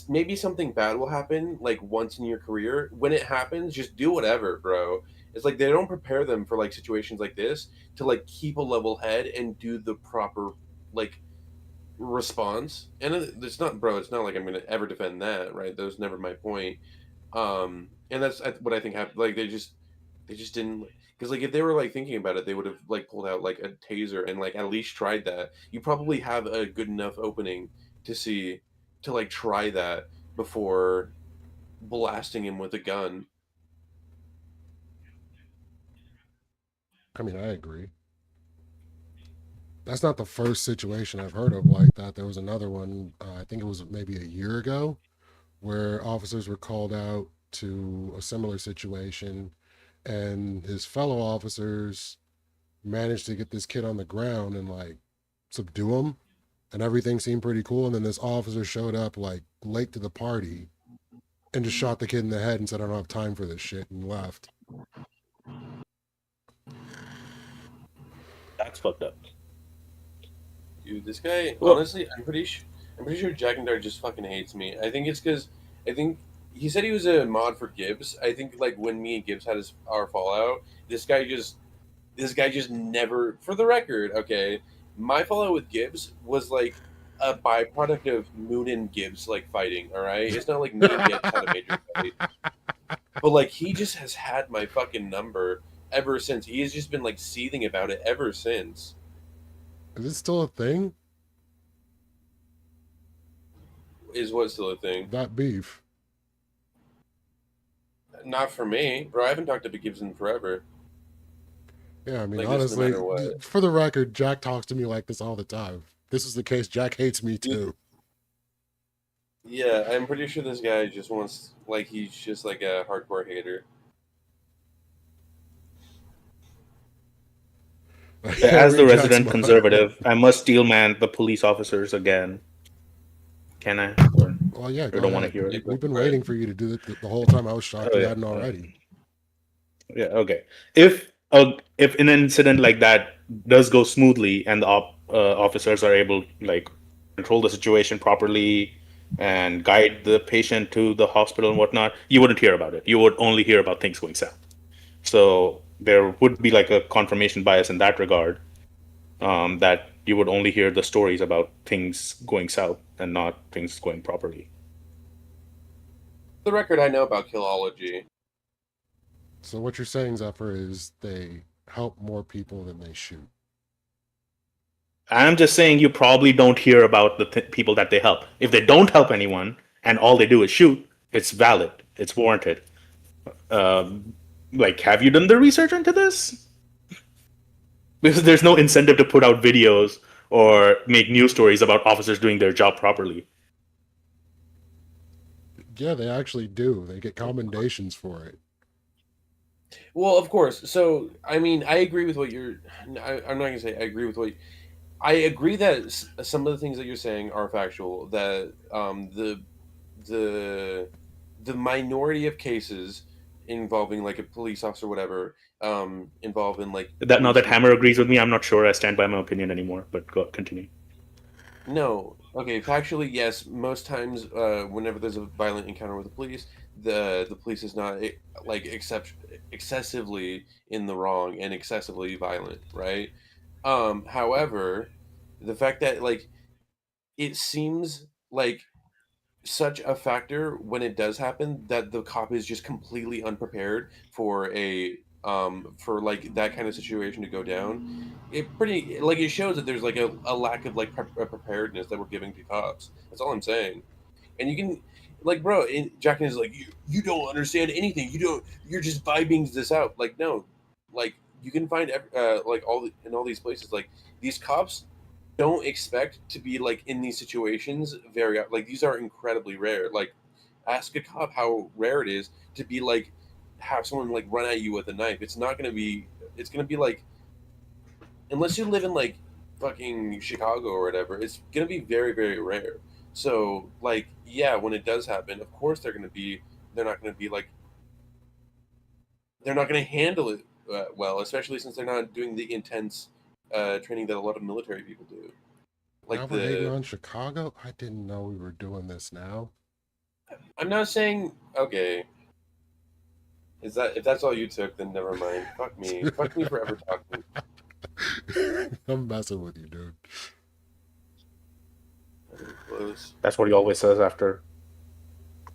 maybe something bad will happen once in your career. When it happens, just do whatever, bro. It's they don't prepare them for situations like this to keep a level head and do the proper response. And it's not, bro, it's not I'm gonna ever defend that, right? That was never my point. And that's what I think happened. They just didn't, because if they were thinking about it, they would have pulled out a taser and at least tried that. You probably have a good enough opening to try that before blasting him with a gun. I mean, I agree. That's not the first situation I've heard of like that. There was another one, I think it was maybe a year ago, where officers were called out to a similar situation, and his fellow officers managed to get this kid on the ground and subdue him, and everything seemed pretty cool. And then this officer showed up late to the party and just shot the kid in the head and said, I don't have time for this shit, and left. That's fucked up. Dude, this guy, Well- honestly, I'm pretty sure Jack and Dart just fucking hates me. I think it's because I think he said he was a mod for Gibbs. I think like when me and Gibbs had our fallout, this guy just never. For the record, okay, my fallout with Gibbs was like a byproduct of Moon and Gibbs like fighting. All right, it's not like me and Gibbs had a major fight, but like he just has had my fucking number ever since. He has just been like seething about it ever since. Is it still a thing? Is what still a thing? That beef. Not for me, bro. I haven't talked to Big Gibbs in forever. Yeah, I mean, Like, just no honestly, matter what. for the record, Jack talks to me like this all the time. If this is the case, Jack hates me too. Yeah, I'm pretty sure this guy just wants, like, he's just like a hardcore hater. As the Jack's resident my- conservative, I must steelman the police officers again. Can I? Or, Well, yeah, or go don't want to ahead. hear it. We've been waiting for you to do it the whole time. I was shocked Oh, you yeah. hadn't already. Yeah. Okay. If an incident like that does go smoothly and the officers are able like control the situation properly and guide the patient to the hospital and whatnot, you wouldn't hear about it. You would only hear about things going south. So there would be like a confirmation bias in that regard, that you would only hear the stories about things going south and not things going properly. For the record, I know about Killology. So what you're saying, Zephyr, is they help more people than they shoot. I'm just saying you probably don't hear about the people that they help. If they don't help anyone and all they do is shoot, it's valid. It's warranted. Like, have you done the research into this? Because there's no incentive to put out videos or make news stories about officers doing their job properly. Yeah, they actually do. They get commendations for it. Well, of course. So, I mean, I agree with what you're. I'm not gonna say I agree with what. I agree that some of the things that you're saying are factual. That the minority of cases involving like a police officer, or whatever, involved in like That now that Hammer agrees with me, I'm not sure I stand by my opinion anymore. But go continue. No. Okay, factually, yes. Most times, whenever there's a violent encounter with the police, the police is not like excessively in the wrong and excessively violent, right? However, the fact that like it seems like such a factor when it does happen that the cop is just completely unprepared for a for like that kind of situation to go down. It pretty like it shows that there's like a lack of like preparedness that we're giving to cops. That's all I'm saying. And you can like, bro, Jack is like, you don't understand anything. You're just vibing this out. Like, no, like you can find like in all these places, like these cops don't expect to be like in these situations very like these are incredibly rare. Like, ask a cop how rare it is to be like have someone like run at you with a knife. It's not gonna be. It's gonna be like, unless you live in like fucking Chicago or whatever, it's gonna be very very rare. So like, yeah, when it does happen, of course they're not gonna be like, they're not gonna handle it well, especially since they're not doing the intense training that a lot of military people do. Like Now we're hating on Chicago? I didn't know we were doing this now. I'm not saying okay. Is that if that's all you took, then never mind. Fuck me. Fuck me for ever talking. I'm messing with you, dude. Close. That's what he always says after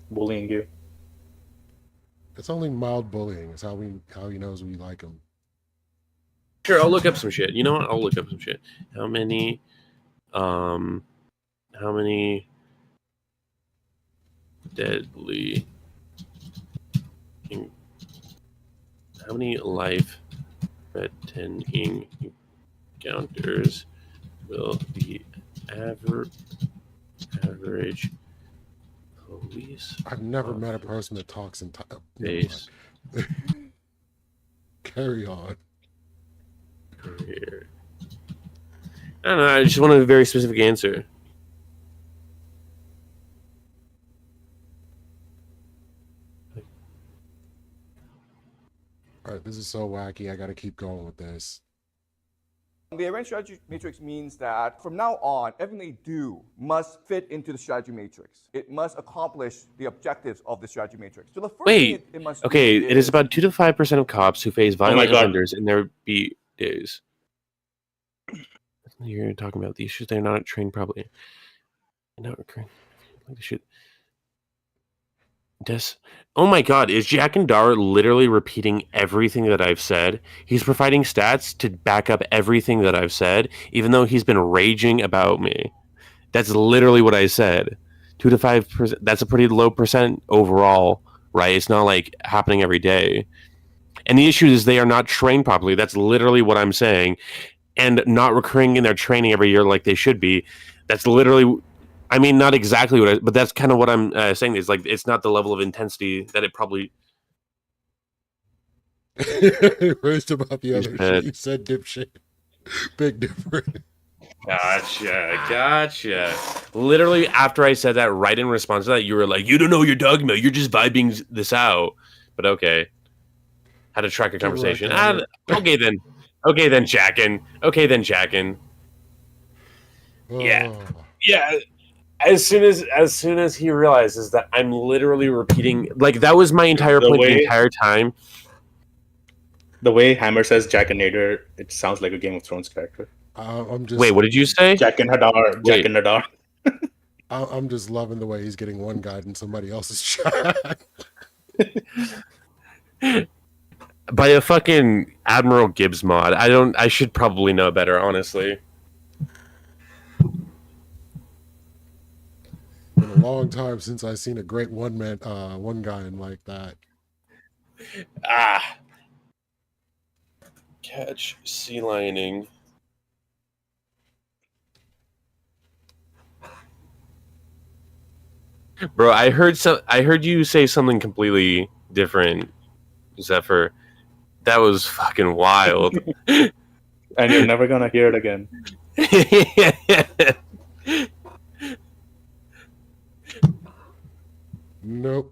bullying you. It's only mild bullying. It's how he knows we like him. Sure, I'll look up some shit. You know what? I'll look up some shit. How many deadly how many life-threatening encounters will the average police I've never met a person that talks in face Carry on. career? I don't know. I just want a very specific answer. All right, this is so wacky. I got to keep going with this. The event strategy matrix means that from now on, everything they do must fit into the strategy matrix. It must accomplish the objectives of the strategy matrix. So the first thing Wait, it must okay, do it is about 2 to 5% of cops who face violent God. offenders in their beat days. You're talking about the issues they're not trained properly. Not recurring. Like they should. Oh my God, is Jack and Dar literally repeating everything that I've said? He's providing stats to back up everything that I've said, even though he's been raging about me. That's literally what I said. 2 to 5%. That's a pretty low percent overall, right? It's not like happening every day. And the issue is they are not trained properly. That's literally what I'm saying. And not recurring in their training every year like they should be. That's literally... I mean, not exactly what but that's kind of what I'm saying. Is like it's not the level of intensity that it probably. First about the other shit, you said dipshit. Big difference. Gotcha. Literally, after I said that, right in response to that, you were like, "You don't know what you're talking about. You're just vibing this out." But okay, how to track a conversation? Okay then, Jackin. Yeah. As soon as he realizes that I'm literally repeating, like that was my entire point the entire time. The way Hammer says Jack and Nader, it sounds like a Game of Thrones character. Wait, what did you say? Jack and Nadar. I'm just loving the way he's getting one guide in somebody else's chat. By a fucking Admiral Gibbs mod. I should probably know better, honestly. Been a long time since I've seen a great one guy in like that. Catch sea lining. Bro, I heard you say something completely different, Zephyr. That was fucking wild. And you're never gonna hear it again. Nope.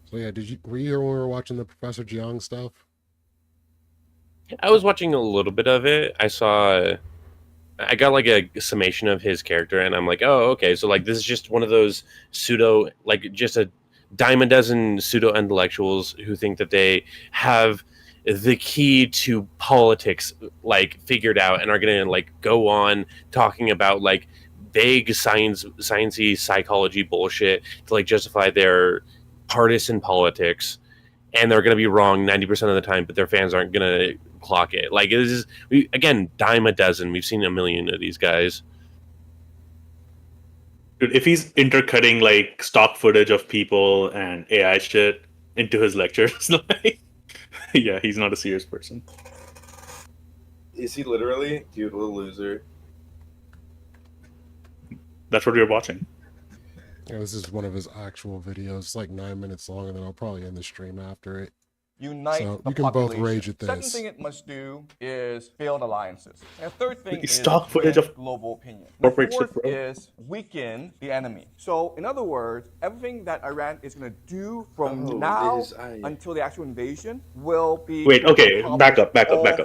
So yeah, were you here when we were watching the Professor Jiang stuff? I was watching a little bit of it. I got like a summation of his character, and I'm like, oh, okay. So like, this is just one of those pseudo, like just a dime a dozen pseudo intellectuals who think that they have the key to politics like figured out and are gonna like go on talking about like vague sciencey psychology bullshit to like justify their partisan politics, and they're gonna be wrong 90% of the time, but their fans aren't gonna clock it. Like it is again, dime a dozen. We've seen a million of these guys. Dude, if he's intercutting like stock footage of people and AI shit into his lectures, like, yeah, he's not a serious person. Is he literally? Dude, little loser. That's what we were watching. Yeah, this is one of his actual videos. It's like 9 minutes long, and then I'll probably end the stream after it. Unite so the you can population. both rage at this. Second thing it must do is build alliances. And third thing is stock footage of global opinion. corporate Fourth shit, bro. is weaken the enemy. So in other words, everything that Iran is going to do from now until the actual invasion will be. Wait, okay, back up.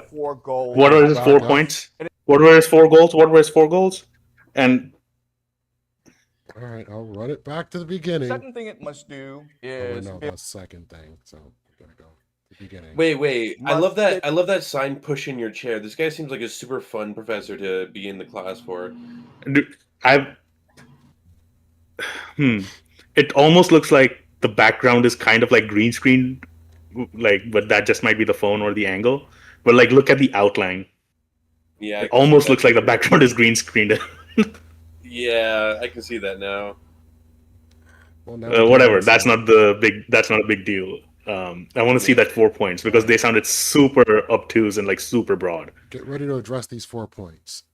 4 goals. What are his 4 points? What were his 4 goals? And all right, I'll run it back to the beginning. Second thing it must do is the second thing. So we're gonna go to the beginning. Wait. I love that sign push in your chair. This guy seems like a super fun professor to be in the class for. Dude, it almost looks like the background is kind of like green screen, like, but that just might be the phone or the angle. But like, look at the outline. Yeah, it almost looks like the background is green screened. Yeah, I can see that now. Well, whatever. That's not a big deal. I want to see that 4 points because they sounded super obtuse and like super broad. Get ready to address these 4 points.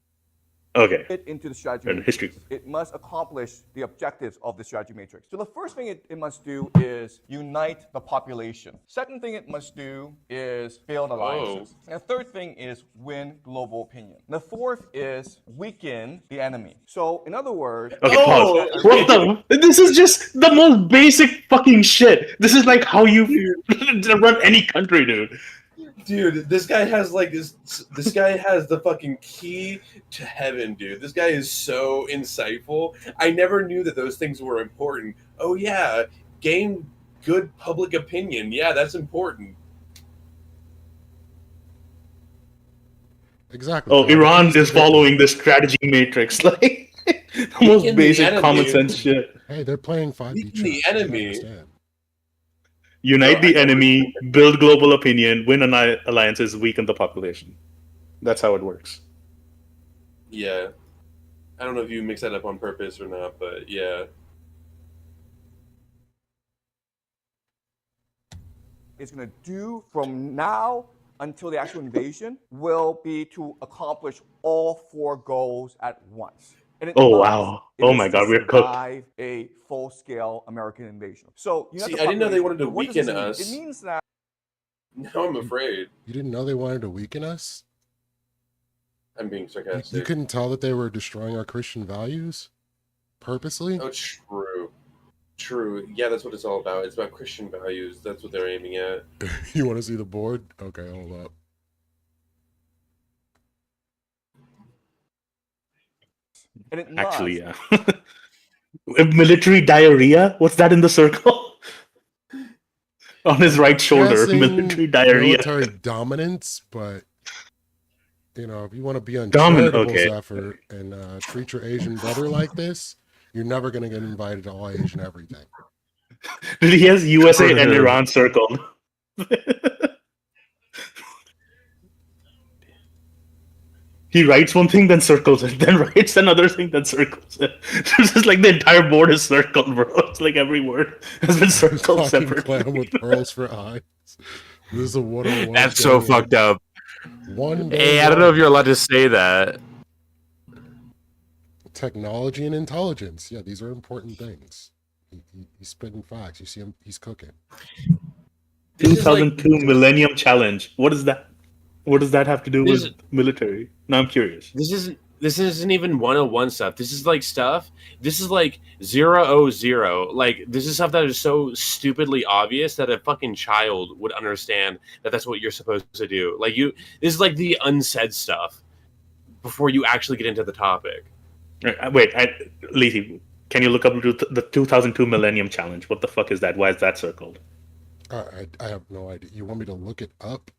Okay. fit into the strategy And matrix. history. It must accomplish the objectives of the strategy matrix. So the first thing it must do is unite the population. Second thing it must do is build alliances. And the third thing is win global opinion. The fourth is weaken the enemy. So in other words, Okay, pause. What the? This is just the most basic fucking shit. This is like how you run any country, dude. Dude, this guy has like this guy has the fucking key to heaven, dude. This guy is so insightful. I never knew that those things were important. Oh yeah, gain good public opinion. Yeah, that's important. Exactly. Oh, Carl. Iran He's is the following the strategy matrix, like the most Weaken the basic enemy. common sense shit. Hey, they're playing 5D Weaken the chess. You gotta enemy. understand. Unite No, the I don't enemy, build global opinion, win alliances, weaken the population. That's how it works. Yeah. I don't know if you mix that up on purpose or not, but yeah. is going to do from now until the actual invasion will be to accomplish all four goals at once. And it Oh, must. wow. It Oh is my to God, we're cooked. survive a full-scale American invasion. So you know, See, the I didn't know they population, wanted to what does this weaken mean? us. It means that Now I'm afraid. You didn't know they wanted to weaken us? I'm being You sarcastic. couldn't tell that they were destroying our Christian values purposely? Oh, true. True. Yeah, that's what it's all about. It's about Christian values. That's what they're aiming at. You want to see the board? Okay, hold up. and it Actually, must. yeah. Military diarrhea? What's that in the circle? On his right shoulder, Guessing military diarrhea. military dominance, but you know, if you want to be on Dominant, charitable's okay. effort and treat your Asian brother like this, you're never gonna get invited to all Asian everything. Dude, he has USA and Iran circled. He writes one thing, then circles it, then writes another thing, then circles it. It's just like the entire board is circled, bro. It's like every word has been circled Talking separately. clown with pearls for eyes. This is a 101. That's so game. fucked up. One Hey, I don't know if you're allowed to say that. Technology and intelligence. Yeah, these are important things. He's spitting facts. You see him, he's cooking. 2002 Millennium Challenge. What is that? What does that have to do This- with military? Now I'm curious. This isn't even 101 stuff. This is like stuff. This is like 000. Like this is stuff that is so stupidly obvious that a fucking child would understand that that's what you're supposed to do. Like you, this is like the unsaid stuff before you actually get into the topic. Wait, Lethe, can you look up the 2002 Millennium Challenge? What the fuck is that? Why is that circled? I have no idea. You want me to look it up?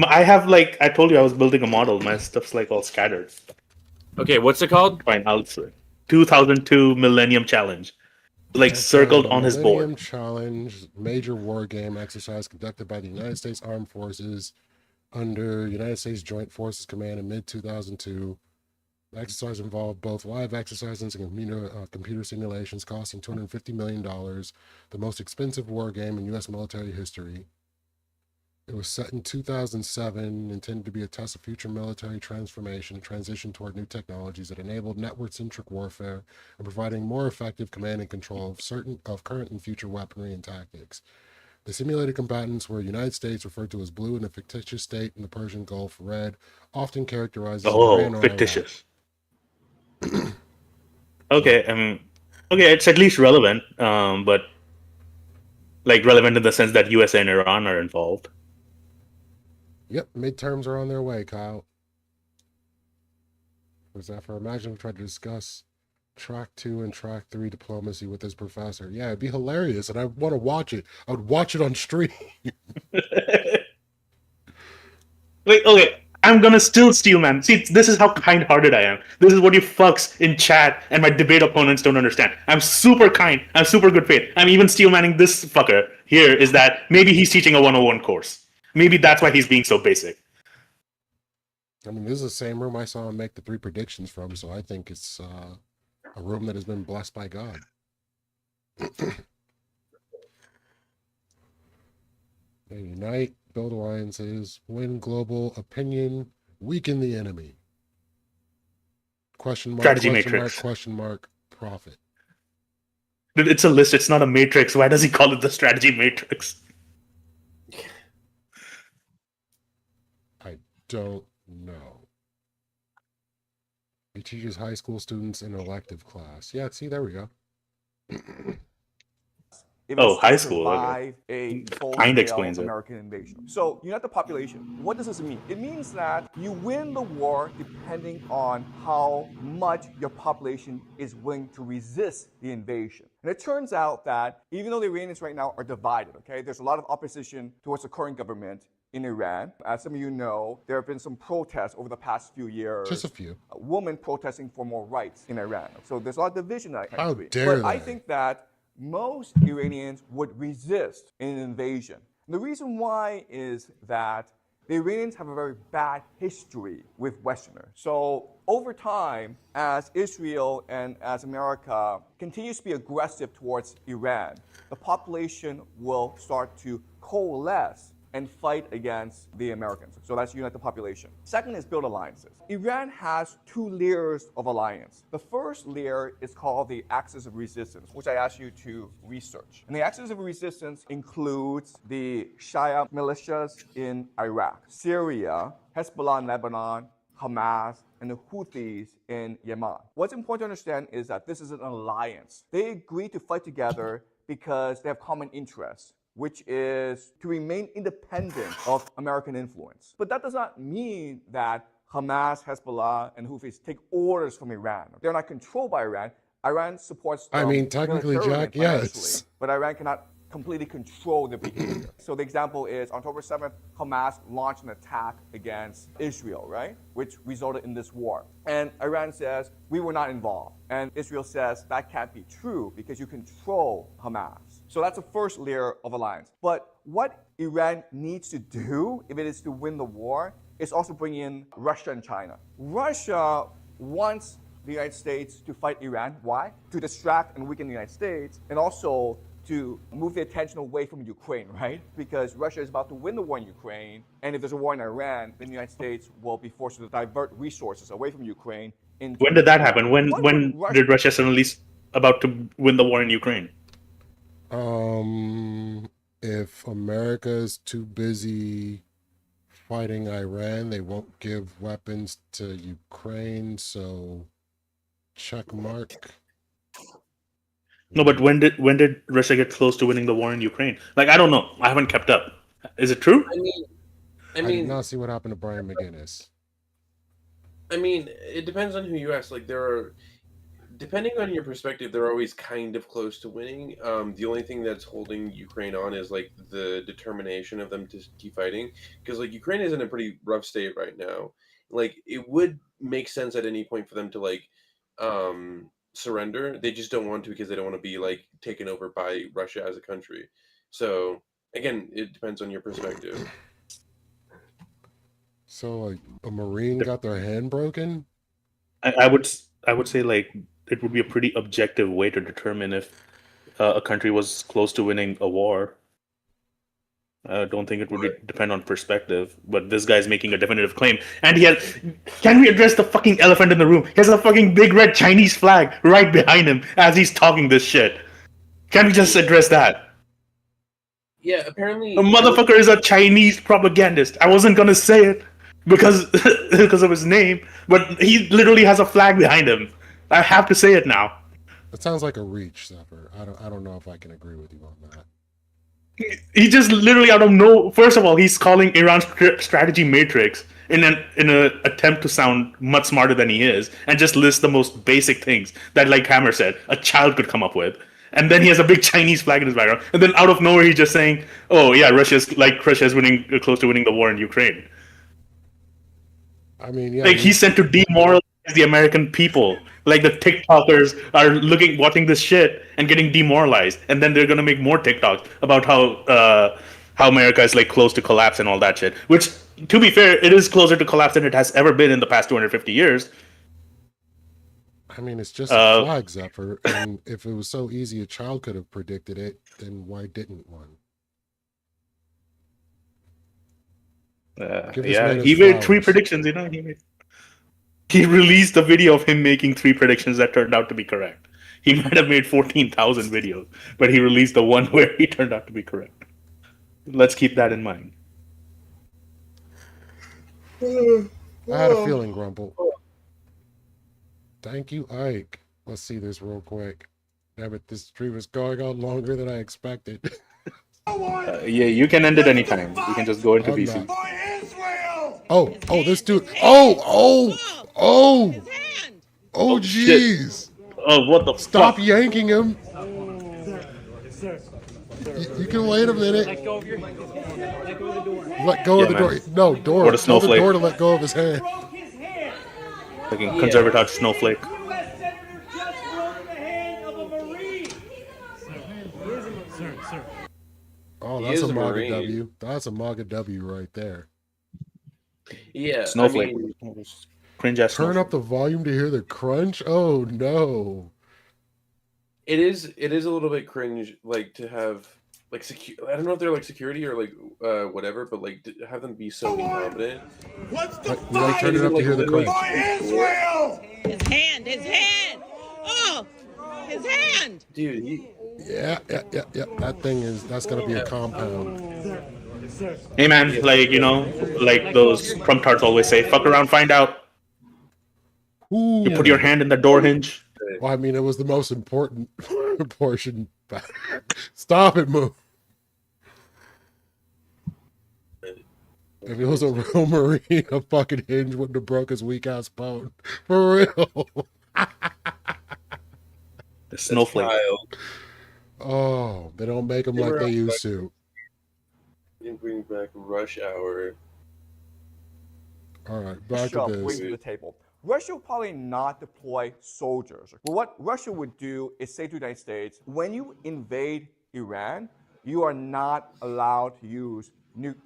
I have like I told you I was building a model. My stuff's like all scattered. Okay, what's it called? Fine, I'll 2002 Millennium Challenge, like circled on his Millennium board. Challenge, major war game exercise conducted by the United States Armed Forces under United States Joint Forces Command in mid-2002. The exercise involved both live exercises and computer simulations, costing $250 million, the most expensive war game in U.S. military history. It was set in 2007, intended to be a test of future military transformation and transition toward new technologies that enabled network-centric warfare and providing more effective command and control of current and future weaponry and tactics. The simulated combatants were United States, referred to as blue, and a fictitious state in the Persian Gulf, red, often characterized as Iran or Fictitious. Okay, okay, it's at least relevant, but like relevant in the sense that USA and Iran are involved. Yep, midterms are on their way, Kyle. Was that for Imagine we tried to discuss track 2 and track 3 diplomacy with this professor? Yeah, it'd be hilarious, and I want to watch it. I would watch it on stream. Like, okay, I'm gonna still steal, man. See, this is how kind-hearted I am. This is what you fucks in chat and my debate opponents don't understand. I'm super kind. I'm super good faith. I'm even steel manning this fucker here is that maybe he's teaching a 101 course. Maybe that's why he's being so basic. I mean, this is the same room I saw him make the 3 predictions from, so I think it's a room that has been blessed by God. They unite, build alliances, win global opinion, weaken the enemy. Question mark, Strategy question mark, matrix. question mark, profit. Dude, it's a list. It's not a matrix. Why does he call it the strategy matrix? I don't know. He teaches high school students in an elective class. Yeah, see, there we go. Oh, high school. Survive Okay. a full Kind scale explains it. American invasion. So unite the population. What does this mean? It means that you win the war depending on how much your population is willing to resist the invasion. And it turns out that even though the Iranians right now are divided, okay, there's a lot of opposition towards the current government in Iran. As some of you know, there have been some protests over the past few years. Just a few. Women protesting for more rights in Iran. So there's a lot of division in that How country. dare But I they. think that most Iranians would resist an invasion. And the reason why is that the Iranians have a very bad history with Westerners. So over time, as Israel and as America continues to be aggressive towards Iran, the population will start to coalesce and fight against the Americans. So that's unite the population. Second is build alliances. Iran has two layers of alliance. The first layer is called the axis of resistance, which I asked you to research. And the axis of resistance includes the Shia militias in Iraq, Syria, Hezbollah in Lebanon, Hamas, and the Houthis in Yemen. What's important to understand is that this is an alliance. They agree to fight together because they have common interests, which is to remain independent of American influence. But that does not mean that Hamas, Hezbollah, and Houthis take orders from Iran. They're not controlled by Iran. Iran supports them I mean, technically, militarily Jack, and financially, yes. but Iran cannot completely control their behavior. So the example is on October 7th, Hamas launched an attack against Israel, right? Which resulted in this war. And Iran says, we were not involved. And Israel says, that can't be true because you control Hamas. So that's the first layer of alliance. But what Iran needs to do if it is to win the war is also bring in Russia and China. Russia wants the United States to fight Iran. Why? To distract and weaken the United States, and also to move the attention away from Ukraine, right? Because Russia is about to win the war in Ukraine, and if there's a war in Iran, then the United States will be forced to divert resources away from Ukraine. When did that happen? When did Russia suddenly about to win the war in Ukraine? If America is too busy fighting Iran, they won't give weapons to Ukraine, so check mark. No, but when did Russia get close to winning the war in Ukraine? Like, I don't know. I haven't kept up. Is it true? I did mean, not see what happened to Brian McGinnis. I mean, it depends on who you ask. Like, there are, depending on your perspective, they're always kind of close to winning. The only thing that's holding Ukraine on is like the determination of them to keep fighting, because like Ukraine is in a pretty rough state right now. Like, it would make sense at any point for them to like surrender. They just don't want to because they don't want to be like taken over by Russia as a country. So again, it depends on your perspective. So like a Marine got their hand broken? I would say like it would be a pretty objective way to determine if a country was close to winning a war. I don't think it would depend on perspective, but this guy's making a definitive claim. And can we address the fucking elephant in the room? He has a fucking big red Chinese flag right behind him as he's talking this shit. Can we just address that? Yeah, apparently The motherfucker is a Chinese propagandist. I wasn't gonna say it because of his name, but he literally has a flag behind him. I have to say it now. It sounds like a reach, Zephyr. I don't know if I can agree with you on that. He just literally out of no. First of all, he's calling Iran's strategy matrix in an attempt to sound much smarter than he is, and just lists the most basic things that, like Hammer said, a child could come up with. And then he has a big Chinese flag in his background, and then out of nowhere he's just saying, "Oh yeah, Russia's winning, close to winning the war in Ukraine." I mean, yeah, Like he's sent to demoralize the American people. Like the TikTokers are watching this shit and getting demoralized, and then they're gonna make more TikToks about how America is like close to collapse and all that shit. Which, to be fair, it is closer to collapse than it has ever been in the past 250 years. I mean, it's just a flag, Zephyr, and if it was so easy a child could have predicted it, then why didn't one? Yeah, he made 3 predictions. You know, He released a video of him making 3 predictions that turned out to be correct. He might have made 14,000 videos, but he released the one where he turned out to be correct. Let's keep that in mind. I had a feeling, Grumple. Thank you, Ike. Let's see this real quick. Damn it, this stream is going on longer than I expected. Yeah, you can end it anytime. You can just go into VC. Oh, this dude. Oh, jeez. Oh, what the Stop fuck? yanking him. You can wait a minute. Let go of your hand. Let go of the door. Let go of the door. man. No, door. What a Tell the snowflake. door to let go of his hand. Fucking conservative snowflake. Oh, He that's is a a MAGA Marine. W. That's a MAGA W right there. Yeah, Snowflake. I mean, Cringe ass Turn up the volume to hear the crunch. Oh no. it is a little bit cringe, like to have like I don't know if they're like security or like whatever, but like to have them be so incompetent. What's the fight? Turn it up to hear the crunch. His hand. His hand. Oh, his hand. Dude, Yeah. That thing that's gonna be a compound. Hey man, like, you know, like those Trump tarts always say, fuck around, find out. Ooh. You put your hand in the door hinge. Well, I mean, it was the most important portion. Stop it, move. If it was a real Marine, a fucking hinge wouldn't have broke his weak ass bone. For real. The snowflake. Oh, they don't make them like they used to. Didn't bring back rush hour. All right, back to Russia brings this. to the table. Russia will probably not deploy soldiers. But what Russia would do is say to the United States, when you invade Iran, you are not allowed to use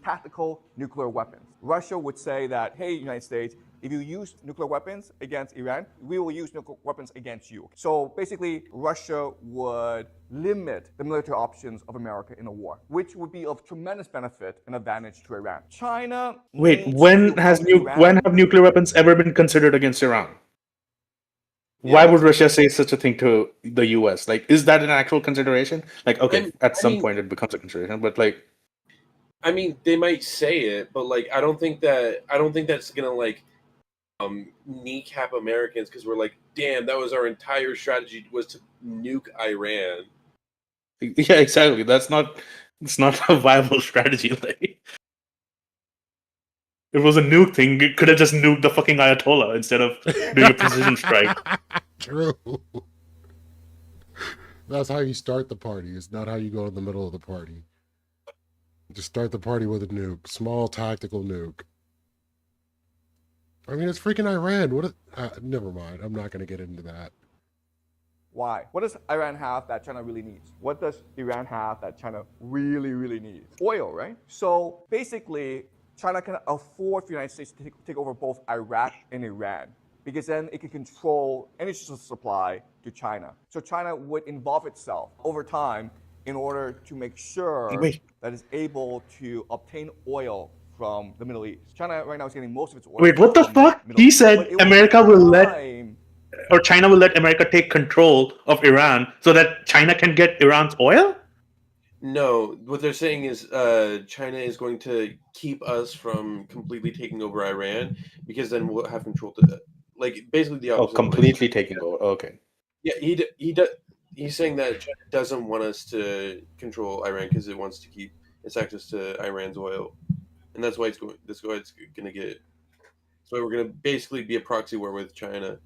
tactical nuclear weapons. Russia would say that, hey, United States, if you use nuclear weapons against Iran, we will use nuclear weapons against you. So basically, Russia would limit the military options of America in a war, which would be of tremendous benefit and advantage to Iran. China. Wait, needs when to has help Iran. when have nuclear weapons ever been considered against Iran? Why would Russia say such a thing to the US? Like, is that an actual consideration? Like, okay, at some point it becomes a consideration, but like, I mean, they might say it, but like, I don't think that's gonna like kneecap Americans because we're like, damn, that was our entire strategy was to nuke Iran. yeah, exactly. It's not a viable strategy. Like, it was a nuke thing. It could have just nuked the fucking Ayatollah instead of doing a precision strike. True. That's how you start the party. It's not how you go in the middle of the party. Just start the party with a nuke. Small tactical nuke. I mean, it's freaking Iran. Never mind. I'm not going to get into that. Why? What does Iran have that China really needs? What does Iran have that China really, really needs? Oil, right? So basically, China can afford for the United States to take over both Iraq and Iran, because then it can control energy supply to China. So China would involve itself over time in order to make sure that it's able to obtain oil from the Middle East. China right now is getting most of its oil. Wait, what the from fuck? Middle He East. said But it will America take will let, time. or China will let America take control of Iran so that China can get Iran's oil? No, what they're saying is China is going to keep us from completely taking over Iran because then we'll have control to like basically the Oh, opposite. completely taking over. Okay. Yeah, he does. He's saying that China doesn't want us to control Iran because it wants to keep its access to Iran's oil, and that's why it's going. That's why it's going to get. So we're going to basically be a proxy war with China,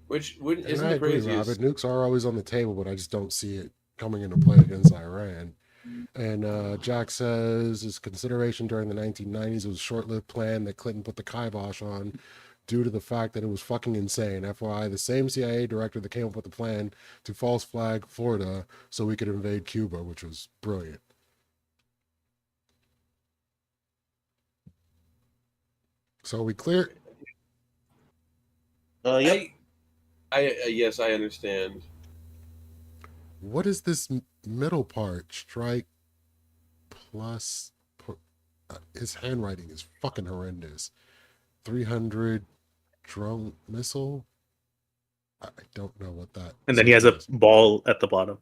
which And isn't I the agree, craziest. Robert. Nukes are always on the table, but I just don't see it coming into play against Iran. And Jack says his consideration during the 1990s was a short-lived plan that Clinton put the kibosh on due to the fact that it was fucking insane. FYI, the same CIA director that came up with the plan to false flag Florida so we could invade Cuba, which was brilliant. So we clear. Yep. I yes, I understand. What is this middle part? Strike plus. His handwriting is fucking horrendous. 300 drone missile. I don't know what that. And then he has a ball at the bottom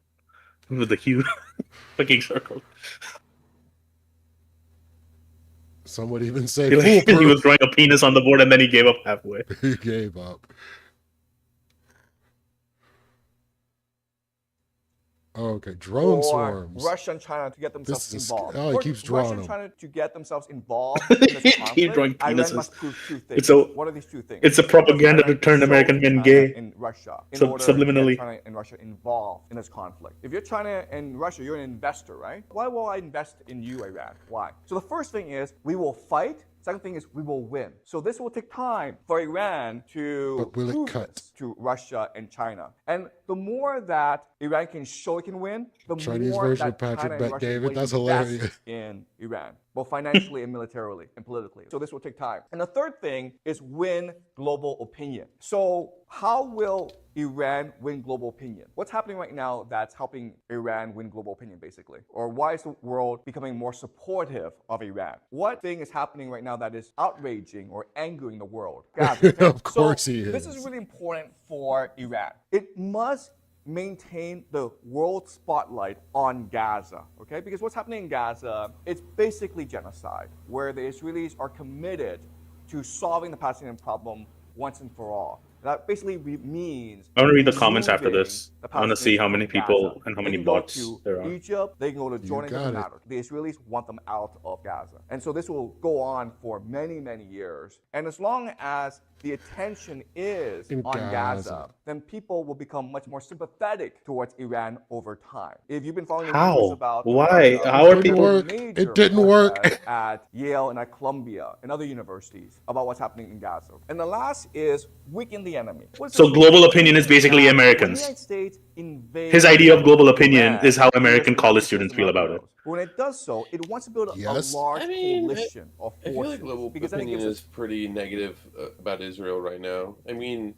with a huge fucking circle. Some would even say He was drawing a penis on the board and then he gave up halfway. He gave up. Oh, okay, drone swarms. Russia and China to get themselves involved. Oh, he keeps Russia drawing and them. China to get themselves involved in this conflict, drawing Iran penises. must prove two things. What are these two things? It's a propaganda to turn American men gay. In Russia, in Sub- order subliminally. to get China and Russia involved in this conflict. If you're China and Russia, you're an investor, right? Why will I invest in you, Iran? Why? So the first thing is we will fight. Second thing is we will win. So this will take time for Iran to But will it prove cut? this to Russia and China. And the more that Iran can show it can win, the Chinese more version that of Patrick China and Bet Russia David. will That's invest hilarious. in Iran, both financially and militarily and politically. So this will take time. And the third thing is win global opinion. So how will Iran win global opinion? What's happening right now that's helping Iran win global opinion, basically? Or why is the world becoming more supportive of Iran? What thing is happening right now that is outraging or angering the world? Gaza, okay? Of course So he This is. is really important for Iran. It must maintain the world spotlight on Gaza, okay? Because what's happening in Gaza, it's basically genocide, where the Israelis are committed to solving the Palestinian problem once and for all. That basically means I want to read the comments after removing this. the I want to see how many Palestinians people from Gaza. and how They many can go bots to there are. Egypt, they can go to Jordan, it got doesn't it. matter. The Israelis want them out of Gaza. And so this will go on for many, many years. And as long as the attention is In on Gaza. Gaza, then people will become much more sympathetic towards Iran over time. If you've been following the How? news about Why? Gaza, How are there people- were Work. major It didn't work. protests at Yale and at Columbia and other universities about what's happening in Gaza. And the last is weaken the enemy. What's So this global mean? opinion is basically That when the Americans. United States invades His idea of global opinion Iran, is how the American US college is students feel about it. when it does so, it wants to build Yes. a large I mean, coalition of I forces. feel like global because then it opinion gives is pretty negative about Israel right now. I mean,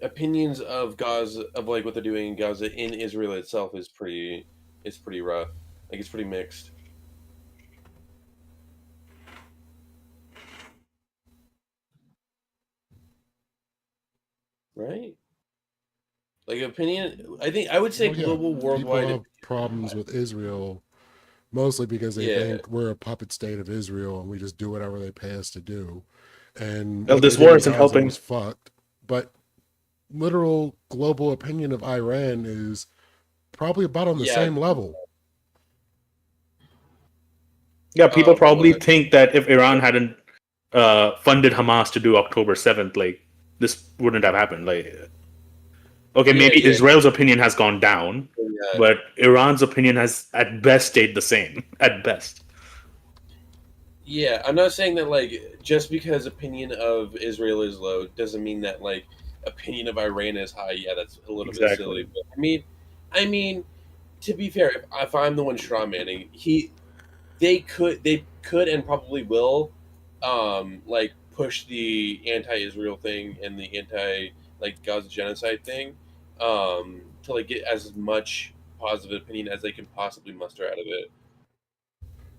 opinions of Gaza, of like what they're doing in Gaza in Israel itself is pretty rough. Like it's pretty mixed. Right? Like opinion, I would say Well, yeah, global people worldwide. have problems with Israel, mostly because they Yeah. think we're a puppet state of Israel and we just do whatever they pay us to do. And Well, what this they did war in isn't Gaza helping. was fucked. But literal global opinion of Iran is probably about on the Yeah. same level. Yeah, people probably what? think that if Iran hadn't funded Hamas to do October 7th, like this wouldn't have happened. Like, okay, Yeah, maybe yeah. Israel's opinion has gone down, Yeah. but Iran's opinion has at best stayed the same. At best. Yeah, I'm not saying that like just because opinion of Israel is low doesn't mean that like opinion of Iran is high. Yeah, that's a little bit Exactly. silly. But I mean, to be fair, if I'm the one straw manning, they could and probably will, like push the anti-Israel thing and the like Gaza genocide thing, to like get as much positive opinion as they can possibly muster out of it.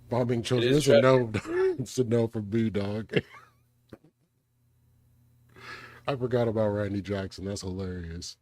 Bombing children. is It's a no. It's a no from me, dog. I forgot about Randy Jackson. That's hilarious.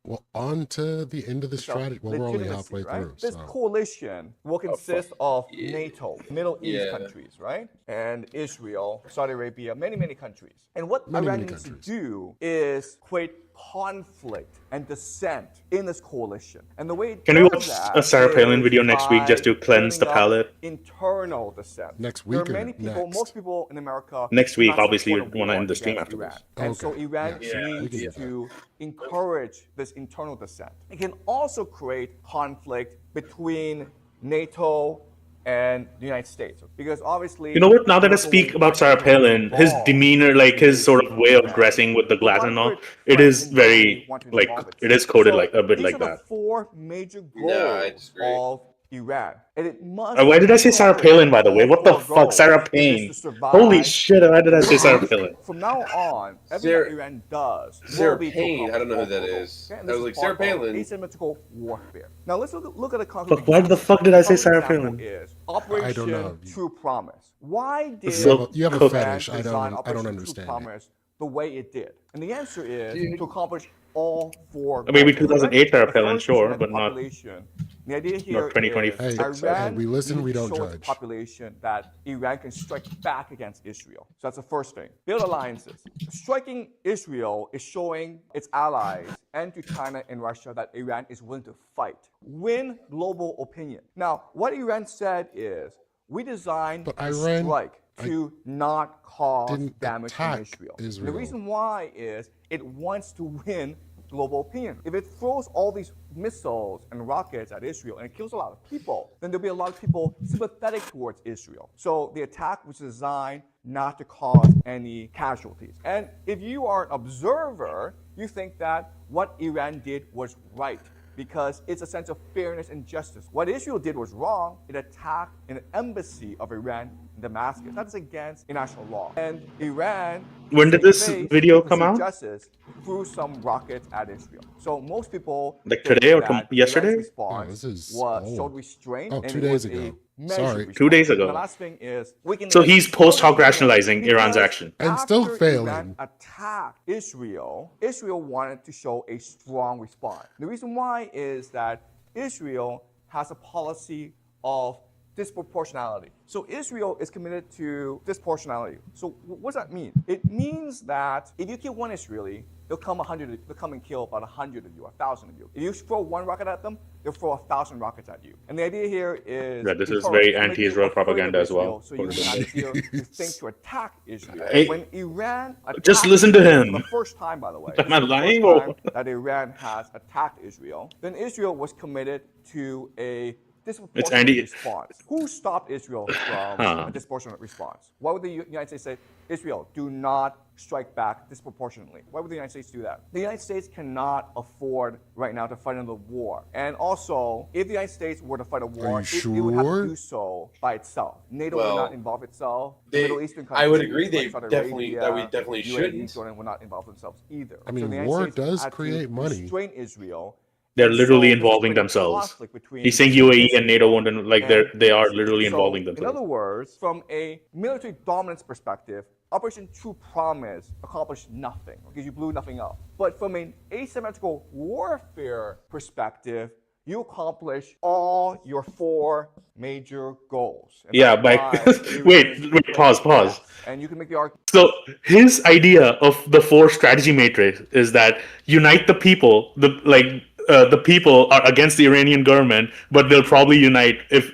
Well, on to the end of the strategy. Well, we're only legitimacy, halfway right? through. This So. coalition will consist of Yeah. NATO, Middle East Yeah. countries, right? And Israel, Saudi Arabia, many, many countries. And what Many, Iran many needs countries. to do is create conflict and dissent in this coalition. And the way it Can we does watch that a Sarah Palin is video next week just to by cleanse the building up palate? Internal dissent. Next There week are or many people, next? most people in America. Next do week, not obviously, support you'd a wanna war end the stream against after Iran. this. And so Okay, Iran yes. Yeah, we needs can do that. to encourage this internal dissent. It can also create conflict between NATO and the United States, because obviously, You know what? Now that I NATO speak will about want Sarah to get Palin, his involved demeanor, like in his this sort of way of event. dressing with the The glass and all, moderate it French is and Germany very want to like involve it is coded So like a bit these like are the that. four major No, I goals disagree. of Iran, and it must. Why did I say Sarah accomplish Palin, by the way? all What the four fuck? goals Sarah if Palin. it's to survive. Holy shit, why did I say Sarah Palin? From now on, everything Sarah- that Iran does Sarah will be to Payne, I don't know who accomplish that all four is. goals. Okay? And I this was is like, Sarah part of Palin. asymmetrical warfare. Now let's look at a concrete But why the example. fuck did I say Concrete Sarah example Palin? is Operation know. True Promise. Why did You have a Iran fetish. I design don't Operation True understand it. Promise the way it did? And the answer is to accomplish all four. Maybe goals. 2008 Iran Arab Helen, is the sure, first to but the not population. The idea here 2026. is Hey, Iran we listen, we needed to don't show its judge. population that Iran can strike back against Israel. So that's the first thing. Build alliances. Striking Israel is showing its allies and to China and Russia that Iran is willing to fight. Win global opinion. Now, what Iran said is, we designed But the Iran strike to not cause damage in attack Israel. Israel. The reason why is it wants to win global opinion. If it throws all these missiles and rockets at Israel and it kills a lot of people, then there'll be a lot of people sympathetic towards Israel. So the attack was designed not to cause any casualties. And if you are an observer, you think that what Iran did was right, because it's a sense of fairness and justice. What Israel did was wrong. It attacked an embassy of Iran in Damascus. That is against international law. And Iran, When did this video come out? justice, threw some rockets at Israel. So most people Like think today or that yesterday? Iran's response showed restraint. Oh, and 2 it days was ago. a measured Sorry. response. 2 days And ago. the last thing is, we can So he's post hoc rationalizing because Iran's action. And still after failing. Iran attacked Israel, Israel wanted to show a strong response. The reason why is that Israel has a policy of disproportionality. So Israel is committed to disproportionality. So what does that mean? It means that if you kill one Israeli, they'll come and kill about 100 of you, 1,000 of you. If you throw one rocket at them, they'll throw 1,000 rockets at you. And the idea here is Yeah, this is encourage, very to make you anti-Israel afraid of propaganda as well. Israel, so you will not fear to think to attack Israel. Hey, When Iran just attacked listen to Israel him. for the first time, by the way, Am I the lying first or- time that Iran has attacked Israel, then Israel was committed to a disproportionate anti- response. Who stopped Israel from a disproportionate response? Why would the United States say, Israel, do not strike back disproportionately? Why would the United States do that? The United States cannot afford right now to fight another war. And also, if the United States were to fight a war, it would have sure? to do so by itself. NATO Well, would not involve itself. The they- Middle Eastern countries, I would agree they like Saudi definitely- Arabia, that we definitely UAE, shouldn't. Jordan would not involve themselves either. I mean, so the United war States does had to create money. restrain Israel. They're And literally so this involving created themselves. conflict between He's saying UAE and NATO Israel won't, like they are literally involving so, in themselves. other words, from a military dominance perspective, Operation True Promise accomplished nothing because you blew nothing up. But from an asymmetrical warfare perspective, you accomplish all your 4 major goals. And Yeah, that's by why wait, pause. And you can make the argument. So his idea of the 4 strategy matrix is that unite the people. The people are against the Iranian government, but they'll probably unite if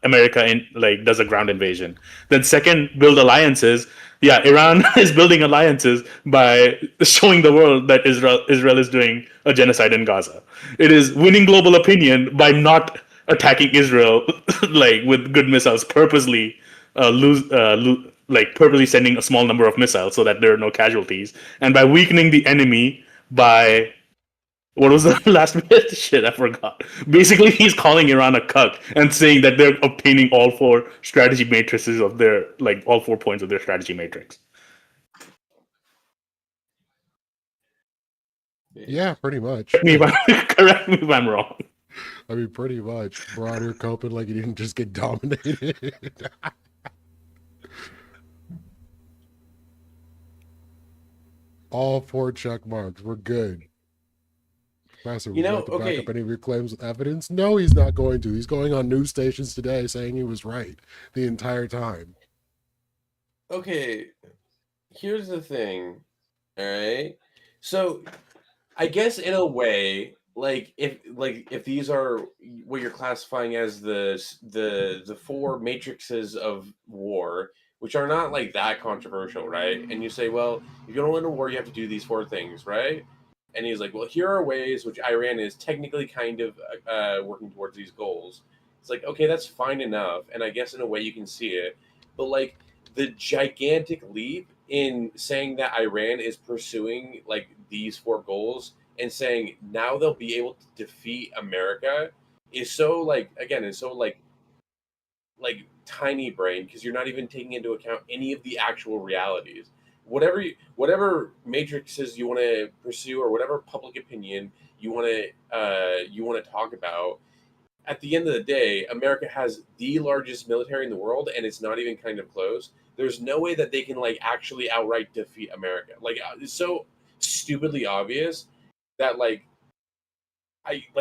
America does a ground invasion. Then second, build alliances. Yeah, Iran is building alliances by showing the world that Israel is doing a genocide in Gaza. It is winning global opinion by not attacking Israel with good missiles, purposely purposely sending a small number of missiles so that there are no casualties, and by weakening the enemy by what was the last bit? Shit, I forgot. Basically, he's calling Iran a cuck and saying that they're obtaining all 4 strategy matrices of their all 4 points of their strategy matrix. Yeah, pretty much. Correct me if I'm wrong. I mean, pretty much. Broader coping like he didn't just get dominated. All 4 check marks. We're good. Master, would you have to back up any of your claims with evidence? No, he's not going to. He's going on news stations today saying he was right the entire time. Okay, here's the thing. All right. So, I guess in a way, if these are what you're classifying as the 4 matrices of war, which are not that controversial, right? And you say, well, if you don't win a war, you have to do these 4 things, right? And he's like, well, here are ways which Iran is technically kind of working towards these goals. It's like, okay, that's fine enough. And I guess in a way you can see it. But the gigantic leap in saying that Iran is pursuing these 4 goals and saying now they'll be able to defeat America is so it's so tiny brain, because you're not even taking into account any of the actual realities. Whatever matrices you want to pursue or whatever public opinion you want to talk about, at the end of the day, America has the largest military in the world, and it's not even kind of close. There's no way that they can like actually outright defeat America. Like it's so stupidly obvious that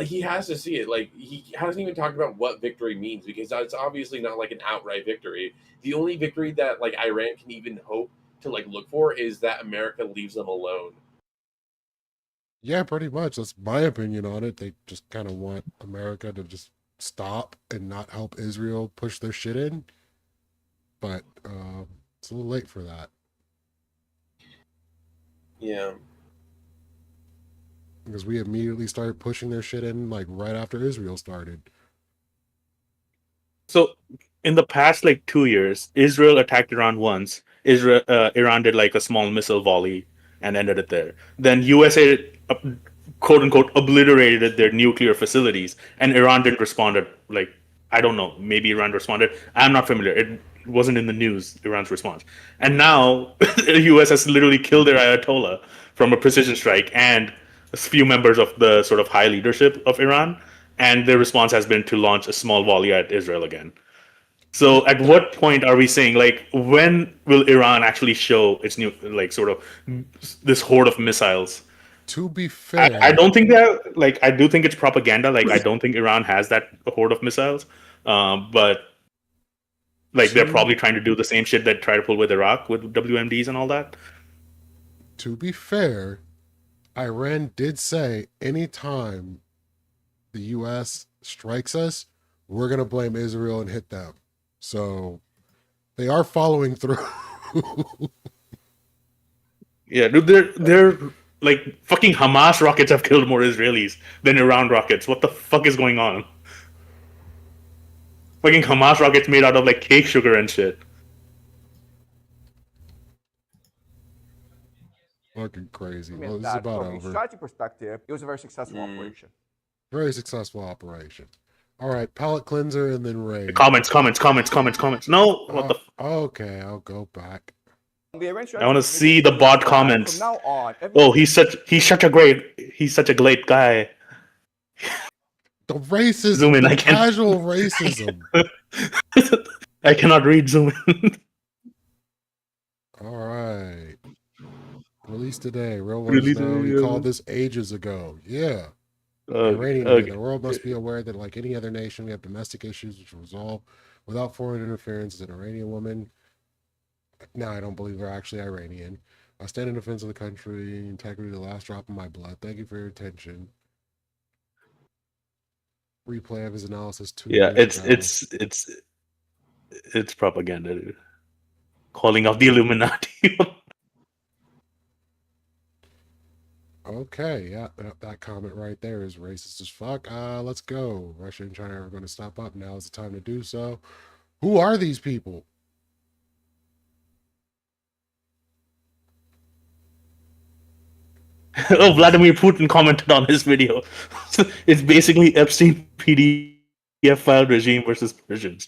he has to see it. Like he hasn't even talked about what victory means because it's obviously not like an outright victory. The only victory that like Iran can even hope to like look for is that America leaves them alone. Yeah, pretty much. That's my opinion on it. They just kind of want America to just stop and not help Israel push their shit in. But it's a little late for that. Yeah. Because we immediately started pushing their shit in like right after Israel started. So in the past like 2 years, Israel attacked Iran once. Iran did like a small missile volley and ended it there. Then USA quote unquote obliterated their nuclear facilities, and Iran didn't respond. Like I don't know, maybe Iran responded. I'm not familiar. It wasn't in the news, Iran's response. And now the US has literally killed their Ayatollah from a precision strike and a few members of the sort of high leadership of Iran, and their response has been to launch a small volley at Israel again. So at what point are we saying, like, when will Iran actually show its new, like, sort of this horde of missiles? To be fair, I don't think that, like, I do think it's propaganda. Like, I don't think Iran has that horde of missiles. But, like, they're probably trying to do the same shit that try to pull with Iraq with WMDs and all that. To be fair, Iran did say anytime the U.S. strikes us, we're going to blame Israel and hit them. So they are following through. Yeah, dude, they're like fucking Hamas rockets have killed more Israelis than Iran rockets. What the fuck is going on? Fucking Hamas rockets made out of like cake sugar and shit. Fucking crazy. I Well, mean, this is that about from a over. strategy perspective, it was a very successful operation. Very successful operation. All right, palate cleanser and then Ray. Comments. No, what the? Okay, I'll go back. I want to see the bot comments. From now on, Oh, he's such a great guy. The racism, Zoom in, the I can't- casual racism. I cannot read Zoom in. All right. Released today. Real ones Released know. today, We yeah. called this ages ago. Yeah. Okay, Iranian okay. media. The world must be aware that, like any other nation, we have domestic issues which will resolve without foreign interference. As an Iranian woman, now I don't believe they're actually Iranian. I stand in defense of the country, integrity, the last drop of my blood. Thank you for your attention. Replay of his analysis 2 Yeah, years ago. it's propaganda, dude. Calling out the Illuminati. Okay, yeah, that comment right there is racist as fuck. Let's go. Russia and China are going to stop up. Now is the time to do so. Who are these people? Oh, Vladimir Putin commented on his video. It's basically Epstein PDF file regime versus Persians.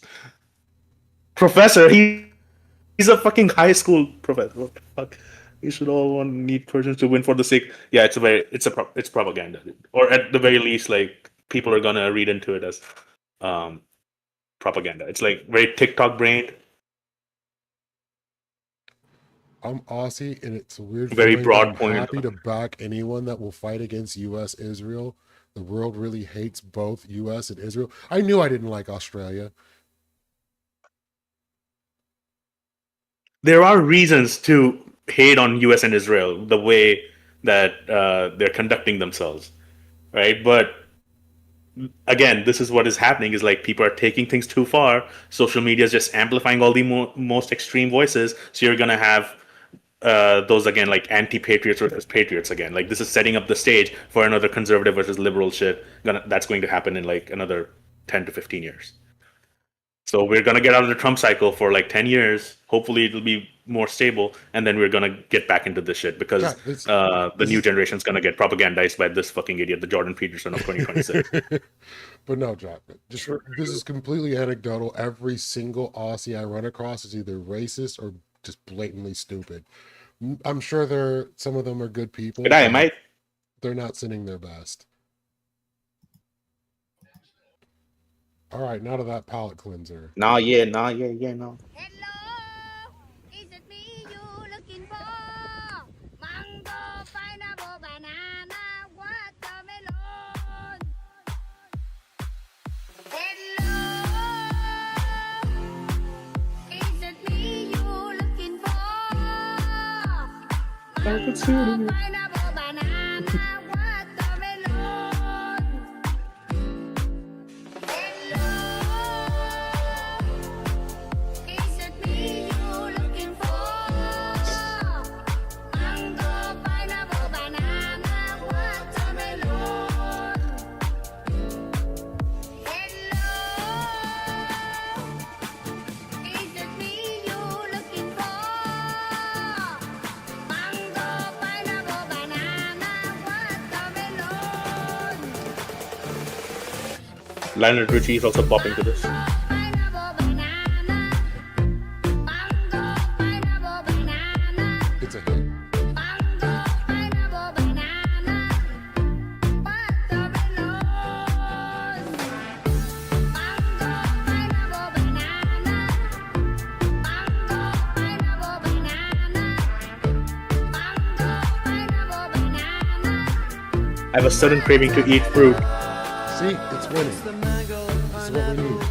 Professor, he's a fucking high school professor. What the fuck? We should all need Persians to win for the sake. Yeah, it's propaganda, dude. Or at the very least, like people are gonna read into it as propaganda. It's like very TikTok brained. I'm Aussie, and it's a weird Very feeling, broad but I'm point. happy to back anyone that will fight against U.S. Israel. The world really hates both U.S. and Israel. I knew I didn't like Australia. There are reasons to hate on U.S. and Israel the way that they're conducting themselves, right? But again, this is what is happening: is like people are taking things too far. Social media is just amplifying all the most extreme voices. So you're gonna have those again, like anti-patriots versus patriots again. Like this is setting up the stage for another conservative versus liberal shit. That's going to happen in like another 10 to 15 years. So we're going to get out of the Trump cycle for like 10 years. Hopefully it'll be more stable. And then we're going to get back into this shit because the new generation is going to get propagandized by this fucking idiot, the Jordan Peterson of 2026. But no, Jack, just this is completely anecdotal. Every single Aussie I run across is either racist or just blatantly stupid. I'm sure some of them are good people. Good eye, mate. They're not sending their best. All right, now to that palate cleanser. Nah, yeah, no. Lionel Richie is also popping to this. It's a hit. I have a sudden craving to eat fruit. See, it's winning. This is what we need.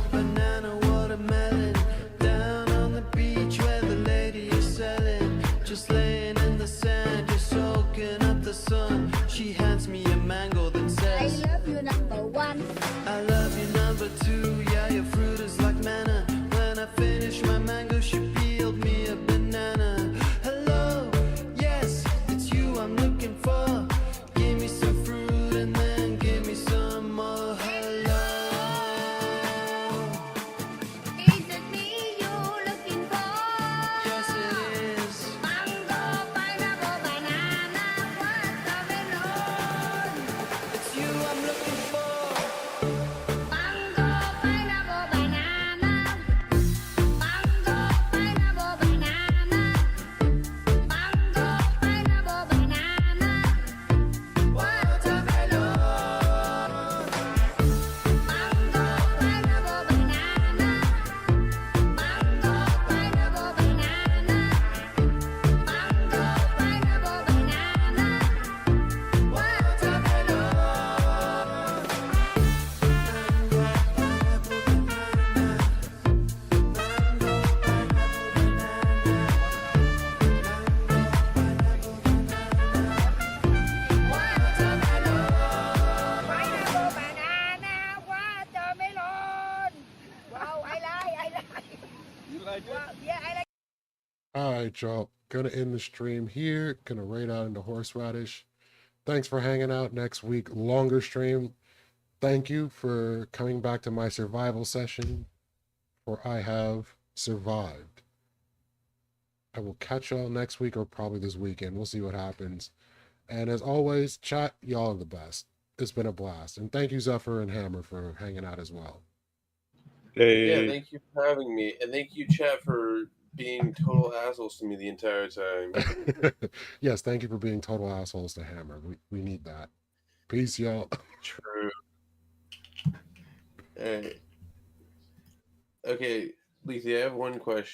All right, y'all. Gonna end the stream here. Gonna raid out into horseradish. Thanks for hanging out. Next week, longer stream. Thank you for coming back to my survival session, for I have survived. I will catch y'all next week or probably this weekend. We'll see what happens. And as always, chat, y'all are the best. It's been a blast. And thank you, Zephyr and Hammer, for hanging out as well. Yeah, thank you for having me. And thank you, chat, for being total assholes to me the entire time. Yes, thank you for being total assholes to Hammer. We need that. Peace, y'all. True. All right. Okay, Lethe, I have one question.